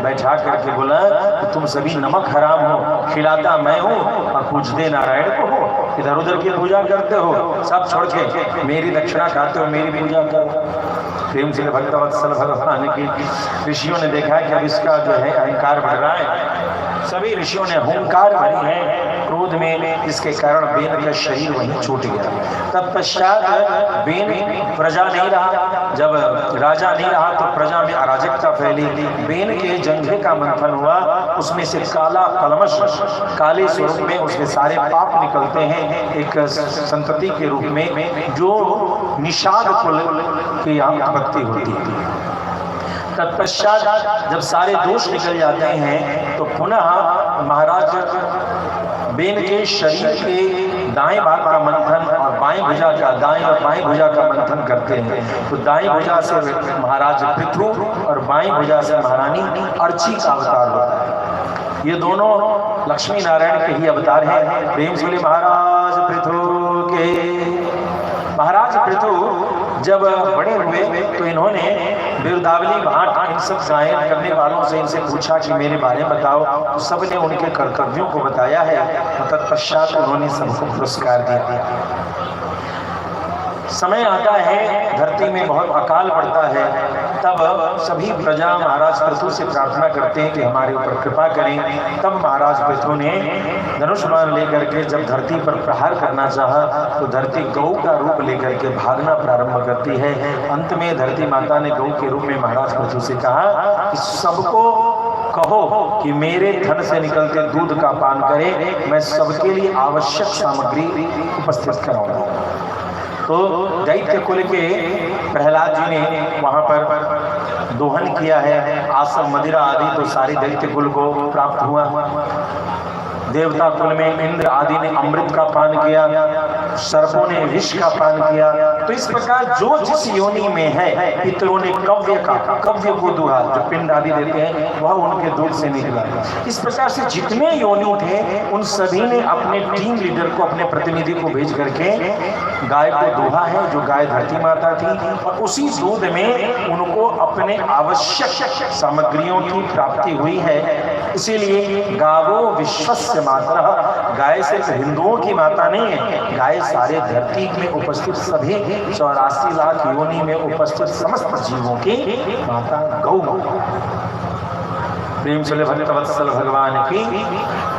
बैठा करके बोला कि तुम सभी नमक हराम हो, खिलाता मैं हूँ और पूजते नारायण को हो, इधर उधर की पूजा करते हो, सब छोड़ के मेरी दक्षिणा खाते हो, मेरी पूजा करो। प्रेम से भक्तवत्सल भगवान की ऋषियों ने देखा कि अब इसका जो है अहंकार बढ़ रहा है, सभी ऋषियों ने हुंकार भरी है क्रोध में, इसके कारण बेन का शरीर वहीं छूट गया। तत्पश्चात बेन प्रजा नहीं रहा, जब राजा नहीं रहा तो प्रजा में अराजकता फैली। बेन के जंघे का मंथन हुआ, उसमें से काला कलमश, काले स्वरूप में उसके सारे पाप निकलते हैं एक संतति के रूप में, जो निषाद कुल की यहाँ उत्पत्ति होती है। तत्पश्चात जब सारे दोष निकल जाते हैं तो पुनः महाराज बेन के शरीर के दाएं भाग का मंथन और बाएं भुजा का, दाएं और बाएं भुजा का मंथन करते हैं। तो दाएं भुजा से महाराज पृथु और बाएं भुजा से महारानी अर्ची का अवतार होता है। ये दोनों लक्ष्मी नारायण के ही अवतार हैं। प्रेम से बोले महाराज पृथु के। महाराज पृथु जब बड़े हुए तो इन्होंने बिरदावली भाट इन सब गायन करने वालों से इनसे पूछा कि मेरे बारे में बताओ, तो सबने उनके कर्तव्यों को बताया है। तत्पश्चात उन्होंने सबको पुरस्कार दिया। समय आता है धरती में बहुत अकाल पड़ता है, तब सभी प्रजा महाराज पृथु से प्रार्थना करते हैं कि हमारे ऊपर कृपा करें। तब महाराज पृथु ने धनुष बाण लेकर के जब धरती पर प्रहार करना चाहा तो धरती गौ का रूप लेकर के भागना प्रारंभ करती है। अंत में धरती माता ने गौ के रूप में महाराज पृथु से कहा कि सबको कहो कि मेरे थन से निकलते दूध का पान करें, मैं सबके लिए आवश्यक सामग्री उपस्थित कराऊंगा। तो दैत्य कुल के प्रहलाद जी ने वहाँ पर दोहन किया है, आसव मदिरा आदि तो सारी दैत्य कुल को प्राप्त हुआ। देवता कुल में इंद्र आदि ने अमृत का पान किया, सर्पों ने विष का पान किया। तो इस प्रकार जो जिस योनि में है, पितरों ने कव्य को दुहा, जो पिंड आदि देते हैं वह उनके दूध से निकला। इस प्रकार से जितने योनि थे उन सभी ने अपने टीम लीडर को, अपने प्रतिनिधि को भेज करके गाय को दुहा है, जो गाय धरती माता थी, और उसी दूध में उनको अपने आवश्यक सामग्रियों की प्राप्ति हुई है। इसीलिए गावो विश्वस्य माता, गाय सिर्फ हिंदुओं की माता नहीं है, गाय सारे धरती में उपस्थित सभी 84 लाख योनि में उपस्थित समस्त जीवों की माता गौ। प्रेम से भक्तवत्सल भगवान की।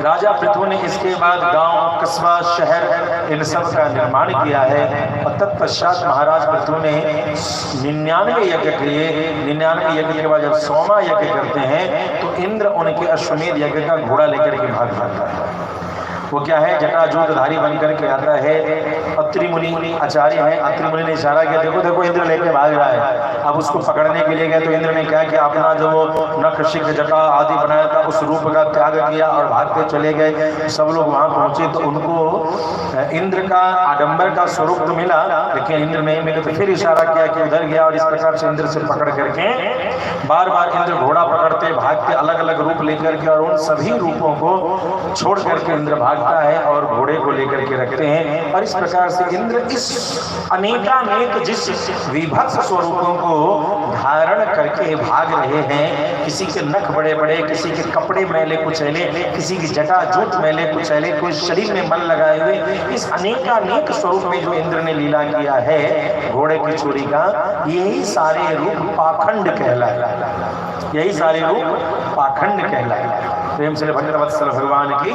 राजा पृथु ने इसके बाद गांव, कस्बा, शहर इन सब का निर्माण किया है। और तत्पश्चात महाराज पृथु ने 99 यज्ञ किए। 99 यज्ञ के बाद जब 100वां यज्ञ करते हैं तो इंद्र उनके अश्वमेध यज्ञ का घोड़ा लेकर के भाग जाता है। वो क्या है, जटाजूटधारी बनकर के आता है। अत्रि मुनि आचार्य है, अत्रि मुनि ने इशारा किया, देखो देखो इंद्र लेके भाग रहा है। अब उसको पकड़ने के लिए गए तो इंद्र ने क्या किया, अपना जो नख, शिख, जटा आदि बनाया था उस रूप का त्याग किया और भागते चले गए। सब लोग वहां पहुंचे तो उनको इंद्र का आडंबर का स्वरूप तो मिला, लेकिन इंद्र नहीं मिले तो फिर इशारा किया कि उधर गया। और इस प्रकार से इंद्र से पकड़ करके बार बार इंद्र घोड़ा पकड़ते, भागते, अलग अलग रूप लेकर के, और उन सभी रूपों को छोड़ करके इंद्र भागता है और घोड़े को लेकर के रखते हैं। और इस प्रकार से इंद्र इस अनेकानेक जिस विभत्स स्वरूपों को धारण करके भाग रहे हैं, किसी के नख बड़े बड़े, किसी के कपड़े मैले कुचैले, किसी की जटा जूट मैले कुचैले, कोई शरीर में मन लगाए हुए, इस अनेकानेक स्वरूप में जो इंद्र ने लीला किया है घोड़े की चोरी का, यही सारे रूप पाखंड कहलाए। यही सारे रूप पाखंड कहलाए। प्रेम से भक्तवत्सल भगवान की।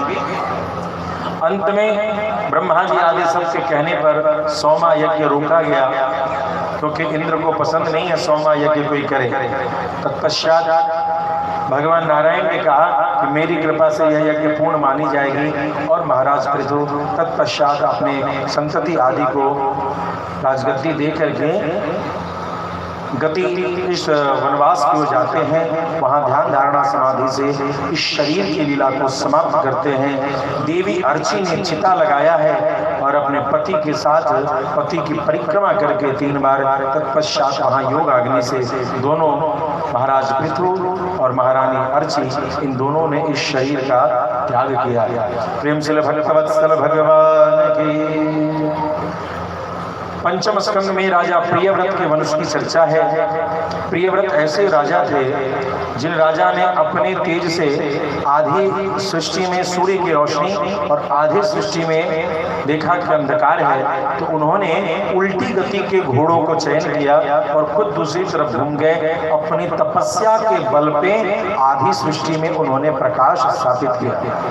अंत में ब्रह्मा जी आदि सब के कहने पर 100वां यज्ञ रोका गया, क्योंकि इंद्र को पसंद नहीं है 100वां यज्ञ कोई करे। तत्पश्चात भगवान नारायण ने कहा कि मेरी कृपा से यह यज्ञ पूर्ण मानी जाएगी। और महाराज पृथु तत्पश्चात अपने संतति आदि को राजगद्दी दे करके गति इस वनवास की ओर जाते हैं। वहाँ ध्यान धारणा समाधि से इस शरीर की लीला को समाप्त करते हैं। देवी अर्ची ने चिता लगाया है और अपने पति के साथ पति की परिक्रमा करके 3 बार तत्पश्चात वहाँ योग अग्नि से दोनों महाराज पृथु और महारानी अर्ची, इन दोनों ने इस शरीर का त्याग किया। प्रेम से भक्तवत्सल भगवान की। पंचम स्कंद में राजा प्रियव्रत के वंश की चर्चा है। प्रियव्रत ऐसे राजा थे जिन राजा ने अपने तेज से आधी सृष्टि में सूर्य की रोशनी और आधी सृष्टि में देखा कि अंधकार है, तो उन्होंने उल्टी गति के घोड़ों को चयन किया और खुद दूसरी तरफ घूम गए। अपनी तपस्या के बल पे आधी सृष्टि में उन्होंने प्रकाश स्थापित किया।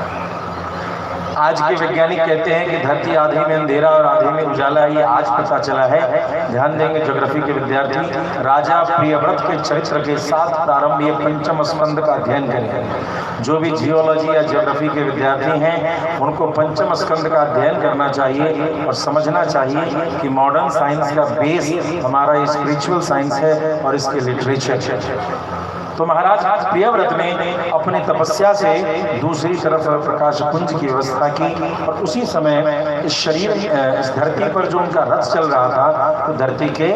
आज के वैज्ञानिक कहते हैं कि धरती आधे में अंधेरा और आधे में उजाला है, ये आज पता चला है। ध्यान देंगे ज्योग्राफी के विद्यार्थी, राजा प्रियव्रत के चरित्र के साथ प्रारंभ ये पंचम स्कंद का अध्ययन करें। जो भी जियोलॉजी या ज्योग्राफी के विद्यार्थी हैं उनको पंचम स्कंद का अध्ययन करना चाहिए और समझना चाहिए कि मॉडर्न साइंस का बेस हमारा स्पिरिचुअल साइंस है और इसके लिटरेचर। तो महाराज प्रियव्रत ने अपने तपस्या से दूसरी तरफ प्रकाश पुंज की व्यवस्था की और उसी समय इस शरीर इस धरती पर जो उनका रथ चल रहा था तो धरती के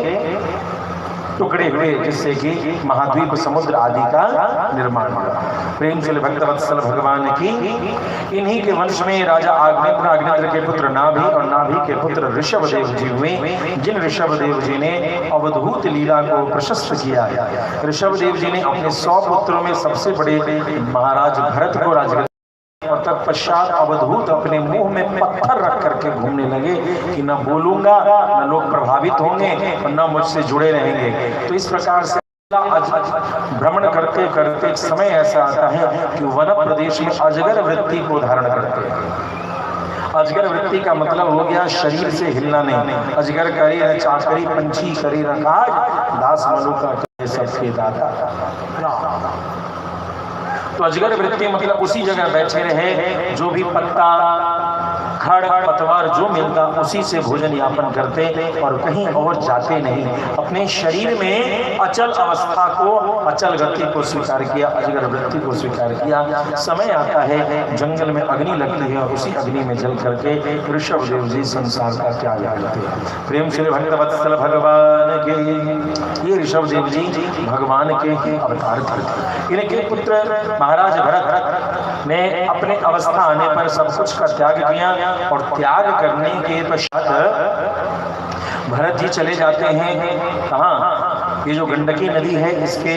टुकड़े हुए, जिससे कि महाद्वीप समुद्र आदि का निर्माण हुआ। प्रेम से भक्तवत्सल भगवान की इन्हीं के वंश में राजा आग्नेत्र के पुत्र नाभि और नाभि के पुत्र ऋषभदेव जी हुए, जिन ऋषभदेव जी ने अवधूत लीला को प्रशस्त किया है। ऋषभदेव जी ने अपने 100 पुत्रों में सबसे बड़े महाराज भरत को राजगद्दी और तत्पश्चात अवधूत अपने मुंह में पत्थर रख करके घूमने लगे कि न बोलूंगा, न लोग प्रभावित होंगे और न मुझसे जुड़े रहेंगे। तो इस प्रकार से भ्रमण करते करते एक समय ऐसा आता है कि वन प्रदेश में अजगर वृत्ति को धारण करते हैं। अजगर वृत्ति का मतलब हो गया शरीर से हिलना नहीं। अजगर करे न चाकरी, पंछी करे न काज, दास मनु का करे सबके दाता। तो अजगर वृत्ति मतलब उसी जगह बैठे रहे, जो भी पत्ता खड़ पतवार जो मिलता उसी से भोजन यापन करते और कहीं और जाते नहीं। अपने शरीर में अचल अवस्था को, अचल गति को स्वीकार किया, अजगर वृत्ति को स्वीकार किया। समय आता है जंगल में अग्नि लगती है और उसी अग्नि में जल करके ऋषभदेव जी संसार का त्याग करते हैं। प्रेम श्री भक्तवत्सल भगवान के ये ऋषभदेव जी भगवान के अवतार थे। इनके पुत्र महाराज भरत ने अपने अवस्था आने पर सब कुछ का त्याग किया और त्याग करने के पश्चात भरत जी चले जाते हैं कहाँ? ये जो गंडकी नदी है इसके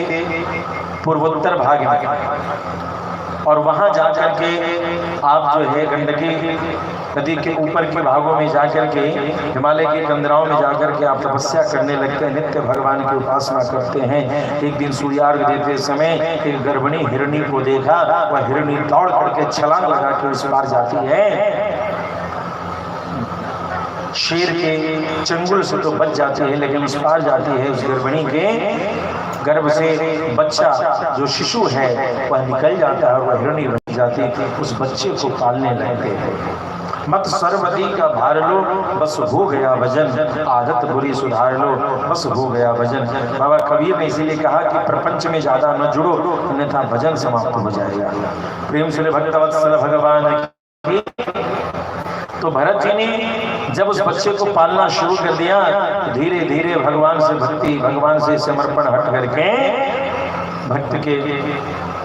पूर्वोत्तर भाग में, और वहां जाकर के आप जो है गंडकी नदी के ऊपर के भागों में जाकर के हिमालय के कंदराओं में जाकर के आप तपस्या करने लगते हैं, नित्य भगवान की उपासना करते हैं। एक दिन सूर्यार्घ देते समय एक गर्भिणी हिरणी को देखा, वह हिरणी दौड़ करके छलांग लगा के उस पार जाती है। शेर के चंगुल से तो बच जाती है लेकिन उस पार जाती है। उस गर्भिणी के गर्भ से बच्चा जो शिशु है वह निकल जाता है और वह हिरणी बन जाती है। उस बच्चे को पालने लगते हैं। मत सर्वदी का भार लो, बस हो गया भजन, आदत बुरी सुधार लो, बस हो गया भजन। बाबा कबीर ने इसीलिए कहा कि प्रपंच में ज्यादा न जुड़ो, अन्यथा भजन समाप्त हो जाएगा। प्रेम से भक्तवत्सल भगवान की। तो भरत जी ने जब उस बच्चे को पालना शुरू कर दिया, धीरे धीरे भगवान से भक्ति, भगवान से समर्पण हट करके भक्त के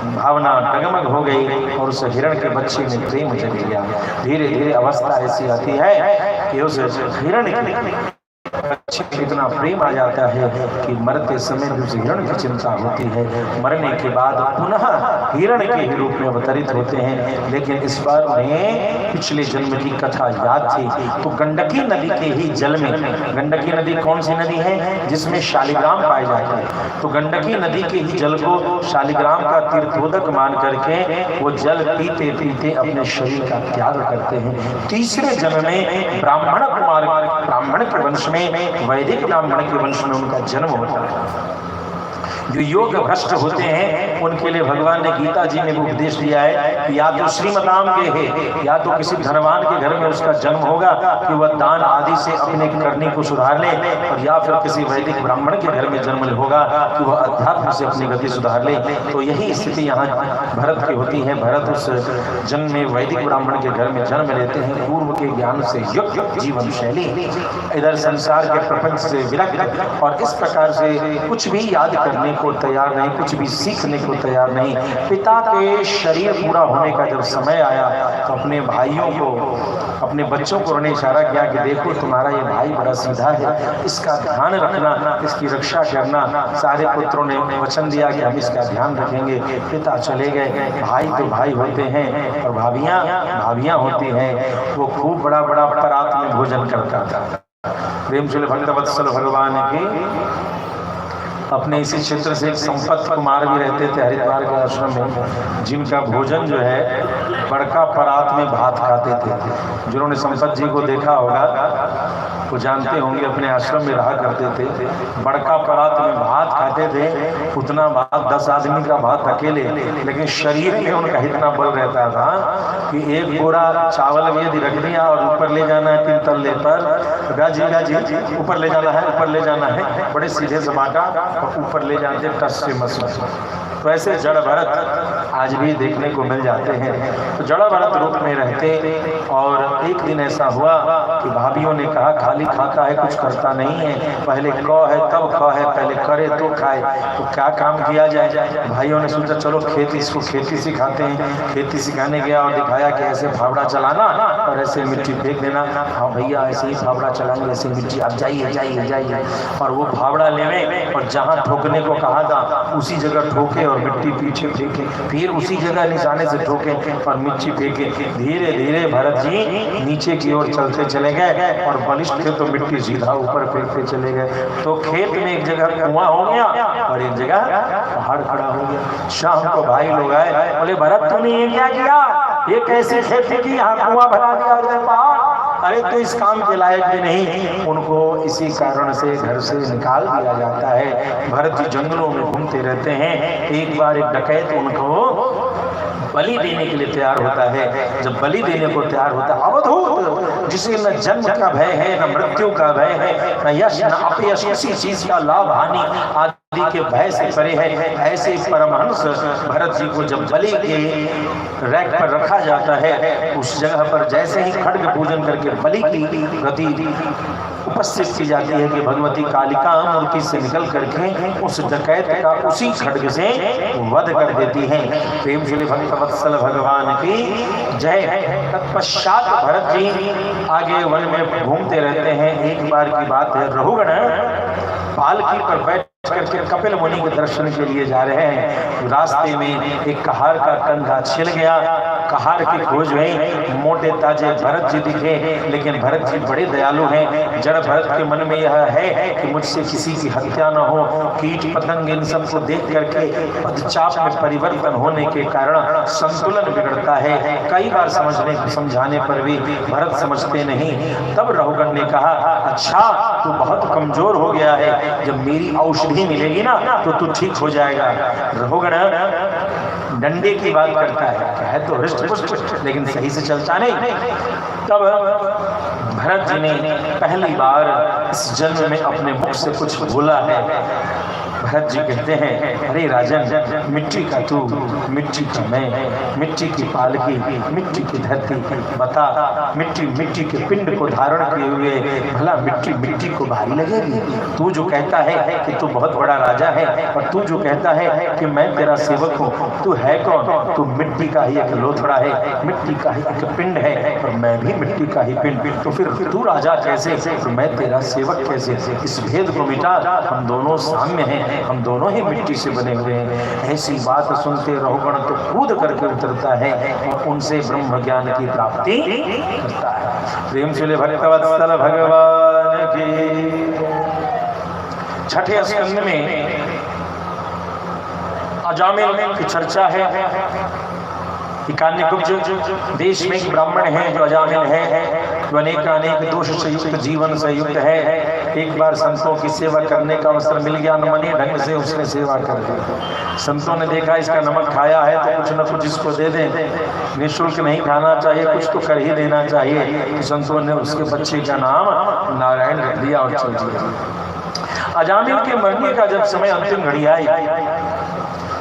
भावना डगमग हो गई और उस हिरण के बच्चे में प्रेम जग गया। धीरे धीरे अवस्था ऐसी आती है कि उस हिरण के बच्चे में इतना प्रेम आ जाता है कि मरते समय भी उस हिरण की चिंता होती है। मरने के बाद पुनः हिरण के ही रूप में अवतरित होते हैं, लेकिन इस बार उन्हें पिछले जन्म की कथा याद थी। तो गंडकी नदी के ही जल में, गंडकी नदी कौन सी नदी है? जिसमें शालिग्राम पाए जाते हैं। तो गंडकी नदी के ही जल को शालिग्राम का तीर्थोदक मान करके वो जल पीते पीते अपने शरीर का त्याग करते हैं। तीसरे जन्म में ब्राह्मण कुमार, ब्राह्मण के वंश में, वैदिक ब्राह्मण के वंश में उनका जन्म होता है। जो योग भ्रष्ट होते हैं उनके लिए भगवान ने गीता जी में उपदेश दिया है कि या तो श्रीमताम के है, या तो किसी धनवान के घर में उसका जन्म होगा कि वह दान आदि से अपने करनी को सुधार ले, और या फिर किसी वैदिक ब्राह्मण के घर में जन्म होगा कि वह अध्यात्म से अपनी गति सुधार ले। तो यही स्थिति यहाँ भरत की होती है। भरत उस जन्म में वैदिक ब्राह्मण के घर में जन्म लेते हैं, पूर्व के ज्ञान से युक्त जीवन शैली, इधर संसार के प्रपंच से विरक्त, और इस प्रकार से कुछ भी याद करने को तैयार नहीं, कुछ भी सीखने को तैयार नहीं। पिता के शरीर पूरा होने का जब समय आया तो अपने भाइयों को, अपने बच्चों को उन्होंने इशारा किया कि देखो तुम्हारा ये भाई बड़ा सीधा है, इसका ध्यान रखना, इसकी रक्षा करना। सारे पुत्रों ने वचन दिया कि हम इसका ध्यान रखेंगे। पिता चले गए। भाई तो भाई होते हैं और भाभियां होती हैं। वो खूब बड़ा बड़ा परात में भोजन करता था। प्रेमचूल भक्तवत्सल भगवान के अपने इसी क्षेत्र से एक संपत कुमार भी रहते थे हरिद्वार के आश्रम में, जिनका भोजन जो है बड़का परात में भात खाते थे। जिन्होंने संपत जी को देखा होगा वो जानते होंगे, अपने आश्रम में रहा करते थे, बड़का परात में भात खाते थे। उतना भात 10 आदमी का भात अकेले, लेकिन शरीर में उनका इतना बल रहता था कि एक बोरा चावल में यदि रख दिया और ऊपर ले जाना है 3 तल्ले पर, राजी ऊपर ले जाना है, ऊपर ले जाना है, बड़े सीधे समाटा और ऊपर ले जाते टस से मस। तो ऐसे जड़ भरत आज भी देखने को मिल जाते हैं। तो जड़ भरत रूप में रहते। और एक दिन ऐसा हुआ कि भाभियों ने कहा खाली खाता है कुछ करता नहीं है, पहले क है तब ख है, पहले करे तो खाए, तो क्या काम किया जाए। भाइयों ने सोचा चलो इसको खेती सिखाते हैं। खेती सिखाने गया और दिखाया कि ऐसे फावड़ा चलाना और ऐसे मिट्टी फेंक देना। हाँ भैया ऐसे ही फावड़ा चलाएंगे, ऐसे मिट्टी आप जाइए। और वो फावड़ा लेवे और जहाँ ठोकने को कहा था उसी जगह ठोके और मिट्टी पीछे फेंके, फिर उसी जगह निशाने से ठोके और मिट्टी फेंके। धीरे धीरे भरत जी नीचे की ओर चलते चले गए और बलिष्ठ थे तो मिट्टी सीधा ऊपर फेंकते चले गए। तो खेत में एक जगह कुआं हो गया और एक जगह पहाड़ खड़ा हो गया। शाम को भाई लोग आए, बोले भरत तूने ये क्या किया, ये कैसे खेती की, यहाँ कुआं भरा दिया और पहाड़, अरे तो इस काम के लायक भी नहीं। उनको इसी कारण से घर से निकाल दिया जाता है। भरत जी जंगलों में घूमते रहते हैं। एक बार एक डकैत उनको बलि देने के लिए तैयार होता है। जब बलि देने को तैयार होता है, अवधूत जिसे न जन्म का भय है, न मृत्यु का भय है, न यश न अपयश, किसी चीज का लाभ हानि आदि के भय से परे है, ऐसे परमहंस भरत जी को जब बलि के रैक पर रखा जाता है, उस जगह पर जैसे ही खड्ग पूजन करके बलि की गति उपस्थित की जाती है कि भगवती कालिका मूर्ति से निकल करके उस डकैत का उसी खड्ग से वध कर देती है। प्रेम श्री भक्तवत्सल भगवान की जय। तत्पश्चात भरत जी आगे वन में घूमते रहते हैं। एक बार की बात है, रहुगण पालकी पर बैठ करके कपिल मुनि के दर्शन के लिए जा रहे हैं। रास्ते में एक कहार का कंधा छिल गया। कहार की खोज में मोटे ताजे भरत जी दिखे, लेकिन भरत जी बड़े दयालु हैं। जड़ भरत के मन में यह है कि मुझसे किसी की हत्या न हो। कीट पतंग इन सबको देख करके पदचाप में परिवर्तन होने के कारण संतुलन बिगड़ता है। कई बार समझाने पर भी भरत समझते नहीं। तब रहुगण ने कहा, अच्छा तू बहुत कमजोर हो गया है, जब मेरी औषधि मिलेगी ना तो तू ठीक हो जाएगा। रहुगण डंडे की बात करता है तो हृष्ट लेकिन सही से चलता नहीं। तब भरत जी ने पहली बार इस जन्म में अपने मुख से कुछ बोला है। भरत जी कहते हैं, अरे राजन, मिट्टी का तू, मिट्टी का मैं, मिट्टी की पालकी, मिट्टी की धरती, बता मिट्टी के पिंड को धारण किए हुए भला मिट्टी को भारी लगेगी? तू जो कहता है कि तू बहुत बड़ा राजा है और तू जो कहता है कि मैं तेरा सेवक हूँ, तू है कौन? तू मिट्टी का ही एक लोथड़ा है, मिट्टी का ही एक पिंड है और मैं भी मिट्टी का ही पिंड। तो फिर तू राजा कैसे और मैं तेरा सेवक कैसे? इस भेद को मिटा, हम दोनों साम्य हैं, हम दोनों ही मिट्टी से बने हुए हैं। ऐसी बात सुनते रहुगण तो कूद करके उतरता है और उनसे ब्रह्म ज्ञान की प्राप्ति करता है। प्रेम से भक्तवत्सल भगवान की। छठे स्कंद में अजामिल की चर्चा है। कान्यकुब्ज देश में एक ब्राह्मण है जो अजामिल है, जो अनेक दोष से युक्त जीवन से युक्त है। एक बार संतों की सेवा करने का अवसर मिल गया, नमनीय ढंग से उसने सेवा कर दी। संतों ने देखा इसका नमक खाया है तो कुछ न कुछ इसको दे दें, निःशुल्क नहीं खाना चाहिए, कुछ तो कर ही देना चाहिए। तो संतों ने उसके बच्चे का नाम नारायण रख दिया और चल दिया। अजामिल के मरने का जब समय अंतिम घड़ी आई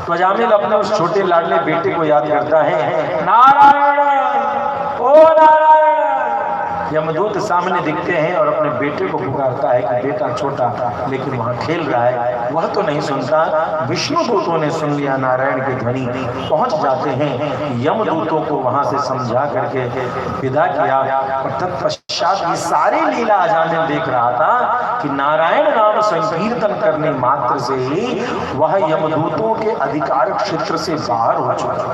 तो अजामिल अपने उस छोटे लाडले बेटे को याद करता है, नारायण ओ नारायण। यह यमदूत सामने दिखते हैं और अपने बेटे को पुकारता है कि बेटा छोटा लेकिन वहाँ खेल रहा है, वह तो नहीं सुनता। विष्णु दूतों ने सुन लिया नारायण की ध्वनि, पहुंच जाते हैं, यमदूतों को वहां से समझा करके विदा किया। और तत्पश्चात ये सारी लीला अजामिल देख रहा था कि नारायण नाम संकीर्तन करने मात्र से ही वह यमदूतों के अधिकार क्षेत्र से बाहर हो चुका।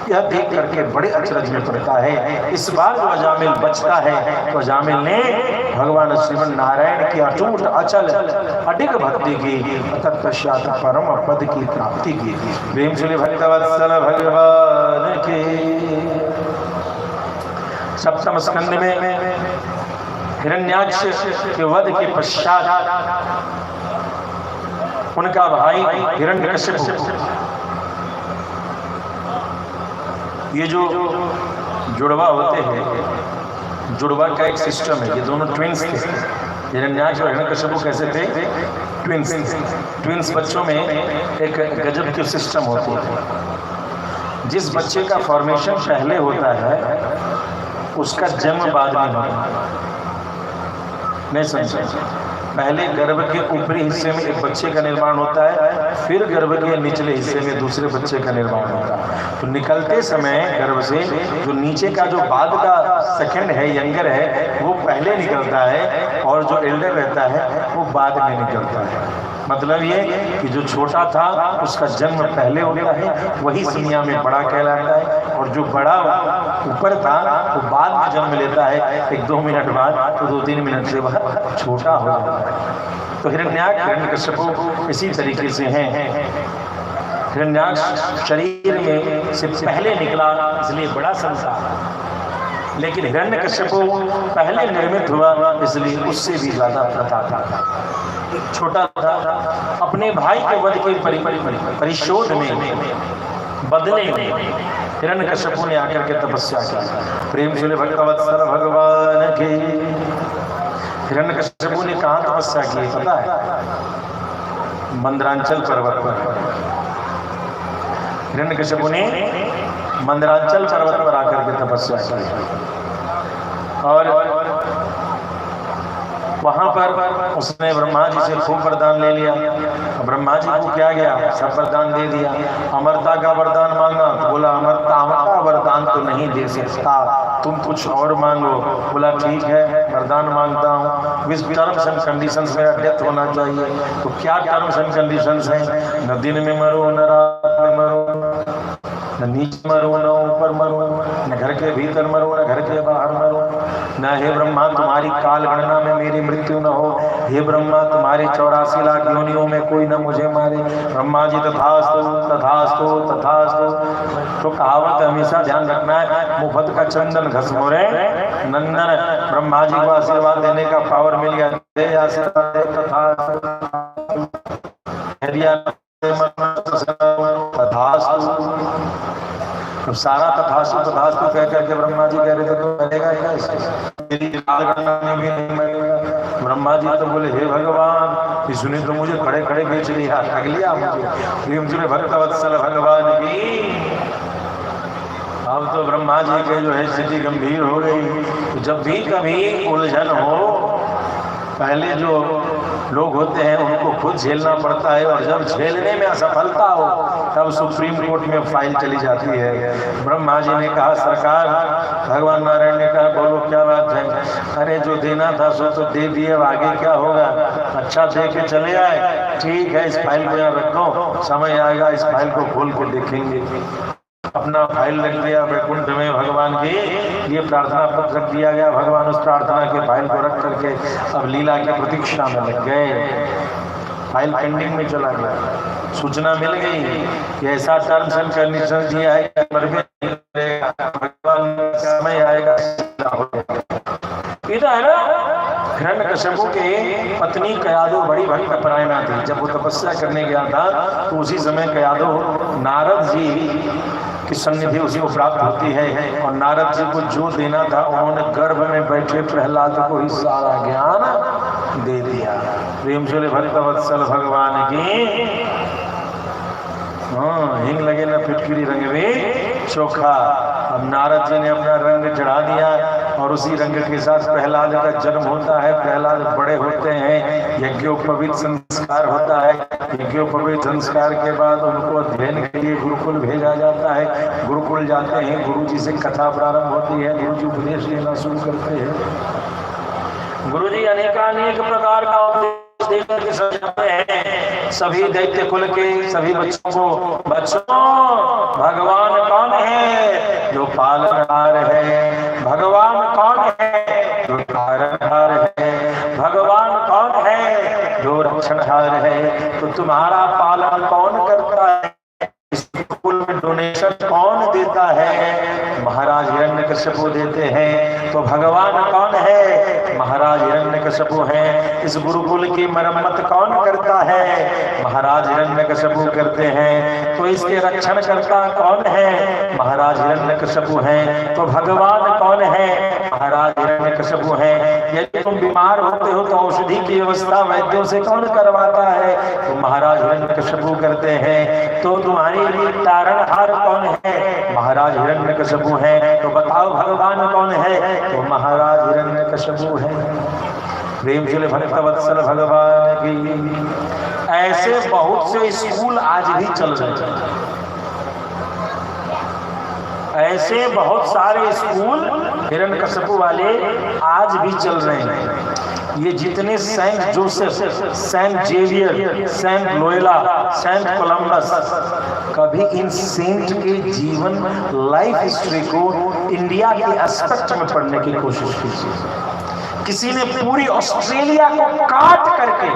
यह देख करके बड़े अचरज में पड़ता है। इस बार जो अजामिल बचता है तो अजामिल ने भगवान श्रीमन नारायण की अटूट अचल अडिग भक्ति की, तत्पश्चात परम पद की प्राप्ति की। प्रेम से भक्तवत्सल भगवान के। सप्तम स्कंद में हिरण्याक्ष के वध के पश्चात उनका भाई हिरण्यकशिपु, ये जो जुड़वा होते हैं, जुड़वा का एक सिस्टम है, ये दोनों ट्विंस थे। हिरण्याक्ष और हिरण्यकशिपु कैसे थे? ट्विंस। ट्विंस बच्चों में एक गजब की सिस्टम होती है। जिस बच्चे का फॉर्मेशन पहले होता है उसका जन्म बाद में होता है। नहीं समझे? पहले गर्भ के ऊपरी हिस्से में एक बच्चे का निर्माण होता है, फिर गर्भ के निचले हिस्से में दूसरे बच्चे का निर्माण होता है। तो निकलते समय गर्भ से जो नीचे का जो बाद का सेकंड है, यंगर है, वो पहले निकलता है और जो एल्डर रहता है वो बाद में निकलता है। मतलब ये कि जो छोटा था उसका जन्म पहले होता है, वही दुनिया में बड़ा कहलाता है, और जो बड़ा ऊपर था वो बाद में जन्म लेता है, 1-2 मिनट बाद, तो 2-3 मिनट से वह छोटा हो जाता है। तो हिरण्याक्ष हिरण्यकशिपु इसी तरीके से हैं। हिरण्याक्ष शरीर में से पहले निकला इसलिए बड़ा संसार, लेकिन हिरण्यकशिपु पहले निर्मित हुआ इसलिए उससे भी ज्यादा प्रताप था। छोटा था, अपने भाई के वध के परिशोध में, बदले में हिरण्यकशिपु ने आकर के तपस्या की। प्रेम से भक्तवत्सल भगवान के। हिरण्यकशिपु ने कहाँ तपस्या की पता है? मंदरांचल पर्वत पर। हिरण्यकशिपु ने मंदरांचल पर्वत पर आकर के तपस्या की और वहां पर उसने ब्रह्मा जी से खूब वरदान ले लिया। ब्रह्मा जी को क्या गया? सब वरदान दे दिया। अमरता का वरदान मांगा तो बोला अमरता का वरदान तो नहीं दे सकता, तुम कुछ और मांगो। बोला ठीक है, वरदान मांगता हूँ, विच टर्म्स एंड कंडीशंस मेरा डेथ होना चाहिए। तो क्या टर्म्स एंड कंडीशंस हैं? न दिन में मरो, न रात में मरो, न नीचे मरो, न ऊपर मरो, न घर के भीतर मरो, न घर के बाहर मरो। न हे ब्रह्मा तुम्हारी काल गणना में मेरी मृत्यु न हो। हे ब्रह्मा तुम्हारे 84 लाख योनियों में कोई न मुझे मारे। ब्रह्मा जी तथास्तु तथास्तु तथास्तु। तो कहावत हमेशा ध्यान रखना है, मुफ्त का चंदन घस मोरे नंदन। ब्रह्मा जी को आशीर्वाद देने का पावर मिल गया। तो सारा तथास्तु तथास्तु कह करके ब्रह्मा जी कह रहे थे तो मरेगा क्या मेरी गणना में भी नहीं मरेगा। ब्रह्मा जी तो बोले हे भगवान, इसने तो मुझे खड़े खड़े बेच लिया, ठग लिया मुझे। प्रेम से भक्तवत्सल भगवान की। अब तो ब्रह्मा जी के जो है स्थिति गंभीर हो गई। तो जब भी कभी उलझन हो, पहले जो लोग होते हैं उनको खुद झेलना पड़ता है, और जब झेलने में असफलता हो तब सुप्रीम कोर्ट में फाइल चली जाती है। ब्रह्मा जी ने कहा सरकार, भगवान नारायण ने कहा बोलो क्या बात है? अरे जो देना था सो तो दे दिए, अब आगे क्या होगा? अच्छा दे के चले आए, ठीक है, इस फाइल को यहाँ रखो, समय आएगा इस फाइल को खोल के देखेंगे। अपना फाइल रख दिया वैकुंठ में, भगवान की ये प्रार्थना पत्र रख दिया गया। भगवान उस प्रार्थना के फाइल को रख करके अब लीला की प्रतीक्षा में लग गए। फाइल पेंडिंग में चला गया। सूचना मिल गई कि ऐसा टर्म्स एंड कंडीशन दिया है कि भगवान समय आएगा। इधर है ना हिरण्यकशिपु के पत्नी कयादो बड़ी भक्त परायणा थी। जब वो तपस्या करने गया था तो उसी समय कयादो नारद जी की सन्निधि उसी को प्राप्त होती है, और नारद जी को जो देना था उन्होंने गर्भ में बैठे प्रहलाद को ही सारा ज्ञान दे दिया। प्रेम से भक्तवत्सल भगवान की। हिंग लगे न फिटकिरी रंग में चोखा। अब नारद जी ने अपना रंग चढ़ा दिया और उसी रंग के साथ प्रहलाद का जन्म होता है। प्रहलाद बड़े होते हैं, यज्ञोपवीत संस्कार होता है। यज्ञोपवीत संस्कार के बाद उनको अध्ययन के लिए गुरुकुल भेजा जाता है। गुरुकुल जाते हैं, गुरु जी से कथा प्रारंभ होती है, गुरु जी उपदेश लेना शुरू करते हैं। गुरु जी अनेकानेक प्रकार का उपदेश देकर के समझाते हैं सभी दैत्य कुल के सभी बच्चों को। बच्चों, भगवान कौन है? जो पालनहार है। भगवान कौन है? जो तारणहार है। भगवान कौन है? जो रक्षणहार है। तो तुम्हारा पालन कौन करता है? स्कूल में डोनेशन कौन देता है? महाराज हिरण्यकश्यपु देते हैं। तो भगवान कौन है? महाराज हिरण्यकश्यपु हैं। इस गुरुकुल की मरम्मत कौन करता है? महाराज हिरण्यकश्यपु करते हैं। तो इसके रक्षण करता कौन है? महाराज हिरण्यकश्यपु हैं। तो भगवान कौन है? महाराज हिरण्यकश्यपु हैं। यदि तुम बीमार होते हो तो औषधि की व्यवस्था वैद्यों से कौन करवाता है? तो महाराज हिरण्यकश्यपु करते हैं। तो तुम्हारी तारणहार कौन है? महाराज हिरण्यकश्यपु हैं। तो बताओ भगवान कौन है? तो महाराज हिरण्यकश्यपु हैं। प्रेम से भक्तवत्सल भगवान की। ऐसे बहुत से स्कूल आज भी चल रहे हैं। ऐसे बहुत सारे स्कूल हिरण्यकश्यपु वाले आज भी चल रहे हैं। ये जितने Saint Joseph, Saint Xavier, Saint Loyola, Saint Columbus, कभी इन सेंट के जीवन लाइफ हिस्ट्री को इंडिया के एस्पेक्ट में पढ़ने की कोशिश कीजिए। किसी ने पूरी ऑस्ट्रेलिया को काट करके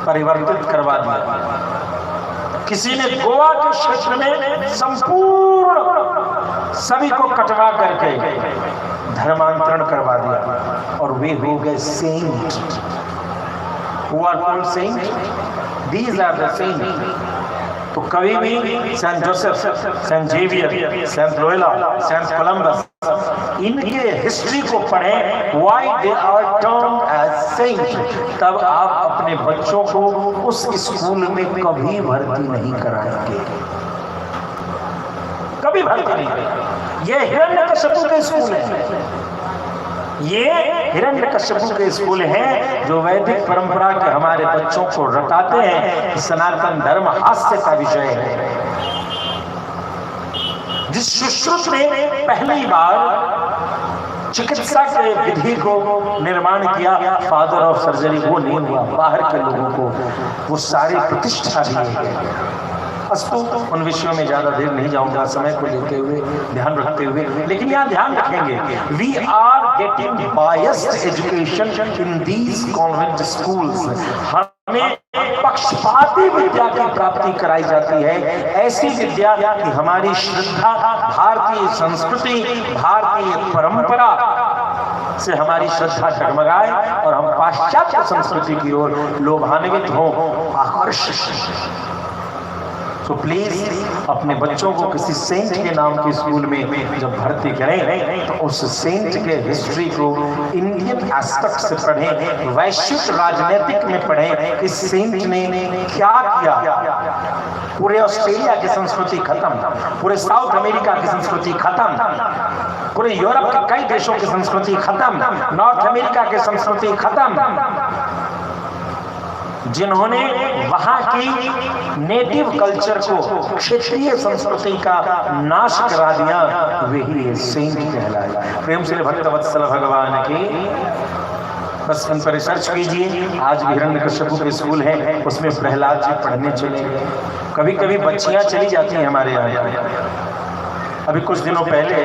परिवर्तित करवा दिया। किसी ने गोवा के क्षेत्र में संपूर्ण सभी को कटवा करके धर्मांतरण करवा दिया और वे हो गए Saint. Who are called saint? These are the saints. तो कभी भी saint Joseph, Saint Xavier, Saint Loyola, Saint Columbus, इनके हिस्ट्री को पढ़ें, why they are termed as saints, तब आप अपने बच्चों को उस स्कूल में कभी भर्ती नहीं कराएंगे। कभी भर्ती नहीं कराएंगे। ये हिरण्यकश्यपु के स्कूल है। ये हिरण्यकश्यपु के स्कूल हैं जो वैदिक परंपरा के हमारे बच्चों को रटाते हैं। सनातन धर्म हास्य का विषय है। जिस सुश्रुत ने पहली बार चिकित्सा के विधि को निर्माण किया, फादर ऑफ सर्जरी, वो नहीं हुआ। बाहर के लोगों को वो सारे प्रतिष्ठा दिए। अस्तु उन विषयों में ज्यादा देर नहीं जाऊंगा, समय को लेते हुए, ध्यान रखते हुए। लेकिन यहाँ ध्यान रखेंगे, we are getting biased education in these convent schools. हमें पक्षपाती विद्या की प्राप्ति कराई जाती है। ऐसी विद्या कि हमारी श्रद्धा, भारतीय संस्कृति, भारतीय परंपरा से हमारी श्रद्धा डगमगाए और हम पाश्चात्य संस्कृति की ओर लोभान्वित हों, आकर्षित। तो प्लीज अपने बच्चों को किसी सेंट के नाम के स्कूल में जब भर्ती करें तो उस सेंट के हिस्ट्री को इंडियन एस्पेक्ट से पढ़ें, वैश्विक राजनीतिक में पढ़ें। इस सेंट ने क्या किया? पूरे ऑस्ट्रेलिया की संस्कृति खत्म, पूरे साउथ अमेरिका की संस्कृति खत्म, पूरे यूरोप के कई देशों की संस्कृति खत्म, नॉर्थ अमेरिका की संस्कृति खत्म। जिन्होंने वहां की नेटिव कल्चर को, क्षेत्रीय संस्कृति का नाश करा दिया, वही सेंट कहलाए। प्रेम से भक्तवत्सल भगवान की। बस इन पर रिसर्च कीजिए। आज भी हिरण्यकश्यपु के स्कूल है, उसमें प्रहलाद जी पढ़ने चले गए। कभी कभी बच्चियां चली जाती हैं हमारे यहाँ। अभी कुछ दिनों पहले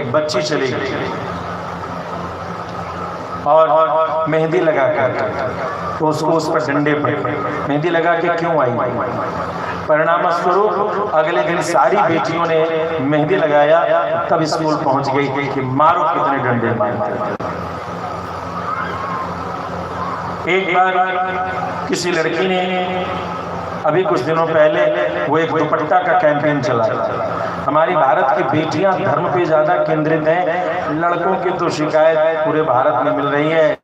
एक बच्ची चली गई और मेहंदी लगा कर, तो उसको उस पर डंडे पड़े। मेहंदी लगा के क्यों आई? परिणाम स्वरूप अगले दिन सारी बेटियों ने मेहंदी लगाया, तब स्कूल पहुंच गई कि मारो कितने डंडे मारते। एक बार किसी लड़की ने, अभी कुछ दिनों पहले वो एक दुपट्टा का कैंपेन चलाया। हमारी भारत की बेटियां धर्म पे ज्यादा केंद्रित हैं। लड़कों की तो शिकायत पूरे भारत में मिल रही है।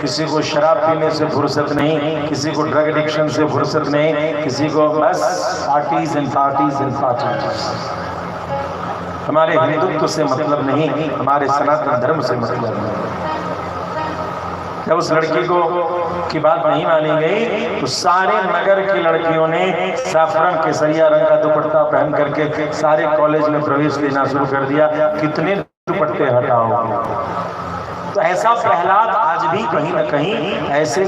किसी को शराब पीने से फुर्सत नहीं, किसी को ड्रग एडिक्शन से फुर्सत नहीं, किसी को बस parties and parties and parties. हमारे हिंदुत्व से मतलब नहीं, हमारे सनातन धर्म से मतलब नहीं। जब उस लड़की को की बात नहीं मानी गई तो सारे नगर की लड़कियों ने साफरन केसरिया रंग का दुपट्टा पहन करके सारे कॉलेज में प्रवेश लेना शुरू कर दिया। कितने दुपट्टे हटाओ। तो ऐसा प्रहलाद आज भी कहीं न कहीं ऐसे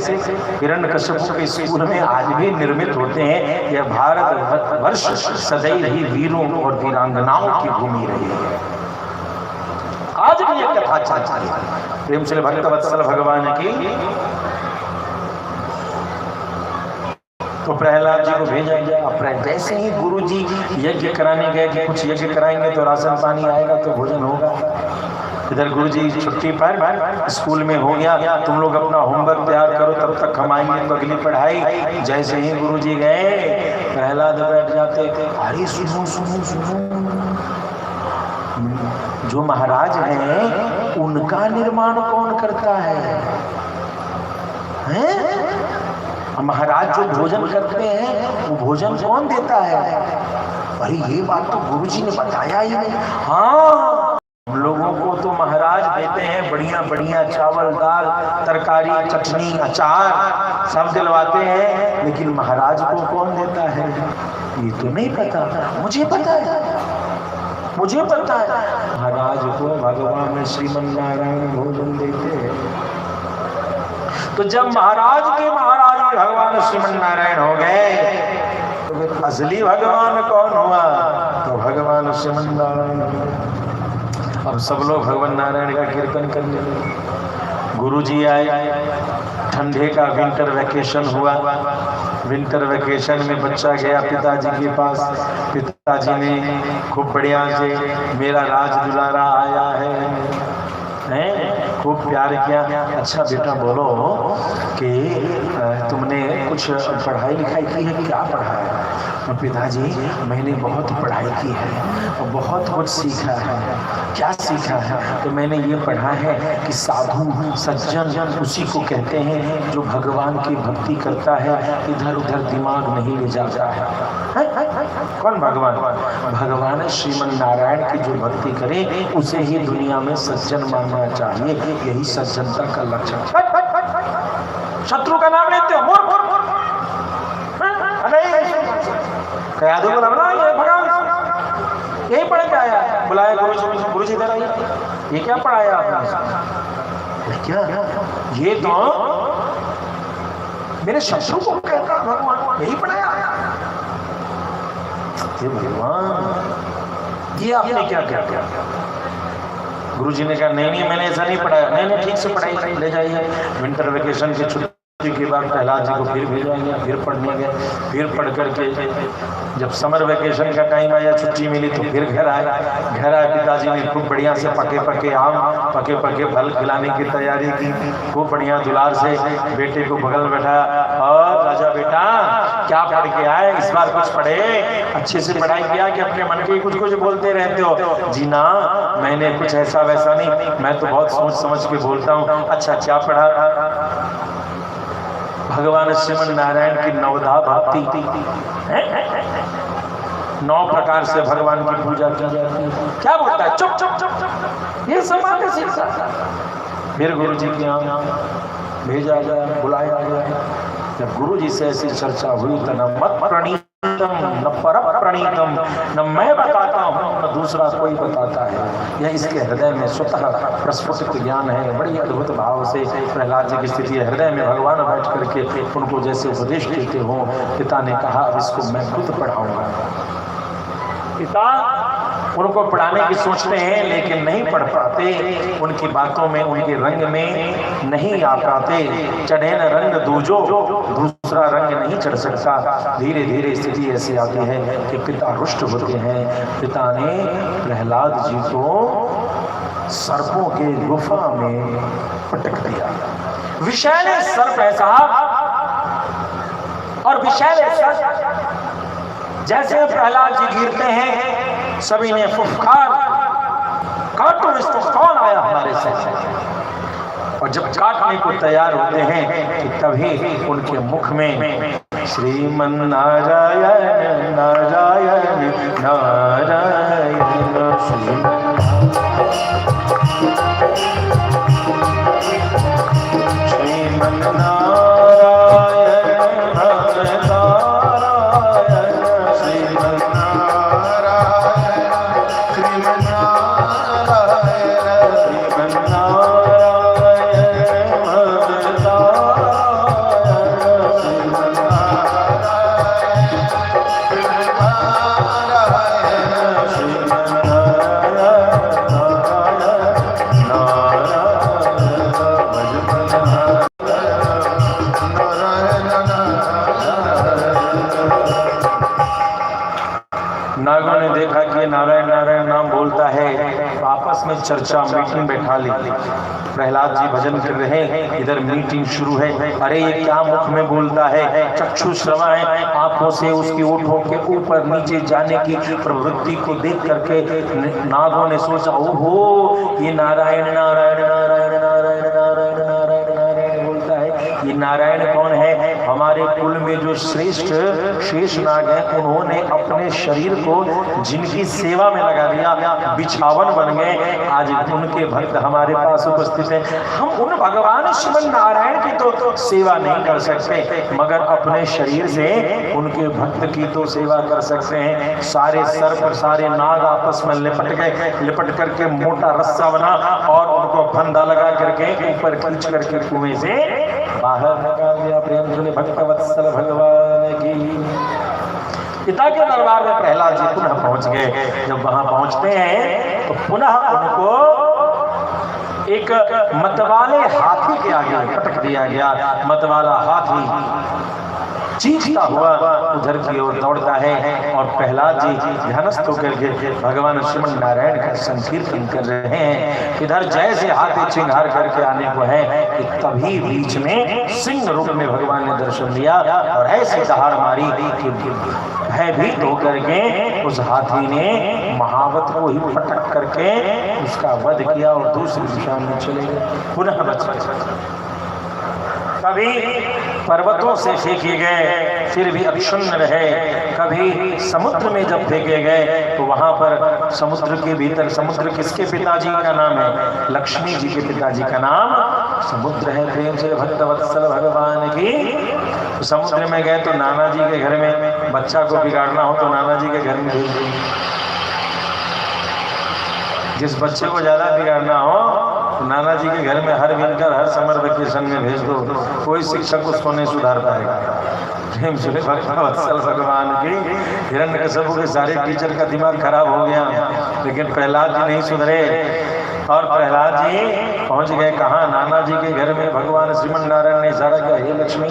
हिरण्यकश्यप के स्कूल में आज भी निर्मित होते हैं। यह भारत वर्ष सदैव ही वीरों और वीरांगनाओं की भूमि रही है। आज भी यह कथा चलती है। प्रेम से भक्त वत्सल भगवान की। तो प्रहलाद जी को भेजा गया। जैसे ही गुरु जी यज्ञ कराने गए कि कुछ यज्ञ कराएंगे तो राशन पानी आएगा तो भोजन होगा। इधर गुरु जी छुट्टी पर स्कूल में हो गया, तुम लोग अपना होमवर्क तैयार करो, तब तक हम आएंगे तो अगली पढ़ाई। जैसे ही गुरु जी गए प्रहलाद बैठ जाते। अरे सुनो सुनो सुनो, जो महाराज हैं उनका निर्माण कौन करता है? महाराज जो भोजन करते हैं वो भोजन कौन देता है? अरे ये बात तो गुरुजी ने बताया ही नहीं। हाँ, हम लोगों को तो महाराज देते हैं बढ़िया बढ़िया चावल दाल तरकारी चटनी अचार सब दिलवाते हैं, लेकिन महाराज को कौन देता है ये तो नहीं पता। मुझे पता है, मुझे पता है। महाराज को भगवान श्रीमन नारायण भोजन देते हैं। तो जब महाराज के महाराज भगवान श्रीमन नारायण हो गए तो फिर असली भगवान कौन हुआ? तो भगवान श्रीमन नारायण। अब सब लोग भगवान नारायण का कीर्तन करने लगे। गुरु जी आए, ठंडे का विंटर वैकेशन हुआ। विंटर वैकेशन में बच्चा गया पिताजी के पास। पिताजी ने खूब बढ़िया से मेरा राज दुलारा आया है, खूब प्यार किया। अच्छा बेटा बोलो कि तुमने कुछ पढ़ाई लिखाई की है? क्या पढ़ा है? तो पिताजी मैंने बहुत पढ़ाई की है और बहुत कुछ सीखा है। क्या सीखा है? तो मैंने ये पढ़ा है कि साधु सज्जन उसी को कहते हैं जो भगवान की भक्ति करता है, इधर उधर दिमाग नहीं ले जाता है। कौन भगवान? भगवान श्रीमन नारायण की जो भक्ति करे उसे ही दुनिया में सज्जन मानना चाहिए। यही सज्जनता का लक्षण। शत्रु का नाम लेते हो कयादू को लगा ये भगवान यही पढ़ के आया। बुलाया गुरु जी इधर आइए, ये क्या पढ़ाया आपने? क्या ये तो मेरे शत्रु को कहता भगवान, यही पढ़ाया। ये भगवान ये आपने क्या क्या क्या? गुरु जी ने कहा नहीं मैंने ऐसा नहीं पढ़ाया। नहीं ठीक से पढ़ाई, ले जाइए। विंटर वेकेशन की छुट्टी के बाद प्रहलाद जी को फिर भेजा गया, फिर पढ़ने गए। फिर पढ़ करके जब समर वेकेशन का टाइम आया, छुट्टी मिली तो फिर घर आए। पिताजी ने खूब बढ़िया से पके आम पके फल खिलाने की तैयारी की। खूब बढ़िया दुलार से बेटे को बगल बैठाया। और राजा बेटा क्या पढ़ के आए? इस बार कुछ पढ़े? अच्छे से पढ़ाई किया कि अपने मन के कुछ कुछ बोलते रहते हो? जी ना, मैंने कुछ ऐसा वैसा नहीं, मैं तो बहुत सोच समझ के बोलता हूँ। अच्छा क्या पढ़ा? भगवान श्रीमन नारायण की नवधा भक्ति, 9 प्रकार से भगवान की पूजा की जाती है। क्या बोलता है? चुप चुप चुप चुप, ये सब बातें सीखा। फिर गुरु जी के यहाँ भेजा गया, बुलाया गया। जब गुरु जी से ऐसी चर्चा हुई तो न मत प्रणीतम न पर प्रणीतम, न मैं बताता हूँ न दूसरा कोई बताता है। यह इसके हृदय में स्वतः प्रस्फुटित ज्ञान है। बड़ी अद्भुत भाव से प्रहलाद जी की स्थिति है। हृदय में भगवान बैठ करके उनको जैसे उपदेश देते हो। पिता ने कहा अब इसको मैं खुद पढ़ाऊंगा। पिता उनको पढ़ाने की सोचते हैं लेकिन नहीं पढ़ पाते। उनकी बातों में उनके रंग में नहीं आ पाते। चढ़े न रंग दूजो, दूसरा रंग नहीं चढ़ सकता। धीरे धीरे स्थिति ऐसी आती है कि पिता रुष्ट होते हैं। पिता ने प्रहलाद जी को सर्पों के गुफा में पटक दिया। विषैले सर्प है साहब, और विषैले सर्प जैसे प्रहलाद जी गिरते हैं सभी ने फुफकार, काटो इसको, कौन आया हमारे साथ? और जब काटने को तैयार होते हैं तो तभी उनके मुख में श्रीमन नारायण नारायण नारायण नागों ने देखा कि नारायण नारायण नाम बोलता है, तो आपस में चर्चा मीटिंग बैठा ली। प्रहलाद जी भजन कर रहे हैं, इधर मीटिंग शुरू है। अरे ये क्या मुख में बोलता है, चक्षु श्रवा है, आंखों से उसकी ओठों के ऊपर नीचे जाने की प्रवृत्ति को देख करके नागों ने सोचा, ओहो ये नारायण नारायण नारायण नारायण नारायण नारायण नारायण बोलता है। ये नारायण कौन है? हमारे कुल में जो श्रेष्ठ शेष नाग है, उन्होंने अपने शरीर को जिनकी सेवा में लगा दिया, बिछावन बन गए। आज उनके भक्त हमारे पास उपस्थित हैं। हम उन भगवान श्रीमन नारायण की तो सेवा नहीं कर सकते, मगर अपने शरीर से उनके भक्त की तो सेवा कर सकते हैं। सारे सर्प सारे नाग आपस में लिपट गए, लिपट करके मोटा रस्सा बना और उनको फंदा लगा करके ऊपर खींच करके कुएं से बाहर निकाल दिया। प्रेम से भक्तवत्सल भगवान की। पिता के दरबार में प्रहलाद जी पुनः पहुंच गए। जब वहां पहुंचते हैं तो पुनः उनको एक मतवाले हाथी के आगे पटक दिया गया। मतवाला हाथी चीखता हुआ उधर की ओर दौड़ता है और प्रहलाद जी ध्यानस्थ होकर के भगवान श्रीमन नारायण का संकीर्तन कर रहे हैं। इधर जैसे हाथी चिंगार करके आने को है कि तभी बीच में सिंह रूप में भगवान ने दर्शन दिया और ऐसी दहाड़ मारी कि भयभीत होकर के उस हाथी ने महावत को ही पटक करके उसका वध किया और दूसरी दिशा में चले गए। पुनः बच गए। कभी पर्वतों से फेंके गए फिर भी अक्षुण्ण रहे, कभी समुद्र में जब फेंके गए तो वहां पर समुद्र के भीतर, समुद्र किसके पिताजी का नाम है? लक्ष्मी जी के पिताजी का नाम समुद्र है। प्रेम से भक्तवत्सल भगवान की। तो समुद्र में गए तो नाना जी के घर में बच्चा को बिगाड़ना हो तो नाना जी के घर में भेज दें। जिस बच्चे को ज्यादा बिगाड़ना हो तो नाना जी के घर में हर विंटर हर समर वेकेशन में भेज दो, कोई शिक्षक उसको नहीं सुधार पाएगा। प्रेम से भक्तवत्सल भगवान की। हिरण्यकश्यप के सारे टीचर का दिमाग खराब हो गया, लेकिन प्रहलाद जी नहीं सुधरे और प्रहलाद जी पहुंच गए कहाँ? नाना जी के घर में। भगवान श्रीमन नारायण ने इशारा किया, हे लक्ष्मी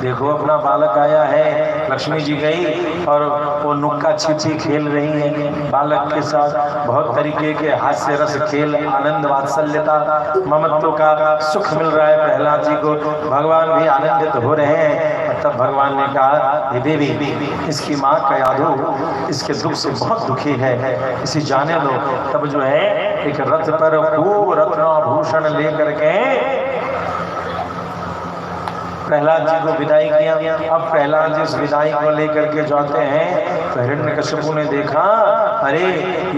देखो अपना बालक आया है। लक्ष्मी जी गई और वो नुक्का छिपी खेल रही है बालक के साथ। बहुत तरीके के हास्य रस खेल, आनंद वात्सल्यता, ममत्व का सुख मिल रहा है प्रहलाद जी को। भगवान भी आनंदित हो रहे हैं। तब भगवान ने कहा, हे देवी इसकी माँ का यादव इसके दुख से बहुत दुखी है, इसे जाने दो। तब जो है एक रथ पर खूब रत्नाभूषण लेकर के प्रहलाद जी को विदाई किया। अब प्रहलाद जी उस विदाई को लेकर के जाते हैं तो हिरण्यकश्यप ने देखा, अरे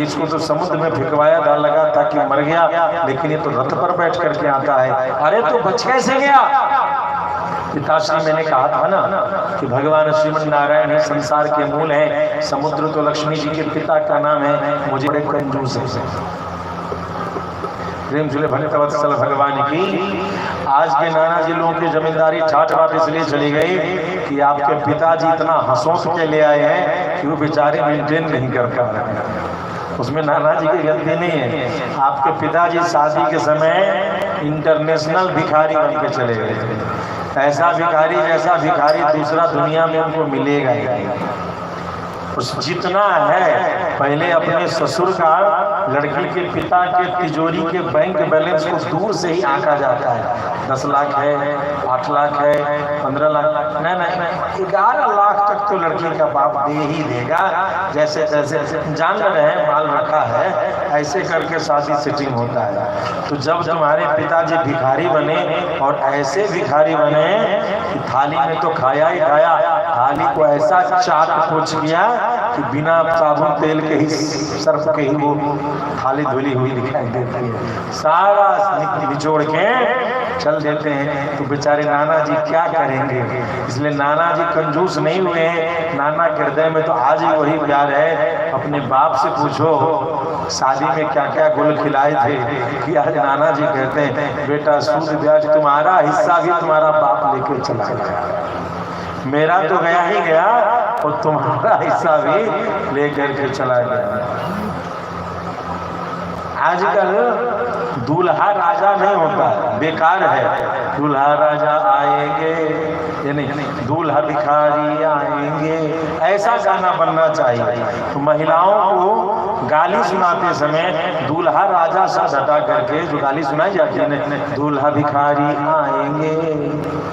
इसको तो समुद्र में फेंकवाया था, लगा था कि मर गया, लेकिन ये तो रथ पर बैठ करके आता है। अरे तो बच कैसे गया? पिताश्री मैंने कहा था ना कि भगवान श्रीमन नारायण ही संसार के मूल हैं। समुद्र तो लक्ष्मी जी के पिता का नाम है। मुझे बड़े कंजूस है। प्रेम से भक्तवत्सल भगवान की। आज के नाना जी लोगों की जमींदारी ठाट बाट इसलिए चली गई कि आपके पिताजी इतना हंसोस के ले आए हैं कि वो बेचारे मेंटेन नहीं कर पा रहे हैं। उसमें नाना जी की गलती नहीं है। आपके पिताजी शादी के समय इंटरनेशनल भिखारी बन के चले गए थे। ऐसा भिखारी जैसा भिखारी दूसरा दुनिया में उनको मिलेगा ही। उस जितना है पहले अपने ससुर का लड़की के पिता के तिजोरी के बैंक बैलेंस को दूर से ही आंका जाता है। 10 लाख है, 8 लाख है, 15 लाख, नहीं 11 लाख तक तो लड़की का बाप दे ही देगा। जैसे जैसे जान रहे माल रखा है ऐसे करके शादी सेटिंग होता है। तो जब तुम्हारे पिताजी भिखारी बने और ऐसे भिखारी बने कि थाली में तो खाया ही खाया, थाली को ऐसा चाट पोछ किया कि बिना साबुन तेल के ही, सर्फ के ही वो थाली धुली हुई दिखाई देती है। सारा निचोड़ के चल देते हैं। तो बेचारे नाना जी क्या करेंगे? इसलिए नाना जी कंजूस नहीं हुए हैं। नाना के हृदय में तो आज भी वही प्यार है। अपने बाप से पूछो शादी में क्या क्या गुल खिलाए थे कि आज नाना जी कहते हैं बेटा सूद ब्याज तुम्हारा हिस्सा भी तुम्हारा बाप लेके चला गया, मेरा तो गया ही गया और तुम्हारा हिस्सा भी लेकर के चला गया। आजकल दूल्हा राजा नहीं होता, बेकार है। दूल्हा राजा आएंगे यानी दूल्हा भिखारी आएंगे, ऐसा गाना बनना चाहिए। तो महिलाओं को गाली सुनाते समय दूल्हा राजा सा हटा करके जो गाली सुनाई जाती है, दूल्हा भिखारी आएंगे,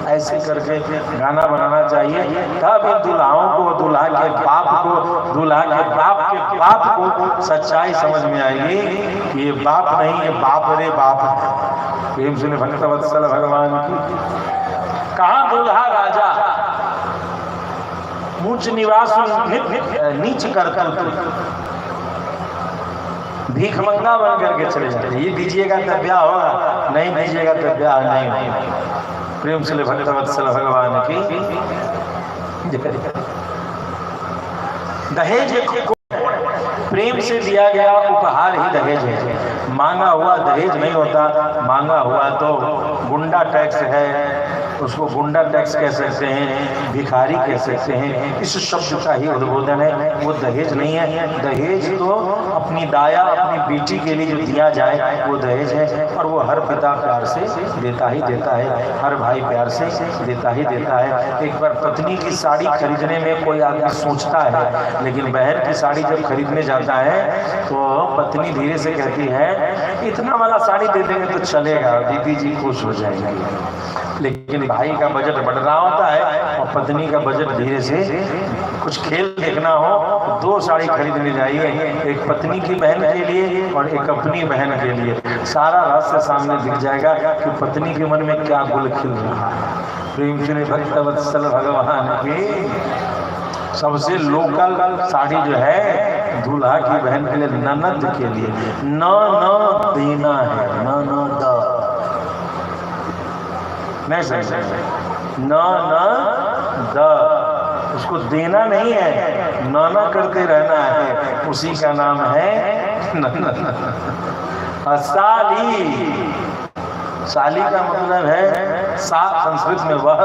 ऐसे करके गाना बनाना चाहिए। तब दुल्हाओं को, दूल्हा के बाप को, दूल्हा के बाप को सच्चाई समझ में आएगी कि ये बाप नहीं, ये बाप रे बाप है। प्रेम सुने भक्तवत्सल भगवान की। कहाँ दूल्हा राजा ऊंच निवास नीच करता, भीख मंगा बन करके चले जाते। ये दीजिएगा तो ब्याह होगा, नहीं दीजिएगा तो ब्याह नहीं होगा। प्रेम से भक्तवत्सल भगवान की। दहेज प्रेम से दिया गया उपहार ही दहेज है। मांगा हुआ दहेज नहीं होता, मांगा हुआ तो गुंडा टैक्स है, उसको गुंडा टैक्स कह सकते हैं, भिखारी कह सकते हैं। इस शब्द का ही उद्बोधन है, वो दहेज नहीं है। दहेज तो अपनी दाया, अपनी बेटी के लिए जो दिया जाए वो दहेज है। और वो हर पिता प्यार से देता ही देता है, हर भाई प्यार से देता ही देता है। एक बार पत्नी की साड़ी खरीदने में कोई आदमी सोचता है, लेकिन बहन की साड़ी जब खरीदने जाता है तो पत्नी धीरे से कहती है इतना वाला साड़ी दे देंगे तो चलेगा, दीदी जी खुश हो जाएंगे। लेकिन भाई का बजट बढ़ रहा होता है और पत्नी का बजट धीरे से, कुछ खेल देखना हो तो 2 साड़ी खरीदने जाइए, एक पत्नी की बहन के लिए और एक अपनी बहन के लिए। सारा रहस्य सामने दिख जाएगा कि पत्नी के मन में क्या गुल खिल रहा है। प्रेम श्री भक्तवत्सल भगवान की सबसे लोकल साड़ी जो है दूल्हा की बहन के लिए, ननद के लिए न देना है, न द नहीं समझे, न द, उसको देना नहीं है, नाना करते रहना है, उसी का नाम है साली। साली का मतलब है संस्कृत में वह,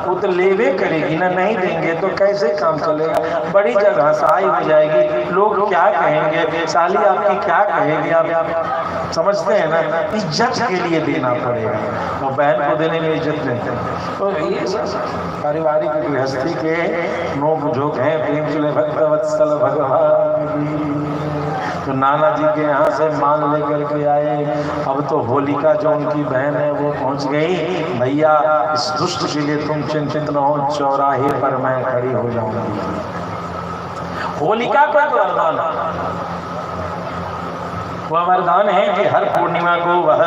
वो तो लेवे करेगी ना, नहीं देंगे तो कैसे काम चलेगा। बड़ी जगह हंसाई हो जाएगी, लोग क्या कहेंगे, साली आपकी क्या कहेगी, आप समझते हैं ना। इज्जत के लिए देना पड़ेगा और बहन को देने में इज्जत नहीं है। तो ये पारिवारिक गृहस्थी के नोक झोंक हैं। प्रेम से भक्तवत्सल भगवान। तो नाना जी के यहाँ से मान लेकर के आए। अब तो होलिका जो उनकी बहन है वो पहुँच गई। भैया इस दुष्ट के लिए तुम चिंतित न हो, चौराहे पर मैं खड़ी हो जाऊंगी। होलिका का वरदान, वह वरदान है कि हर पूर्णिमा को वह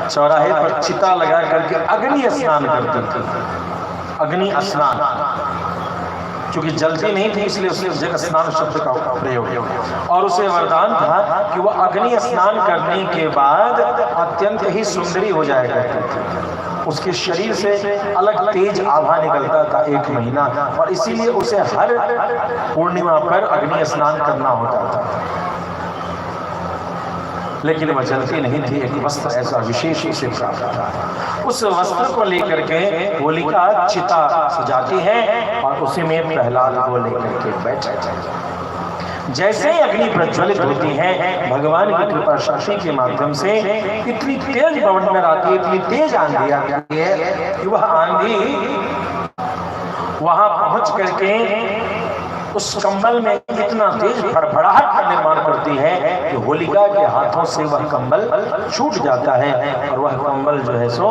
चौराहे पर चिता लगा करके अग्नि स्नान करती थी। अग्नि स्नान क्योंकि जलती नहीं थी इसलिए उसने उस जगह स्नान शब्द का प्रयोग। और उसे वरदान था कि वह अग्नि स्नान करने के बाद अत्यंत ही सुंदरी हो जाया करती थी। उसके शरीर से अलग तेज आभा निकलता था 1 महीना, और इसीलिए उसे हर पूर्णिमा पर अग्नि स्नान करना होता था। लेकिन वह जलती नहीं थी, एक वस्त्र ऐसा विशेष उसे प्राप्त था। उस वस्त्र को लेकर के होलिका चिता सजाती है और उसी में प्रहलाद को लेकर के बैठ। जैसे ही अग्नि प्रज्वलित होती है, भगवान की कृपा शक्ति के माध्यम से इतनी तेज बवंडर आती है, इतनी तेज आंधी आती है कि वह आंधी वहां पहुंच करके उस कंबल में इतना तेज फड़फड़ाहट का निर्माण करती है कि होलिका के हाथों से वह कंबल छूट जाता है और वह कंबल जो है सो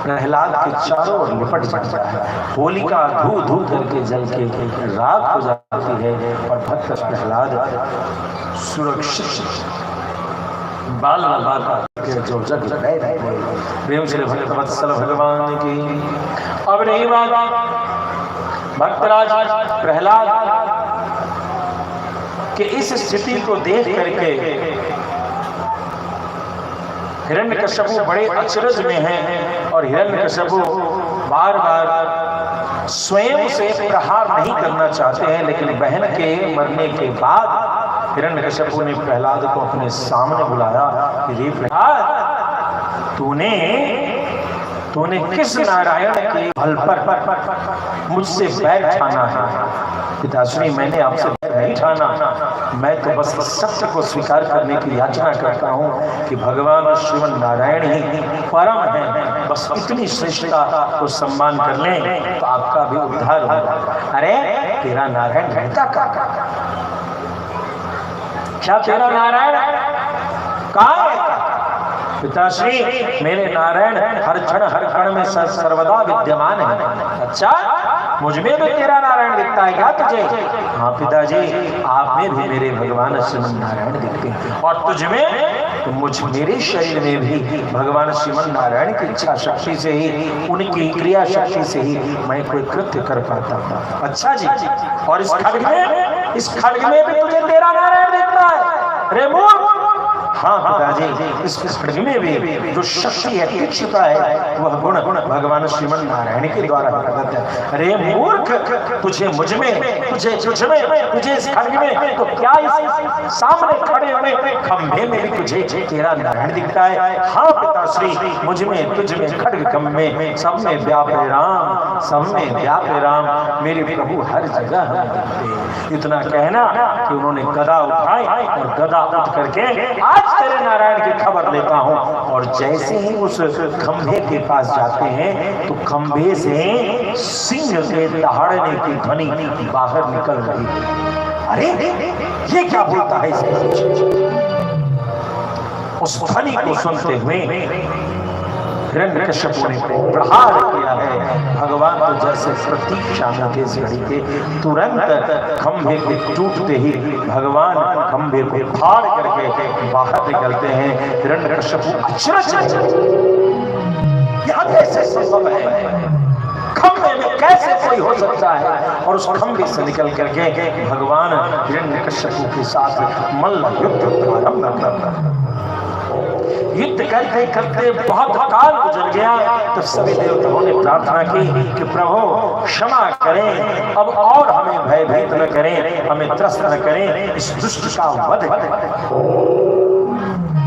प्रहलाद के चारों ओर लिपट जाता है। होलिका धू धू करके जल के राख हो जाती है और भक्त प्रहलाद सुरक्षित बाल के जो जग गए। प्रेम से भक्तवत्सल भगवान की। अब रही बात भक्तराज प्रहलाद कि इस स्थिति को देख करके हिरण्यकश्यप बड़े अचरज में हैं और हिरण्यकश्यप बार बार स्वयं से प्रहार नहीं करना चाहते हैं, लेकिन बहन के मरने के बाद हिरण्यकश्यप ने प्रहलाद को अपने सामने बुलाया कि रे प्रहलाद, तूने किस नारायण के बल पर मुझसे बैर ठाना है? पिताश्री, मैंने आपसे बैर नहीं ठाना, मैं तो बस सत्य को स्वीकार करने की याचना करता हूँ कि भगवान श्रीमन नारायण ही परम है। बस इतनी श्रेष्ठता को सम्मान कर लें तो आपका भी उद्धार होगा। अरे तेरा नारायण रहता क्या तेरा नारायण कहाँ है? पिताश्री, मेरे नारायण हर क्षण हर कण में सर्वदा विद्यमान है। अच्छा, मुझ में भी तेरा नारायण दिखता है क्या तुझे? हाँ पिताजी, आप में भी मेरे भगवान श्रीमन नारायण दिखते हैं और तुझ में तो मेरे शरीर में भी भगवान श्रीमन नारायण की इच्छा शक्ति से ही, उनकी क्रिया शक्ति से ही मैं कोई कृत्य कर पाता हूँ। अच्छा जी, और इस खड्ग में भी तुझे तेरा नारायण दिखता है? रे मूर्ख! हाँ पिताजी, इस खड्ग में भी जो शक्ति है, तीक्ष्णता है, वह गुण भगवान श्रीमन नारायण के द्वारा प्रकट है। अरे मूर्ख, तुझे मुझ में, तुझे इस खड्ग में, तो क्या इस सामने खड़े हुए खंभे में भी तुझे तेरा नारायण दिखता है? हाँ पिताश्री, मुझ में, तुझ में, खड्ग खंभ में, सब में व्यापे राम, सब में व्यापे राम, मेरे प्रभु हर जगह हमें दिखते। इतना कहना कि उन्होंने गदा उठाई और गदा उठ करके आज तेरे नारायण की खबर लेता हूं। और जैसे ही उस खंभे के पास जाते हैं तो खंभे से सिंह के दहाड़ने की ध्वनि बाहर निकल रही है। अरे ये क्या बोलता है? उस ध्वनि को सुनते हुए हिरण्यकश्यप ने प्रहार किया है। भगवान तो जैसे प्रतीक्षा में थे इस घड़ी के, तुरंत खंभे के टूटते ही भगवान खंभे को फाड़ करके बाहर निकलते हैं। हिरण्यकश्यप अचरज, यह कैसे संभव है? खंभे में कैसे कोई हो सकता है? और उस खंभे से निकल करके भगवान हिरण्यकश्यप के साथ मल्ल युद्ध प्रारंभ करता। युद्ध करते करते बहुत काल गुजर गया, तो सभी देवताओं ने प्रार्थना की कि प्रभु क्षमा करें, अब और हमें भयभीत न करें, हमें त्रस्त न करें, इस दुष्ट का वध करें।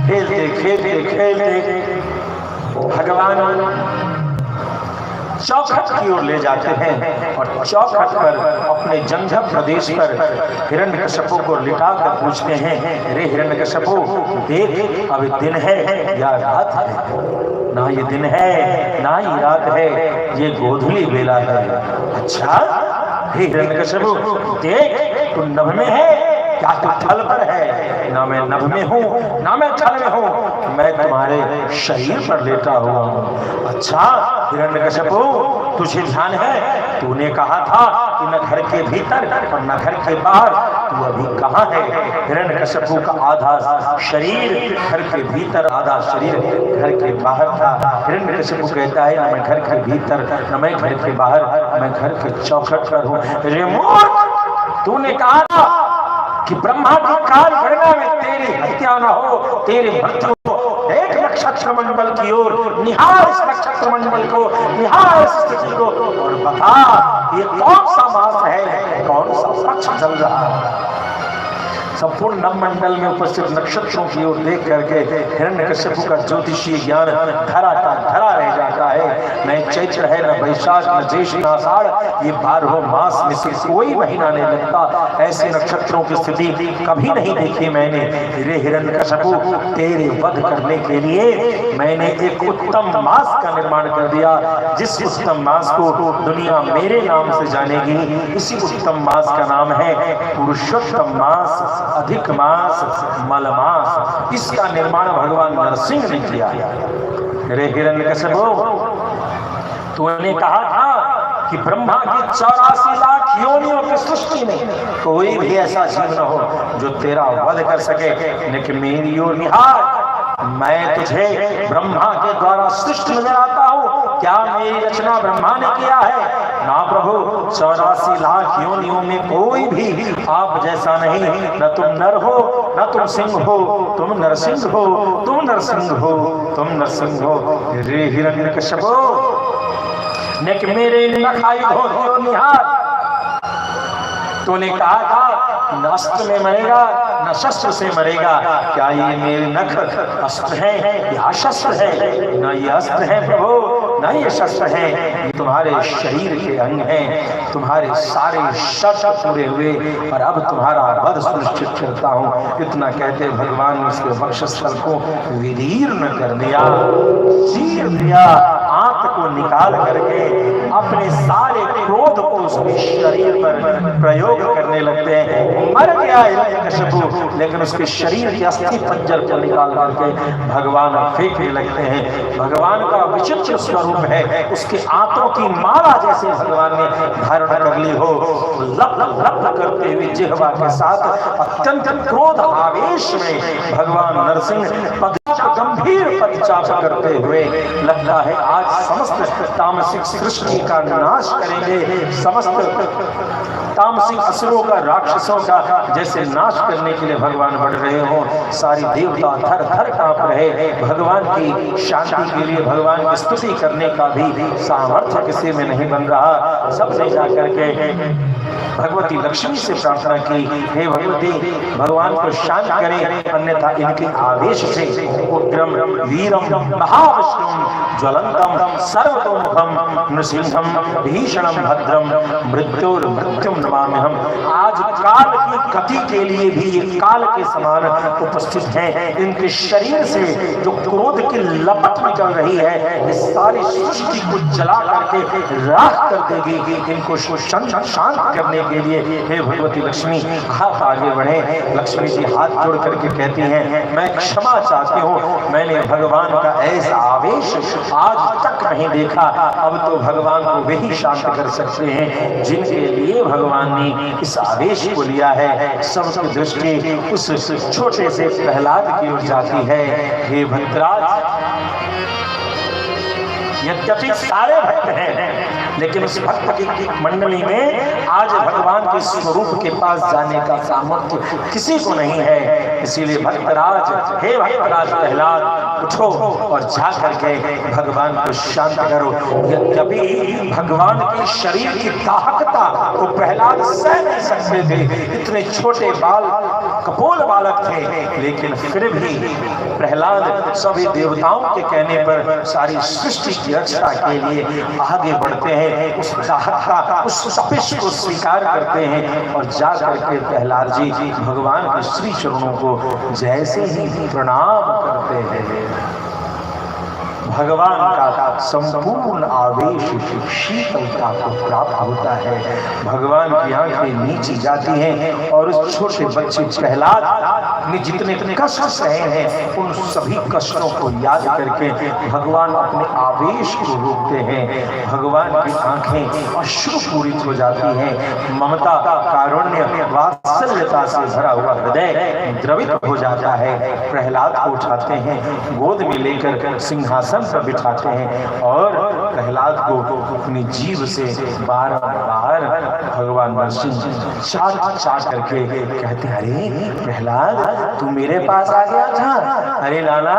खेलते खेलते खेलते भगवान चौखट की ओर ले जाते हैं और चौखट पर अपने जंझर प्रदेश पर हिरण्यकश्यप को लिटा कर पूछते हैं, रे हिरण्यकश्यप, देख अभी दिन है या रात है? ना ये दिन है ना ही रात है, ये गोधूली बेला है। अच्छा, हे हिरण्यकश्यप, देख तू नभ में है क्या तू थल पर है? ना मैं नभ में हूँ ना मैं थल में हूँ, मैं तुम्हारे शरीर पर लेटा हुआ हूँ। अच्छा हिरण्यकश्यप, तुझे ध्यान है, तूने कहा था कि न घर के भीतर और न घर के बाहर, तू अभी कहाँ है? हिरण्यकश्यप का आधा शरीर घर के भीतर, आधा शरीर घर के बाहर था। हिरण्यकश्यप कहता है, न मैं घर के भीतर न मैं घर के बाहर, मैं घर के चौखट पर हूँ। रे मूर्ख, तूने कहा था कि ब्रह्मा की काल गणना में तेरी हत्या न हो, तेरी मृत्यु हो। एक नक्षत्र मंडल की ओर निहार, इस नक्षत्र मंडल को निहार, इस स्थिति को, और बता ये कौन सा मास है, कौन सा पक्ष चल रहा है? संपूर्ण नवमंडल में उपस्थित नक्षत्रों की ओर देख करके हिरण्यकश्यप का ज्योतिषीय ज्ञान धरा का धरा रह जाता है। न चैत्र है, न वैशाख, न ज्येष्ठ, न आषाढ़, ये 12 मास में से कोई महीना नहीं लगता। ऐसे नक्षत्रों की स्थिति कभी नहीं देखी मैंने। रे हिरण्यकश्यप, तेरे वध करने के लिए मैंने एक उत्तम मास का निर्माण कर दिया। जिस उत्तम मास को दुनिया मेरे नाम से जानेगी, इसी उत्तम मास का नाम है पुरुषोत्तम मास, अधिक मास, मलमास। इसका निर्माण भगवान नरसिंह ने किया। रे हिरण्यकश्यप, तूने कहा था कि ब्रह्मा की 84 लाख योनियों की सृष्टि में कोई भी ऐसा जीव न हो जो तेरा वध कर सके, लेकिन मेरी ओर निहार, मैं तुझे ब्रह्मा के द्वारा सृष्ट नजर आता हूँ। क्या मेरी रचना ब्रह्मा ने किया है? ना प्रभु, 84 लाख योनियों में कोई भी आप जैसा नहीं। न तुम नर हो, न तुम सिंह हो, तुम नरसिंह हो, तुम नरसिंह हो, तुम नरसिंह हो। रे हिरण्यकश्यपो, नेक मेरे नखाई धोतियो निहार। तूने कहा था न अस्त्र में मरेगा न शस्त्र से मरेगा, क्या ये मेरे नख अस्त्र है या शस्त्र है? न ये अस्त्र है प्रभु, न ये शस्त्र है, ये तुम्हारे शरीर के अंग हैं, तुम्हारे सारे शर्त पूरे हुए और अब तुम्हारा वध सुनिश्चित करता हूँ। इतना कहते भगवान ने उसके वक्षस्थल को विदीर्ण कर दिया, चीर दिया, आंत को निकाल करके अपने सारे क्रोध को उसके शरीर पर प्रयोग करने लगते हैं। मर गया हिरण्यकश्यपु, लेकिन उसके शरीर के अस्थि पंजर को निकाल करके भगवान फेंकने लगते हैं। भगवान का विचित्र स्वरूप है, उसके आंतों की माला जैसे भगवान ने धारण कर ली हो। लप लप करते हुए जिह्वा के साथ अत्यंत क्रोध आवेश में भगवान नरसिंह गंभीर पदचाप करते हुए लगता है आज समस्त तामसिक सृष्टि का नाश करेंगे, समस्त तामसिक असुरों का, राक्षसों का जैसे नाश करने के लिए भगवान बढ़ रहे हो। सारी देवता थर थर कांप रहे। भगवान की शांति के लिए भगवान की स्तुति करने का भी सामर्थ्य किसी में नहीं बन रहा। सबने जाकर के भगवती लक्ष्मी से प्रार्थना की, हे भगवती भगवान को शांत करें, अन्यथा इनके आवेश से उग्रम वीरम महाविष्णुम ज्वलंतम सर्वतोमुखम नृसिंहम भीषणम भद्रम मृत्युम नमाम्यहम। आज काल की गति के लिए भी ये काल के समान उपस्थित हैं। इनके शरीर से जो क्रोध की लपट निकल रही है, इस सारी सृष्टि को जला करके राख कर देगी। इनको शांत करने के लिए हे भगवती लक्ष्मी आप आगे बढ़े। लक्ष्मी जी हाथ जोड़ करके कहती हैं, मैं क्षमा चाहती हूँ, मैंने भगवान का ऐसा आवेश आज तक नहीं देखा। अब तो भगवान को वही शांत कर सकते हैं जिनके लिए भगवान ने इस आवेश को लिया है। सबकी दृष्टि उस छोटे से प्रहलाद की ओर जाती है। हे भक्तराज, यद्यपि सारे भक्त हैं, लेकिन उस भक्त की मंडली में आज भगवान के स्वरूप के पास जाने का सामर्थ्य किसी को नहीं है। इसीलिए भक्तराज, हे भक्तराज प्रहलाद, उठो और जा करके भगवान को शांत करो। यद्यपि भगवान के शरीर की दाहकता को प्रहलाद सह नहीं सकते थे, इतने छोटे बाल कपोल बालक थे, लेकिन फिर भी प्रहलाद सभी देवताओं के कहने पर सारी सृष्टि की रक्षा के लिए आगे बढ़ते हैं। उस दाहकता, उस तपिश को स्वीकार करते हैं और जा करके प्रहलाद जी भगवान के श्री चरणों को जैसे ही प्रणाम करते हैं, भगवान का संपूर्ण आवेश शीतलता को प्राप्त होता है। भगवान की आंखें नीचे जाती हैं और उस छोटे बच्चे प्रहलाद ने जितने कष्ट सहे हैं, उन सभी कष्टों को याद करके भगवान अपने आवेश को रोकते हैं। भगवान की आंखें अश्रुपूरित हो जाती हैं। ममता, कारुण्य, वात्सल्यता से भरा हुआ हृदय द्रवित हो जाता है। प्रहलाद को उठाते हैं, गोद में लेकर सिंहासन पर बिठाते हैं और प्रहलाद को अपनी जीभ से बार बार भगवान नरसिंह चाट करके कहते, अरे प्रहलाद तू मेरे पास आ गया था, अरे लाला,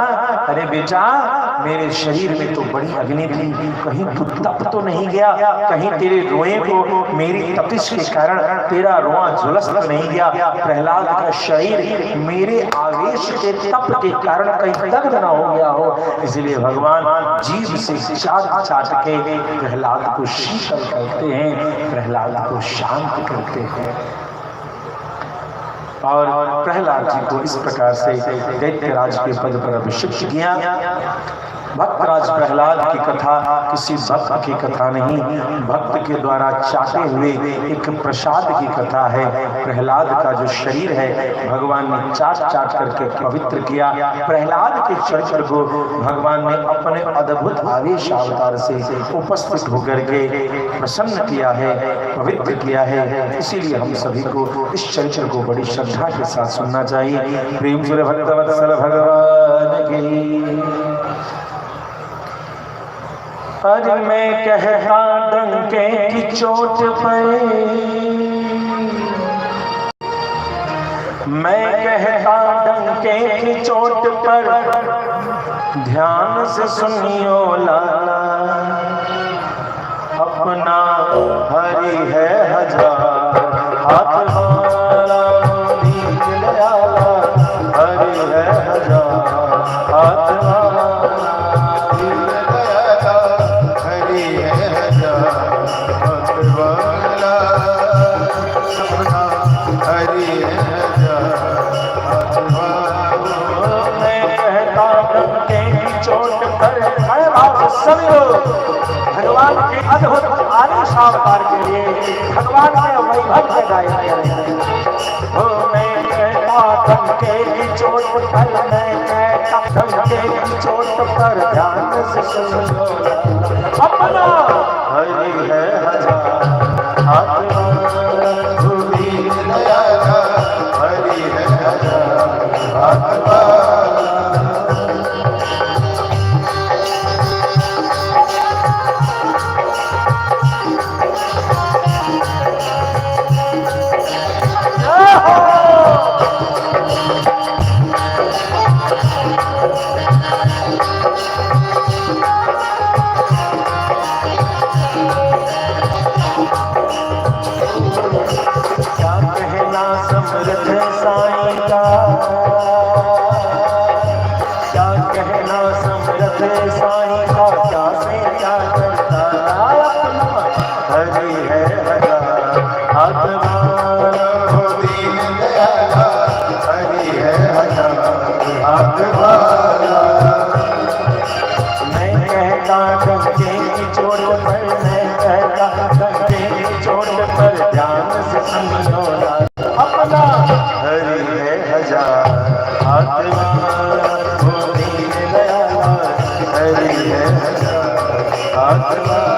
अरे बेटा, मेरे शरीर में तो बड़ी अग्नि थी, कहीं तू तप तो नहीं गया, कहीं तेरे रोए को मेरी तपिश के कारण तेरा रोआ झुलस तो नहीं गया, प्रहलाद का शरीर मेरे आवेश के तप के कारण कहीं दग्ध न हो गया हो। इसलिए भगवान जीभ से चाट के प्रहलाद को शीतल करते हैं, प्रहलाद को शांत करते हैं। और प्रहलाद जी को इस प्रकार से दैत्यराज के पद पर अभिषिक्त किया। भक्तराज प्रहलाद की कथा किसी भक्त की कथा नहीं, भक्त के द्वारा चाटे हुए एक प्रसाद की कथा है। प्रहलाद का जो शरीर है भगवान ने चाट करके पवित्र किया। प्रहलाद के चरित्र को भगवान ने अपने अद्भुत आवेश अवतार से उपस्थित होकर के प्रसन्न किया है, पवित्र किया है। इसीलिए हम सभी को इस चरित्र को बड़ी श्रद्धा के साथ सुनना चाहिए। प्रेम से भक्तवत्सल भगवान की। हरे मैं कहता डंके की चोट पर, मैं कहता डंके की चोट पर, ध्यान से सुनियो लाला, अपना हरि है हजार हाथ वाला, दीन दयाला हरि है हजार हाथ वाला, दीन दयाला हरि है हजार हाथ वाला, अपना हरि है हजार हाथ वाला। मैं कहता डंके की चोट पर, सभी लोग भगवान के अद्भुत आलिशान अवतार के लिए भगवान के वैभव के गायन करेंगे। हो मैं कहता डंके की चोट पर, मैं कहता डंके की चोट पर, ध्यान से सुनो अपना हरि है हजार हाथ वाला, दीन दयाला हरि है हजार हाथ वाला। क्या कहना समर्थ साईं का, क्या कहना समर्थ साईं का, क्या से क्या करता अपना हरि है हजार हाथ वाला, हो दीन दयाला हरि है हजार हाथ वाला। मैं कहता डंके की चोट पर, मैं कहता डंके की चोट पर, ध्यान से सुनो अपना हरि है हजार हाथ वाला, हो दीन दयाला हरि है हजार हाथ वाला।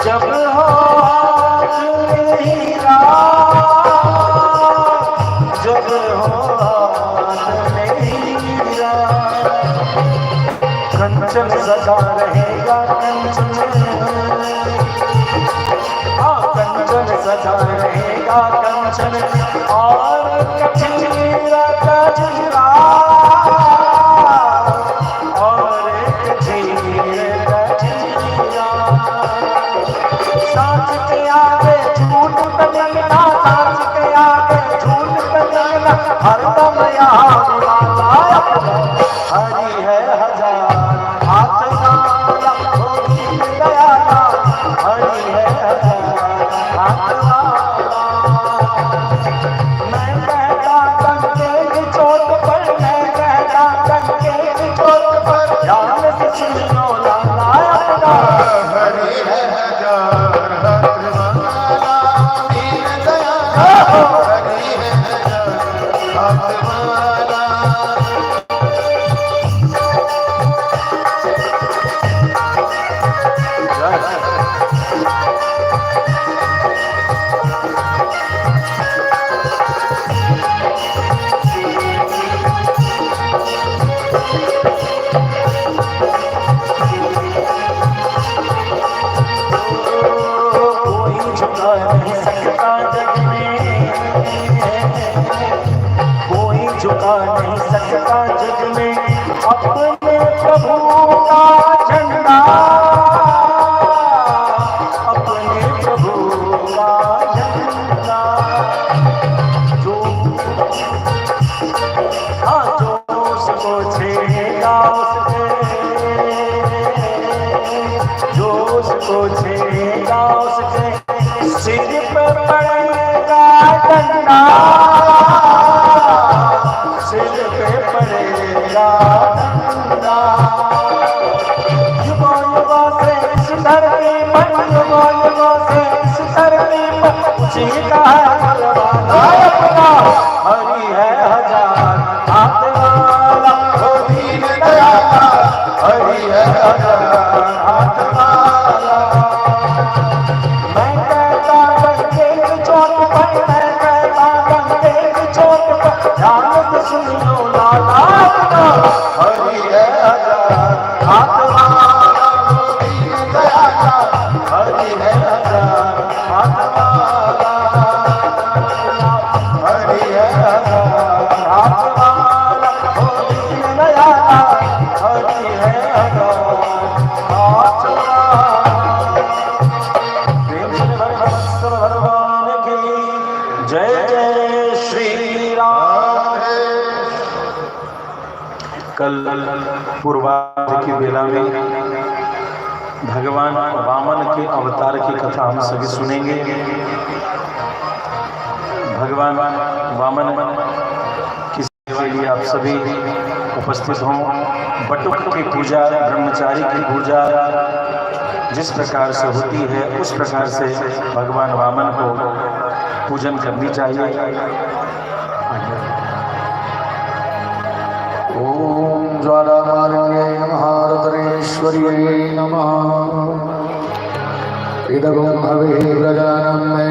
जब हो हीरा, जब हो हीरा, कंचन सदा रहेगा कंचन, कंचन सदा रहेगा कंचन, और कचीरा कचीरा, और कचीरा कचीरा, साँच के आगे झूठ बदलना, साँच के आगे झूठ बदलना, हरदम यहाँ वाला हरि है हजार हाथ वाला, हो दीन दयाला हरि है हजार हाथ वाला। मैं कहता डंके की चोट पर, मैं कहता डंके की चोट पर, ध्यान से सुनो लाला अपना हरि है हजार हाथ वाला, दीन दयाला हरि है हजार हाथ वाला। झुका नहीं सकता जग में अपने प्रभु का झंडा, अपने प्रभु का झंडा। जो उसको छेड़ेगा उसके, जो उसको छेड़ेगा उसके का सिर पे पड़ेगा डंडा। युगों युगों से इस धरती पर, युगों युगों से इस धरती पर जीता है बलवाना अपना, हरि है हजार हाथ वाला, ओ दीन दयाला, हरि है हजार हाथ वाला। मैं कहता बंदे की चोट पर, मैं कहता बंदे की चोट पर, ध्यान से सुन लो लाला अपना, हरि है हजार हाथ वाला, ओ दीन दयाला, हरि है हजार हाथ वाला, हरि है हजार हाथ वाला, ओ दीन दयाला, हरि है हजार हाथ वाला। प्रेम से भगवत्सल भगवान की जय जय श्री राम। कल पूर्वाध की बेला में भगवान वामन के अवतार की कथा हम सभी सुनेंगे। भगवान वामन की सेवा के लिए आप सभी उपस्थित हों। बटुक की पूजा, ब्रह्मचारी की पूजा जिस प्रकार से होती है उस प्रकार से भगवान वामन को पूजन करनी चाहिए। ओम ज्वालामालिन्यै नमः, रतनेश्वर्यै नमः। इदगुं हविः प्रजानां